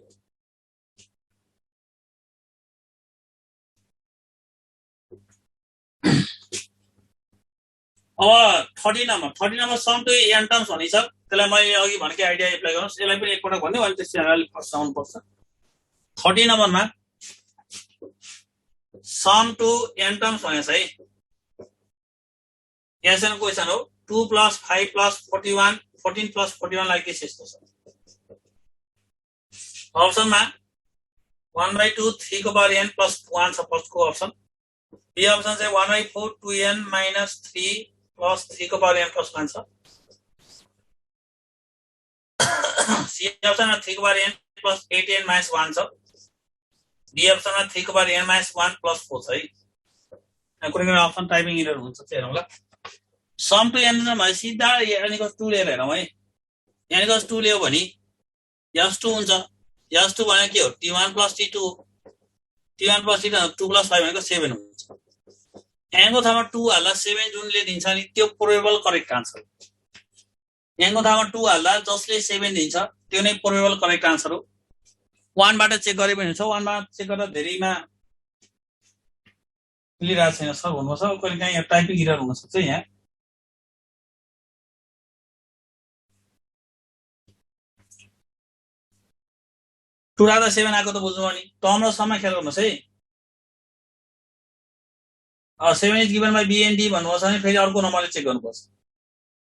अब 30 number sum to n terms भनिन्छ त्यसलाई मैले अघि भनेकै आइडिया एप्लाई गर्नुस् यसलाई पनि एकपटक भन्दै अनि त्यसपछि अलि फर्स्ट आउनु पर्छ 30 नम्बरमा सम टु n टर्म्स भनेछ है यहाँ क्वेसन हो 2 + 5 + 41 14 + 41 लाई के यस्तो छ अप्सनमा 1/2 3 को पावर n + 1 छ फर्स्टको अप्सन बी अप्सन चाहिँ 1/4 2n - 3 + 3 को पावर n + 1 छ सी अप्सनमा 3 को पावर n + 8n - 1 छ डी अप्सनमा 3 को पावर n - 1 + 4 छ है कुनै अप्सन टाइपिङ एरर हुन्छ चाहिँ हेरौँला सम टु n मा सिधा यानी cos 2 लिएर हेरौँ है यानी cos 2 लियो भने s2 हुन्छ s2 भनेको के हो t1 + t2 t1 + t2 2 + 5 भनेको 7 हुन्छ यहाँको ठाउँमा 2 हाल्दा 7 जुनले दिन्छ नि त्यो प्रोबेबल करेक्ट आन्सर यहाँको ठाउँमा 2 हाल्दा जसले 7 दिन्छ त्यो नै प्रोबेबल करेक्ट आन्सर हो 1 बाट चेक गरे पनि हुन्छ 1 बाट चेक गर्दा धेरैमा मिलिरहेको छैन सर भन्नुहोस् कहिले काहीँ यहाँ टाइपिङ एरर हुन सक्छ यहाँ टु राख्दा 7 आएको त बुझ्नु नि टर्म र सममा ख्याल गर्नुहोस् है 7 इज गिभन बाइ BND भन्नुहोस् भने फेरि अर्को नम्बरले चेक गर्नुपर्छ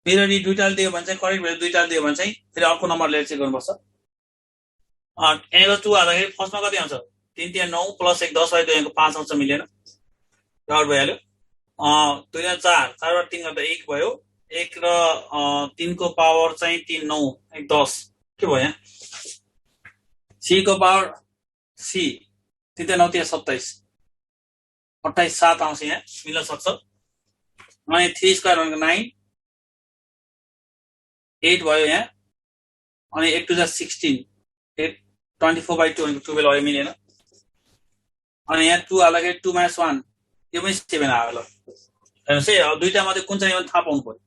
B र D दुईटाले दियो भने चाहिँ करेक्ट भयो दुईटाले दियो भने चाहिँ फेरि अर्को नम्बरले चेक गर्नुपर्छ यहाँको 2 हाल्दाखेरि फर्स्टमा कति आउँछ 3 3 9 + 1 10 भयो यहाँको 5 आउँछ मिलेन डाउट भइहाल्यो 2 र 4 4 र 3 गर्दा 1 भयो 1 र 3 को पावर चाहिँ 3 9 1 10 के भयो यहाँ C को पावर C 3 9 27 28 7 आउँछ यहाँ मिल्न सक्छ अनि 3 स्क्वायर भनेको 9 8 भयो यहाँ अनि 8 2 16 8 24/2 भनेको 12 भयो मिलेन अनि यहाँ 2 हाल्दाखेरि 2 - 1 यो पनि 7 आयो ल हेर्नुहोस् है अब दुईटा मध्ये कुन चाहिँ हो थाहा पाउनु पर्यो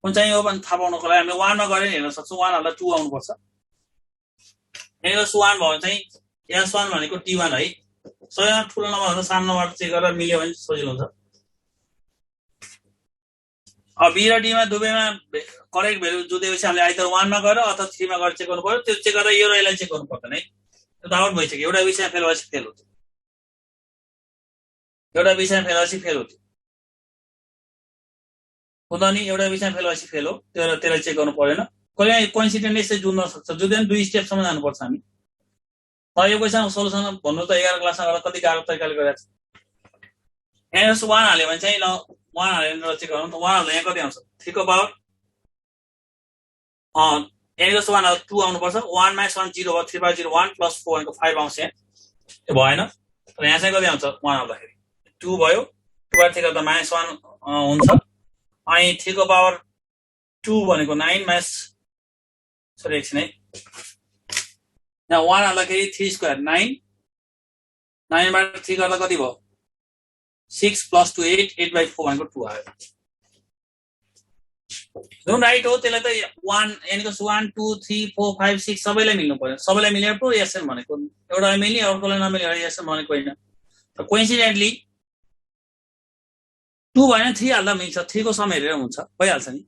कुन चाहिँ हो भने थाहा पाउनको लागि हामीले 1 मा गरे नि हेर्न सक्छौँ 1 हाल्दा 2 आउनुपर्छ यहाँको 1 भयो भने चाहिँ S1 भनेको T1 है। सबैभन्दा ठुलो नम्बर हुन्छ, सानो नम्बर चेक गरेर मिल्यो भने सजिलो हुन्छ। अब बी र डी मा दुवैमा करेक्ट भ्यालु जुदेपछि हामीले आइदर 1 मा गएर अथवा 3 मा गएर चेक गर्नु पर्यो। त्यो चेक गरेर यो र यसलाई चेक गर्नु पर्दैन है। त्यो त आउट भइसक्यो। एउटा विषय फेल भएपछि फेल हुन्छ, एउटा विषय फेल भएपछि फेल हुन्छ हुँदा नि, एउटा विषय फेल भएपछि फेल हो। त्यसलाई चेक गर्नु पर्दैन। कहिले कोइन्सिडेन्टली यसले जुड्न सक्छ, जुदैन 2 स्टेपसम्म जानुपर्छ हामी। यो क्वेसन सोलुसन भन्नु त 11 क्लासमा गएर कति गाह्रो तरिकाले गरेको छ। यहाँ 1 हाल्यो भने चाहिँ ल 1 हालेर चेक गर्नु त 1 हाल्दा यहाँ कति आउँछ 3 को पावर यहाँ 1 हाल्दा 2 आउनुपर्छ। 1 - 1 0 भयो, 3 / 0 1 + 4 भनेको 5 आउँछ यहाँ। त्यो भएन। तर यहाँ चाहिँ कति आउँछ 1 हाल्दाखेरि 2 भयो। 2 बाट 3 गर्दा -1 हुन्छ। अनि 3 को पावर 2 भनेको 9 सरी एकछिन है। यहाँ 1 हाल्दाखेरि 3 स्क्वायर 9, 9 बाट 3 गर्दा कति भयो 6 + 2 8, 8/4 भनेको 2 आयो। जुन राइट हो त्यसलाई त 1 यानीको 1 2 3 4 5 6 सबैलाई मिल्नु पर्यो। सबैलाई मिलेर पो एसएन भनेको। एउटालाई मिल्ने अर्कोलाई नमिलेर एसएन भनेको होइन। त कोइन्सिडेन्टली 2 भएन 3 हाल्दा मिल्छ। 3 को सम हेरेर हुन्छ, भइहाल्छ नि।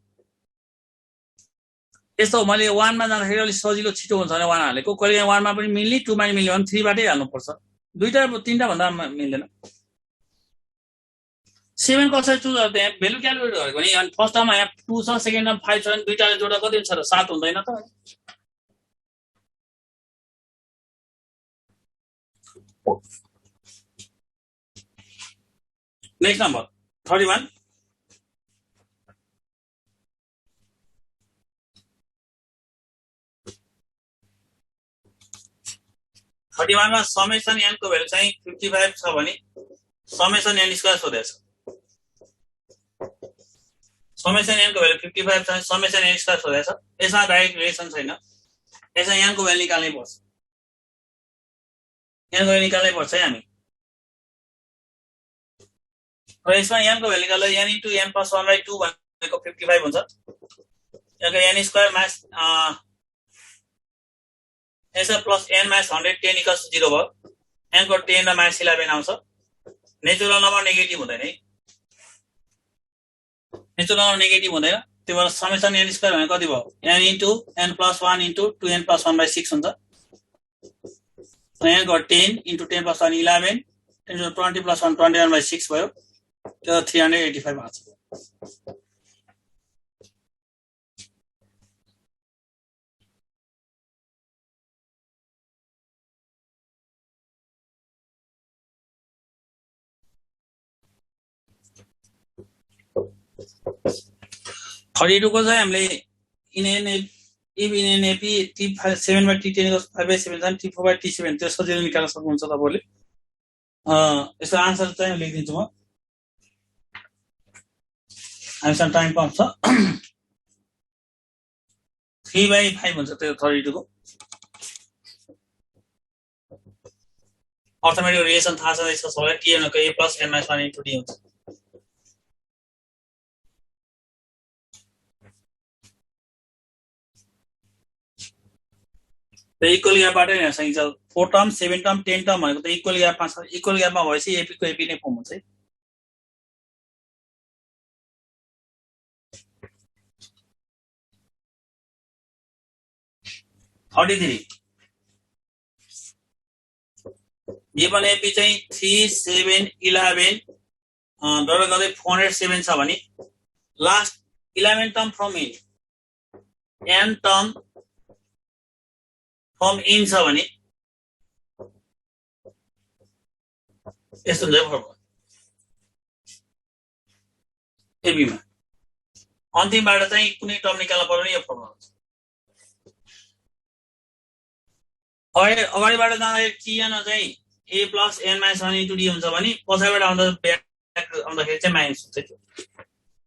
यस्तो मैले 1 मा जाँदाखेरि अलिक सजिलो छिटो हुन्छ भने 1 हालेको। कहिले 1 मा पनि मिल्ने, 2 मा मिल्यो भने 3 बाटै हाल्नुपर्छ। दुईटा 3टा भन्दा मिल्दैन। 7 कसरी चुज गर्दा यहाँ भेल्यु क्यालकुलेट गरेको नि। अनि फर्स्ट टर्ममा यहाँ 2 छ, सेकेन्ड टर्म 5 छ भने दुईटाले जोड्दा कति हुन्छ र 7 हुँदैन त। Next number 31। मा समेसन n को भ्यालु चाहिँ 55 छ भने समेसन n स्क्वायर सोधेछ। समेसन n को भ्यालु 55 छ भने समेसन n स्क्वायर सोधेछ। यसमा डाइरेक्ट रिलेसन छैन। यसमा n को भ्यालु निकाल्नै पर्छ। n को भ्यालु निकाल्नै पर्छ है हामी। र यसमा n को भ्यालु निकाल्दा n * n + 1/2 भनेको 55 हुन्छ। यहाँको n स्क्वायर माइनस यसमा प्लस n - 100 10 = 0 भयो। n को 10 र -11 आउँछ। नेचुरल नम्बर नेगेटिभ हुँदैन है। नेचुरल नम्बर नेगेटिभ हुँदैन। त्यो भएर समेसन n स्क्वायर भनेको कति भयो n * n + 1 * 2n + 1/6 हुन्छ। n को 10 * 10 + 1 11 * 20 + 1 21/6 भयो। त्यो 385 आउँछ। T2 को चाहिँ हामीले if in an AP T7/T10 = 5/7 and T4/T7 त्यो सजिलो निकाल्न सक्नुहुन्छ तपाईहरुले। यसको आन्सर चाहिँ लेखिदिन्छु म। हामीसँग टाइम कम छ। 3/5 हुन्छ त्यो 32 को। अर्थमेटिक रिलेसन थाहा छ यसको सबैलाई। T भनेको A + n - 1 * D हुन्छ। त इक्वल ग्यापबाटै हेर्न सकिन्छ। 4 टर्म 7 टर्म 10 टर्म भनेको त इक्वल ग्यापमा छ। इक्वल ग्यापमा भएपछि एपी को एपी नै फर्म हुन्छ है। गिवन एपी चाहिँ 3 7 11 डलर गर्दै 407 छ भने last 11 term from in n term from in छ भने यस्तो हुन्छ फर्मुला एबीमा। अन्तिमबाट चाहिँ कुनै टर्म निकाल्न पर्यो भने यो फर्मुला हुन्छ। अगाडिबाट जाँदाखेरि Tn चाहिँ A + n - 1 * D हुन्छ भने पछाडिबाट आउँदाखेरि चाहिँ माइनस हुन्छ त्यो।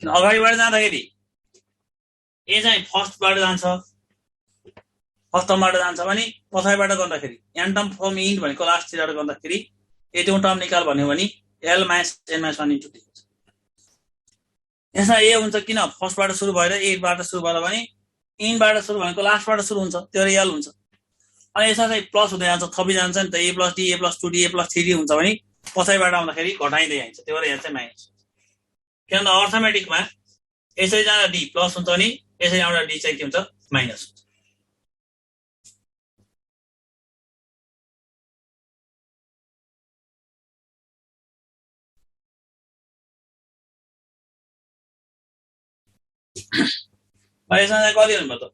किन अगाडिबाट जाँदाखेरि A चाहिँ फर्स्टबाट जान्छ, फर्स्ट टर्मबाट जान्छ भने पछाडिबाट गर्दाखेरि n टर्म फ्रम इन भनेको लास्टतिर गर्दाखेरि एटौं टर्म निकाल भन्यो भने L - n - 1 * D हुन्छ। यसमा A हुन्छ किन फर्स्टबाट सुरु भएर 8 बाट सुरु भयो भने इनबाट सुरु भनेको लास्टबाट सुरु हुन्छ, त्यो L हुन्छ। अनि यसमा चाहिँ प्लस हुँदै जान्छ, थपी जान्छ नि त, a + d a + 2d a + 3d हुन्छ भने पछाडिबाट आउँदाखेरि घटाइँदै जान्छ, त्यही भएर यहाँ चाहिँ माइनस हुन्छ। किनभने अर्थमेटिकमा यसरी जाँदा d प्लस हुन्छ अनि यसरी आउँदा d चाहिँ के हुन्छ, माइनस हुन्छ। यसमा चाहिँ कति हुनुभयो त,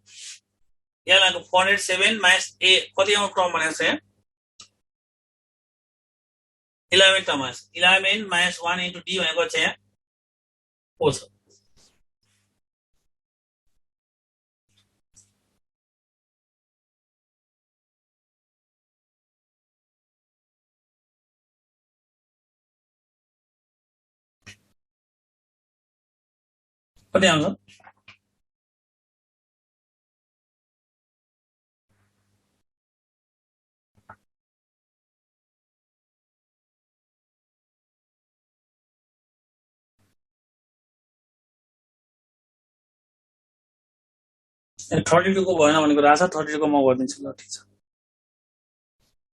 यहाँ लागेको 407 माइनस ए कति टर्म भनेको छ यहाँ 11 टर्म, 11 माइनस 1 इन्टु डी भनेको चाहिँ यहाँ 4 छ। कति आउँछ, यहाँ 32 को भएन भनेको राछ, 32 को म गरिदिन्छु ल, ठिक छ।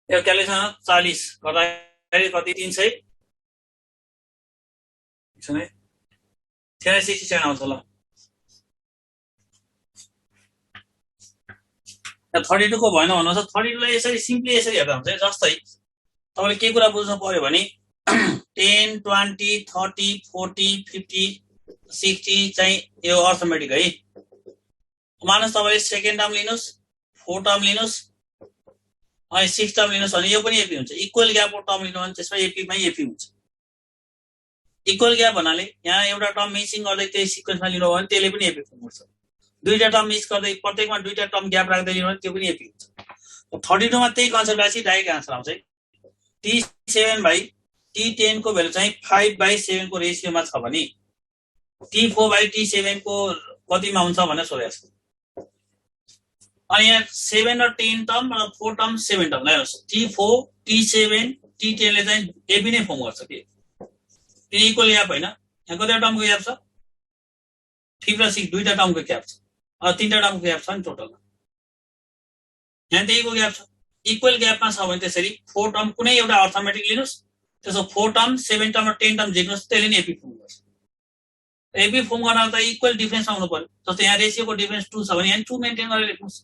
यो क्यालकुलेसन 40 गर्दाखेरि कति 300 है 367 आउँछ ल। 32 को भएन भन्नुहुन्छ, 32 लाई यसरी सिम्पली यसरी हेर्दा हुन्छ जस्तै तपाईले के कुरा बुझ्नु पर्यो भने 10 20 30 40 50 60 चाहिँ यो अर्थमेटिक है। मानुस तपाईले सेकेन्ड टर्म लिनुस्, 4 टर्म लिनुस् अनि 6 टर्म लिनुस् भने यो पनि एपी हुन्छ। इक्वल ग्यापको टर्म लिनु भने त्यसमा एपी मै एपी हुन्छ। इक्वल ग्याप भन्नाले यहाँ एउटा टर्म मिसिङ गर्दै त्यही सिक्वेन्समा लिनु भने त्यसले पनि एपी फर्म गर्छ। दुईटा टर्म मिस गर्दै प्रत्येकमा दुईटा टर्म ग्याप राख्दै लिनु भने त्यो पनि एपी हुन्छ। 32 मा त्यही कन्सेप्ट राखी डाइरेक्ट आन्सर आउँछ है। T7 भाइ T10 को भ्यालु चाहिँ 5/7 को रेशियोमा छ भने T4/T7 को कतिमा हुन्छ भनेर सोधेको छ। अनि यहाँ 7 र 10 टर्म र 4 टर्म 7 टर्म हेर्नुस्, T4 T7 T10 ले चाहिँ एपी नै फर्म गर्छ के, त्यो इक्वल ग्याप हैन। यहाँ कतिवटा टर्मको ग्याप छ, 3 र 6 दुईटा टर्मको ग्याप छ, तीनटा टर्मको ग्याप छ नि टोटलमा। यहाँ त्यहीको ग्याप छ, इक्वल ग्यापमा छ भने त्यसरी 4 टर्म कुनै एउटा अर्थमेटिक लिनुस्, त्यसो 4 टर्म 7 टर्म र 10 टर्म झिक्नुस्, त्यसले नै एपी फर्म गर्छ। एपी फर्म गर्न त इक्वल डिफरेन्स आउनु पर्यो। जस्तो यहाँ रेशियोको डिफरेन्स 2 छ भने यहाँ 2 मेन्टेन गरेर लेख्नुस्।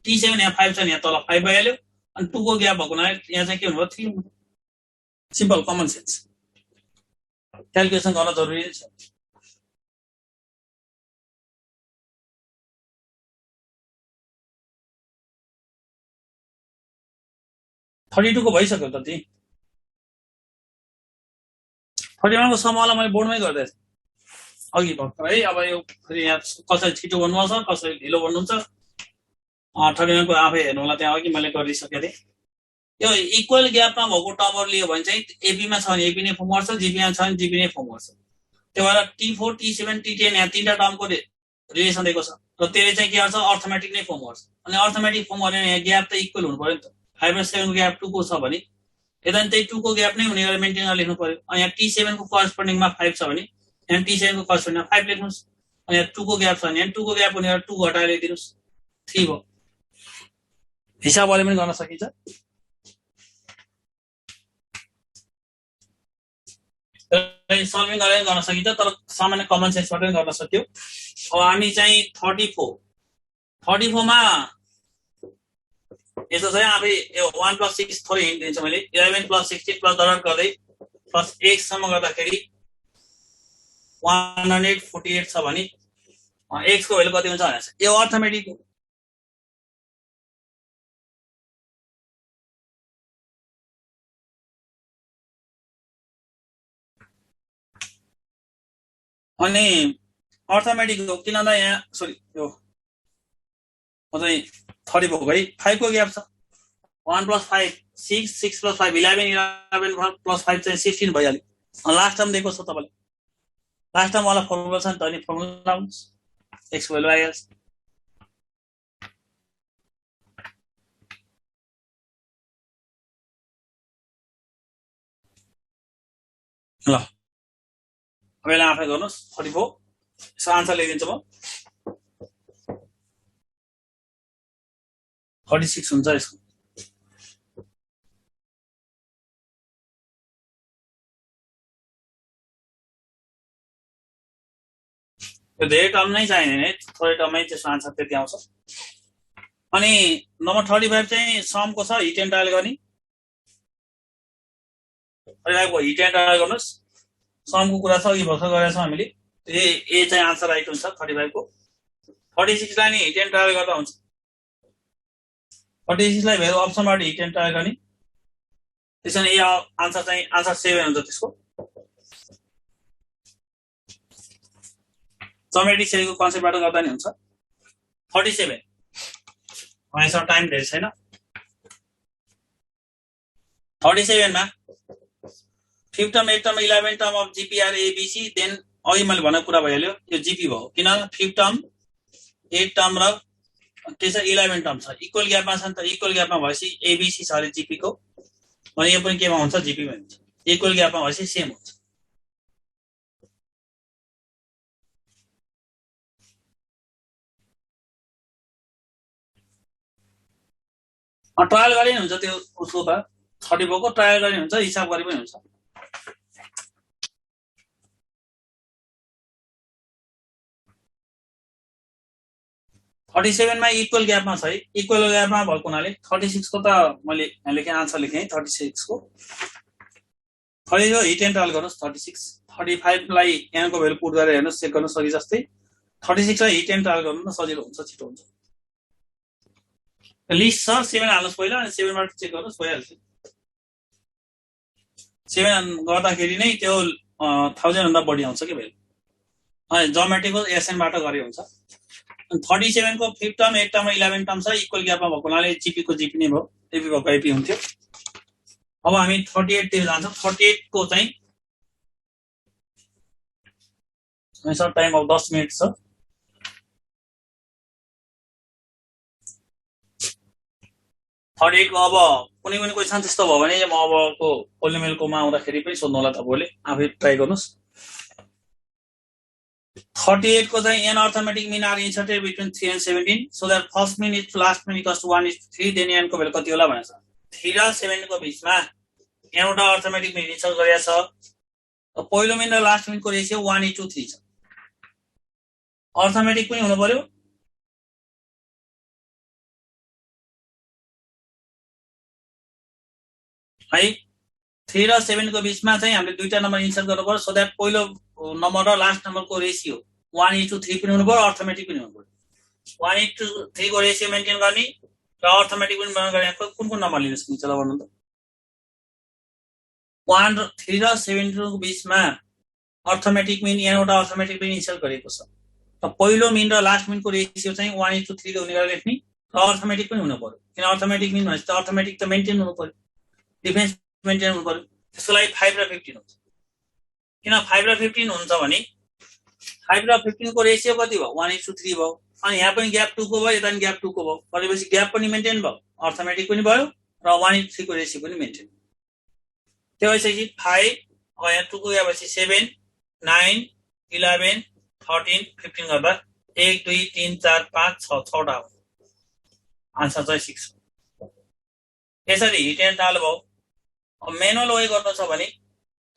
T7 यहाँ 5 छ नि, यहाँ तल 5 भइहाल्यो अनि 2 को ग्याप भएको हुनाले यहाँ चाहिँ के हुनुभयो 3 हुनुभयो। सिम्पल कमन सेन्स, क्याल्कुलेसन गर्न जरुरी छ। थर्टी को भइसक्यो त ती 31 को समूहलाई मैले बोर्डमै गर्दै अघि भर्खर है। अब यो फेरि यहाँ कसरी छिटो भन्नुहुन्छ कसरी ढिलो भन्नुहुन्छ 31 को आफै हेर्नु होला, त्यहाँ अघि मैले गरिसकेको थिएँ। यो इक्वल ग्यापमा भएको टर्महरु लियो भने चाहिँ एपी मा छ भने एपी नै फर्म गर्छ, जीपी मा छ भने जीपी नै फर्म गर्छ। त्यही भएर T4 T7 T10 यहाँ तीनटा टर्मको रिलेसन दिएको छ र त्यसले चाहिँ के गर्छ अर्थमेटिक नै फर्म गर्छ। अनि अर्थमेटिक फर्म गर्ने यहाँ ग्याप त इक्वल हुनु पर्यो नि त। 5 र 7 को ग्याप 2 को छ भने यता त्यही 2 को ग्याप नै हुने गरेर मेन्टेन गरेर लेख्नु पर्यो। अनि यहाँ T7 को करस्पोन्डिङमा 5 छ भने यहाँ T7 को करस्पोन्डिङमा 5 लेख्नुस्। अनि यहाँ 2 को ग्याप छ भने यहाँ 2 को ग्याप हुने गरेर 2 घटाएर लेखिदिनुस्, 3 भयो। हिसाबले पनि गर्न सकिन्छ। सल्भिङ गरेर गर्न सकिन्छ, तर सामान्य कमन सेन्सबाट पनि गर्न सक्यो। अब हामी चाहिँ 34 मा यसो चाहिँ आफै यो 1 + 6 थोरै हिन्ट दिन्छु मैले। 11 + 16 प्लस डट गर्दै प्लस 1 सम्म गर्दाखेरि 148 छ भने x को भ्यालु कति हुन्छ भनेर यो अर्थमेटिक हो। अनि अर्थमेटिक हो किनभने यहाँ सरी यो चाहिँ 30 भएको है। 5 को ग्याप छ, 1 + 5 6 6 + 5 11 11 + 5 चाहिँ 16 भइहाल्यो। लास्ट टर्म दिएको छ तपाईलाई, लास्ट टर्म वाला फर्मुला छ नि त, अनि फर्मुला लाउनुस्, x भ्यालु आइहाल्छ। ल अब यसलाई आफै गर्नुस्। 34 यसको आन्सर लेखिदिन्छु म। 36 हुन्छ यसको। त्यो धेरै टर्म नै चाहिँदैन है, थोरै टर्ममै त्यसको आन्सर त्यति आउँछ। अनि नम्बर 35 चाहिँ समको छ, हिट एन्ड ट्रायल गर्ने। अहिले हिट एन्ड ट्रायल गर्नुहोस्, समको कुरा छ, अघि भर्खर गरेका छौँ हामीले। ए चाहिँ आन्सर राइट हुन्छ 35 को। 46 लाई नि हिट एन्ड ट्रायल गर्दा हुन्छ। 46 लाई भेरी अप्सनबाट हिट एन्ड ट्रायल गर्ने, त्यसैले ए आन्सर चाहिँ आन्सर 7 हुन्छ त्यसको। जोमेट्रिक सेलको कन्सेप्टबाट गर्दा नि हुन्छ। 47 हामीसँग टाइम धेरै छैन। 37 मा 5th term 8th term 11th term of GPR ABC, then अघि मैले भनेको कुरा भइहाल्यो, यो जीपी भयो किन 5th टर्म 8th टर्म र के छ 11th टर्म छ, इक्वल ग्यापमा छ नि त। इक्वल ग्यापमा भएपछि एबीसी छ अरे जीपी को, अनि यो पनि केमा हुन्छ जीपी मा हुन्छ। इक्वल ग्यापमा भएपछि सेम हुन्छ। ट्रायल गरे नि हुन्छ त्यो उसको त 34 को ट्रायल गरे हुन्छ, हिसाब गरे पनि हुन्छ। मा इक्वल ग्यापमा छ है, इक्वल ग्यापमा भएको हुनाले 36 को त मैले यहाँ लेखेँ, आन्सर लेखेँ 36 को। 30 हिट एन्ड ट्रायल गर्नुहोस् 36। 35 लाई यहाँ को भ्यालु पुट गरेर हेर्नुहोस्, चेक गर्नुहोस् अघि जस्तै। 36 लाई हिट एन्ड ट्रायल गर्नु न, सजिलो हुन्छ, छिटो हुन्छ। लिस्ट छ 7 हाल्नुहोस् पहिला, अनि 7 बाट चेक गर्नुहोस् भइहाल्छ। 7 गर्दाखेरि नै त्यो 1000 भन्दा बढी आउँछ के भ्यालु। अनि जोमेट्रिकको एसएन बाट गरे हुन्छ। 37 को 5th term 8th term 11th term छ, इक्वल ग्यापमा भएको हुनाले जीपी को जीपी नै भयो, एपी भएको एपी हुन्थ्यो। अब हामी 38 तिर जान्छौँ। 38 को चाहिँ हामीसँग टाइम अब 10 मिनेट छ। 38 को अब कुनै पनि क्वेसन त्यस्तो भयो भने म अबको पोलिनोमियलकोमा आउँदाखेरि पनि सोध्नु होला तपाईले, आफै ट्राई गर्नुस्। 38 को चाहिँ n arithmetic mean are inserted between 3 and 17 so that first mean is to last mean equals to 1 is to 3, then n को भेल्यु कति होला भनेछ। 3 र 7 को बीचमा n वटा अर्थमेटिक मीन इन्सर्ट गरेको छ। पहिलो मीन र लास्ट मीन को रेशियो 1 is to 3 छ। अर्थमेटिक पनि हुनु पर्यो, है। 3 र 7 को बीचमा चाहिँ हामीले दुईटा नम्बर इन्सर्ट गर्नु पर्यो, सो दैट पहिलो नम्बर र लास्ट नम्बर को रेशियो 1 is to 3 पनि हुनु पर्यो, अर्थमेटिक पनि हुनु पर्यो। 1 is to 3 को रेशियो मेन्टेन गर्ने र अर्थमेटिक पनि मेन्टेन गर्ने कुन कुन नम्बर लिनु सकिन्छ ल भन्नु त। 1 र 3 र 7 को बीचमा अर्थमेटिक मीन n वटा अर्थमेटिक पनि इन्सर्ट गरेको छ। त पहिलो मीन र लास्ट मीन को रेशियो चाहिँ 1 is to 3 हुने गरेर लेख्ने र अर्थमेटिक पनि हुनु पर्यो, किन अर्थमेटिक मीन भनेपछि त अर्थमेटिक त मेन्टेन हुनु पर्यो, डिफरेन्स मेन्टेन हुनु पर्यो। त्यसको लागि 5 र 15 हुन्छ। किन 5 र 15 हुन्छ भने 5 र 15 को रेशियो कति भयो 1 is to 3 भयो, अनि यहाँ पनि ग्याप 2 को भयो, यता पनि ग्याप 2 को भयो, भनेपछि ग्याप पनि मेन्टेन भयो, अर्थमेटिक पनि भयो र 1 is to 3 को रेशियो पनि मेन्टेन। त्यो भएपछि 5 अब यहाँ 2 को ग्याप भएपछि 7 9 11 13 15 गर्दा 1 2 3 4 5 6 6 टा आन्सर चाहिँ 6। यसरी हिट एन्ड ट्रायल भयो। अब म्यानुअल वे गर्नु छ भने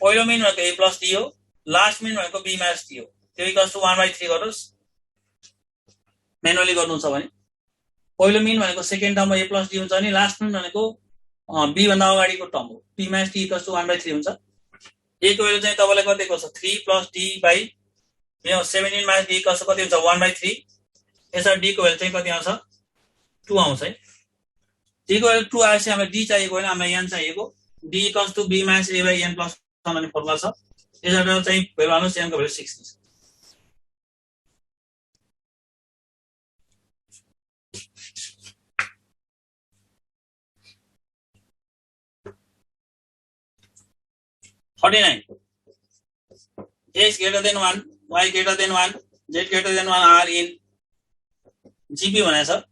पहिलो मिन भनेको a प्लस d हो, लास्ट मिन भनेको b माइनस d हो, त्यो इक्वल्स टु 1/3 गर्नुस्। म्यानुअली गर्नु छ भने पहिलो मिन भनेको सेकेन्ड टर्ममा a प्लस d हुन्छ अनि लास्ट मिन भनेको b भन्दा अगाडिको टर्म हो, b minus d equals to 1/3 हुन्छ। a को भ्यालु चाहिँ तपाईलाई कति दिएको छ 3 plus d by 17 minus d equals कति हुन्छ 1/3। यसरी d को भ्यालु चाहिँ कति आउँछ 2 आउँछ है। d को भ्यालु 2 आएपछि हामीलाई d चाहिएको होइन, हामीलाई n चाहिएको। d equals to b minus a by n plus 1 भन्ने फर्मुला छ। यसबाट चाहिँ भ्यालु हाल्नुस्, n को भ्यालु 6 हुन्छ। x greater than 1, y greater than 1, z greater than 1 are in GP भनेको छ।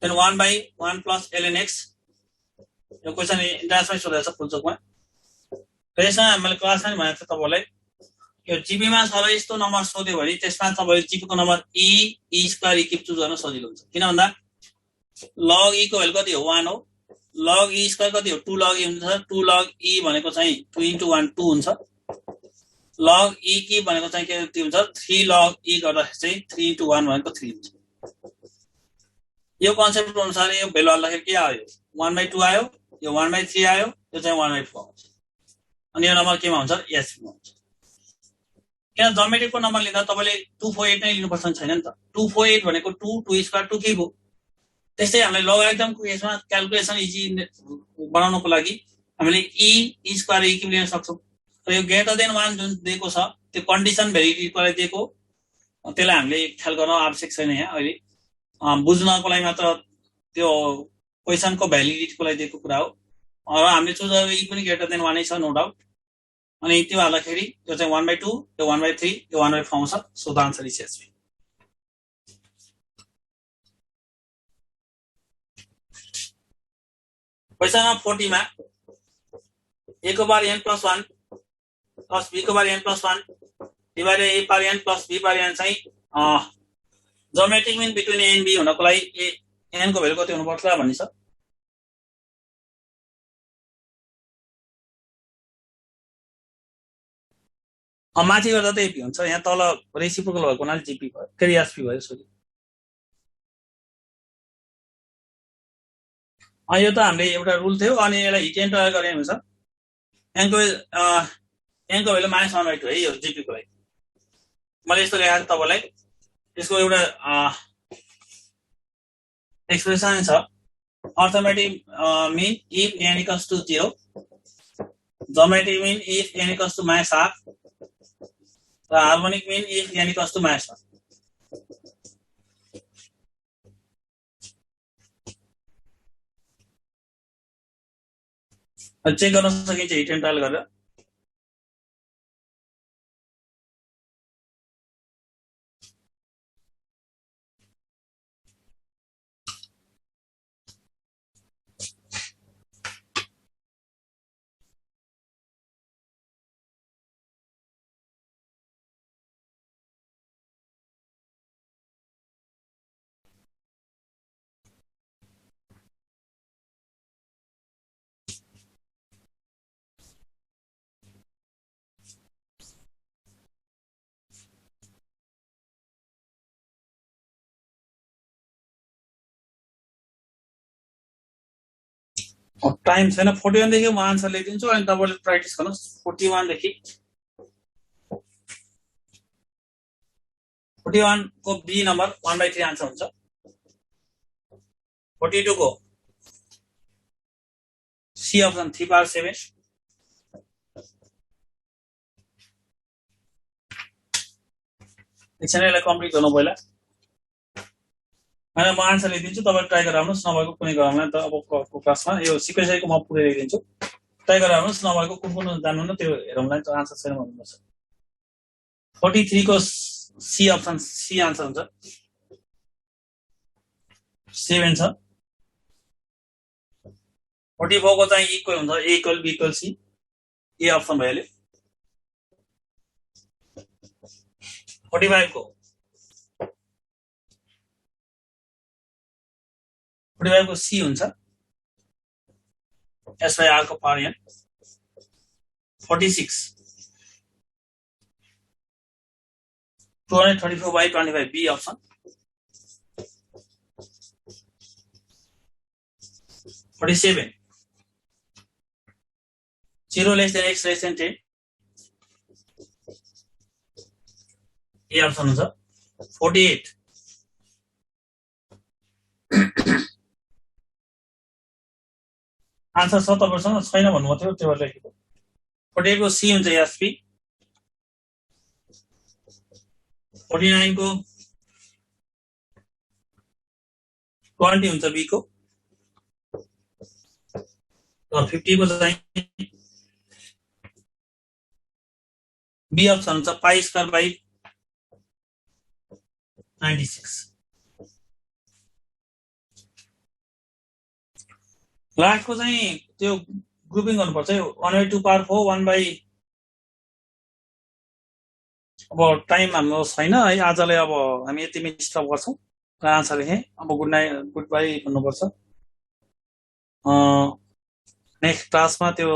then 1/1 plus ln x, यो क्वेशन इन्ट्रान्समै सोधेको छ फुलचोकमा। त्यसमा मैले क्लासमा नि भनेको थिएँ तपाईलाई, यो जीपी मा छ यस्तो नम्बर सोध्यो भने त्यसमा तपाईले जीपी को number e square e choose गर्न सजिलो हुन्छ। किन भन्दा log e को भ्यालु कति हो 1 हो, log e स्क्वायर कति हो 2 log e हुन्छ। 2 log e भनेको चाहिँ 2 into 1 2 हुन्छ। लग ई की भनेको चाहिँ के हुन्छ 3 लग ई गर्दाखेरि चाहिँ 3 into 1 भनेको 3 हुन्छ। यो कन्सेप्ट अनुसार यो भेल्यु हाल्दाखेरि के आयो 1/2 आयो, यो 1/3 आयो, यो चाहिँ 1/4 आउँछ। अनि यो नम्बर केमा हुन्छ एसमा हुन्छ। किन जमेट्रिकको नम्बर लिँदा तपाईँले 248 नै लिनुपर्छ छैन नि त। 248 भनेको 2 2 स्क्वायर 2 के भयो। त्यस्तै हामीले लोगारिथमको केसमा क्याल्कुलेसन इजी बनाउनको लागि हामीले ई स्क्वायर ई क्युब लिन सक्छौँ। र यो ग्रेटर देन 1 जुन दिएको छ त्यो कन्डिसन भेलिडिटीको लागि दिएको, त्यसलाई हामीले ख्याल गर्न आवश्यक छैन। यहाँ अहिले बुझ्नको लागि मात्र त्यो क्वेसनको भ्यालिडिटीको लागि दिएको कुरा हो। र हामीले चुज गरेको ई पनि ग्रेटर देन 1 नै छ नो डाउट। अनि त्यो हाल्दाखेरि यो चाहिँ 1/2, यो 1/3, यो 1/4 आउँछ। So the answer is SB. Question number 40 मा a को पावर n + 1 प्लस b को power n + 1 divided a power n plus b power n चाहिँ geometric mean between a and b हुनको लागि n को भ्यालु कति हुनुपर्छ भन्ने छ। माथि गर्दा त एपी हुन्छ, यहाँ तल रेसिप्रोकल भएको हुनाले जीपी भयो, फेरि एसपी भयो। सरी यो त हामीले एउटा रुल थियो। अनि यसलाई हिट एन्ड ट्रायल गर्ने हुन्छ। एनको भ्यालु -1/2 है यो जीपी को लागि। मैले यस्तो लेखाएको छु तपाईलाई। यसको एउटा एक्सप्रेसन छ arithmetic mean if n equals to 0, geometric mean if n equals to -1/2 र harmonic mean if n equals to -1। Check गर्न सकिन्छ हिट एन्ड ट्रायल गरेर। टाइम छैन। 41 देखि म आन्सर लेखिदिन्छु अनि तपाईले प्र्याक्टिस गर्नुस्। 41 देखि 41 को बी नम्बर 1/3 आन्सर हुन्छ। 42 को सी अप्सन 3/7। एकछिन यसलाई कम्प्लिट गर्नु पहिला। होइन म आन्सर लेखिदिन्छु, तपाईले ट्राई गरेर आउनुहोस्। नभएको कुनै गरौँला त अबको क्लासमा यो सिक्वेन्सको म पुरै लेखिदिन्छु। ट्राई गरेर आउनुहोस्। नभएको कुन कुन जान्नु न त्यो हेरौँला। आन्सर छैन भन्नुपर्छ। 43 को सी अप्सन सी आन्सर हुन्छ। 7 छ। 44 को चाहिँ इक्वल हुन्छ A equal B equal C, A option भइहाल्यो। 45 को 45 को सी हुन्छ एस बाई आर को power N. 46 234/25 B option. 47 0 less than x less than 10 A option हुन्छ। 48 आन्सर छ तपाईसँग छैन भन्नुभएको थियो, त्यो भएर लेखेको। 48 को सी हुन्छ एसपी। 49 को 20 हुन्छ बी को। 50 को चाहिँ बी अप्सन हुन्छ π²/96। लास्टको चाहिँ त्यो ग्रुपिङ गर्नुपर्छ। 1/2/4 1/, अब टाइम हाम्रो छैन है आजलाई। अब हामी यतिमै स्टप गर्छौँ। आन्सर लेखेँ। अब गुड नाइट गुड बाई भन्नुपर्छ। नेक्स्ट क्लासमा त्यो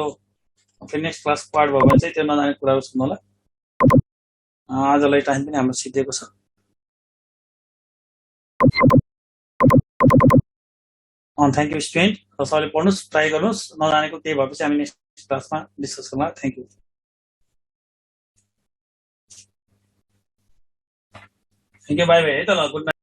फेरि नेक्स्ट क्लास पार्ट भयो भने चाहिँ त्यो नजाने कुराहरू सुन्नु होला। आजलाई टाइम पनि हाम्रो सिद्धिएको छ। Thank you student. सबैले पढ्नुहोस्, ट्राई गर्नुहोस्, नजानेको केही भएपछि हामी नेक्स्ट क्लासमा डिस्कस गरौँला। Thank you. Thank you, by by है त ल, गुड नाइट।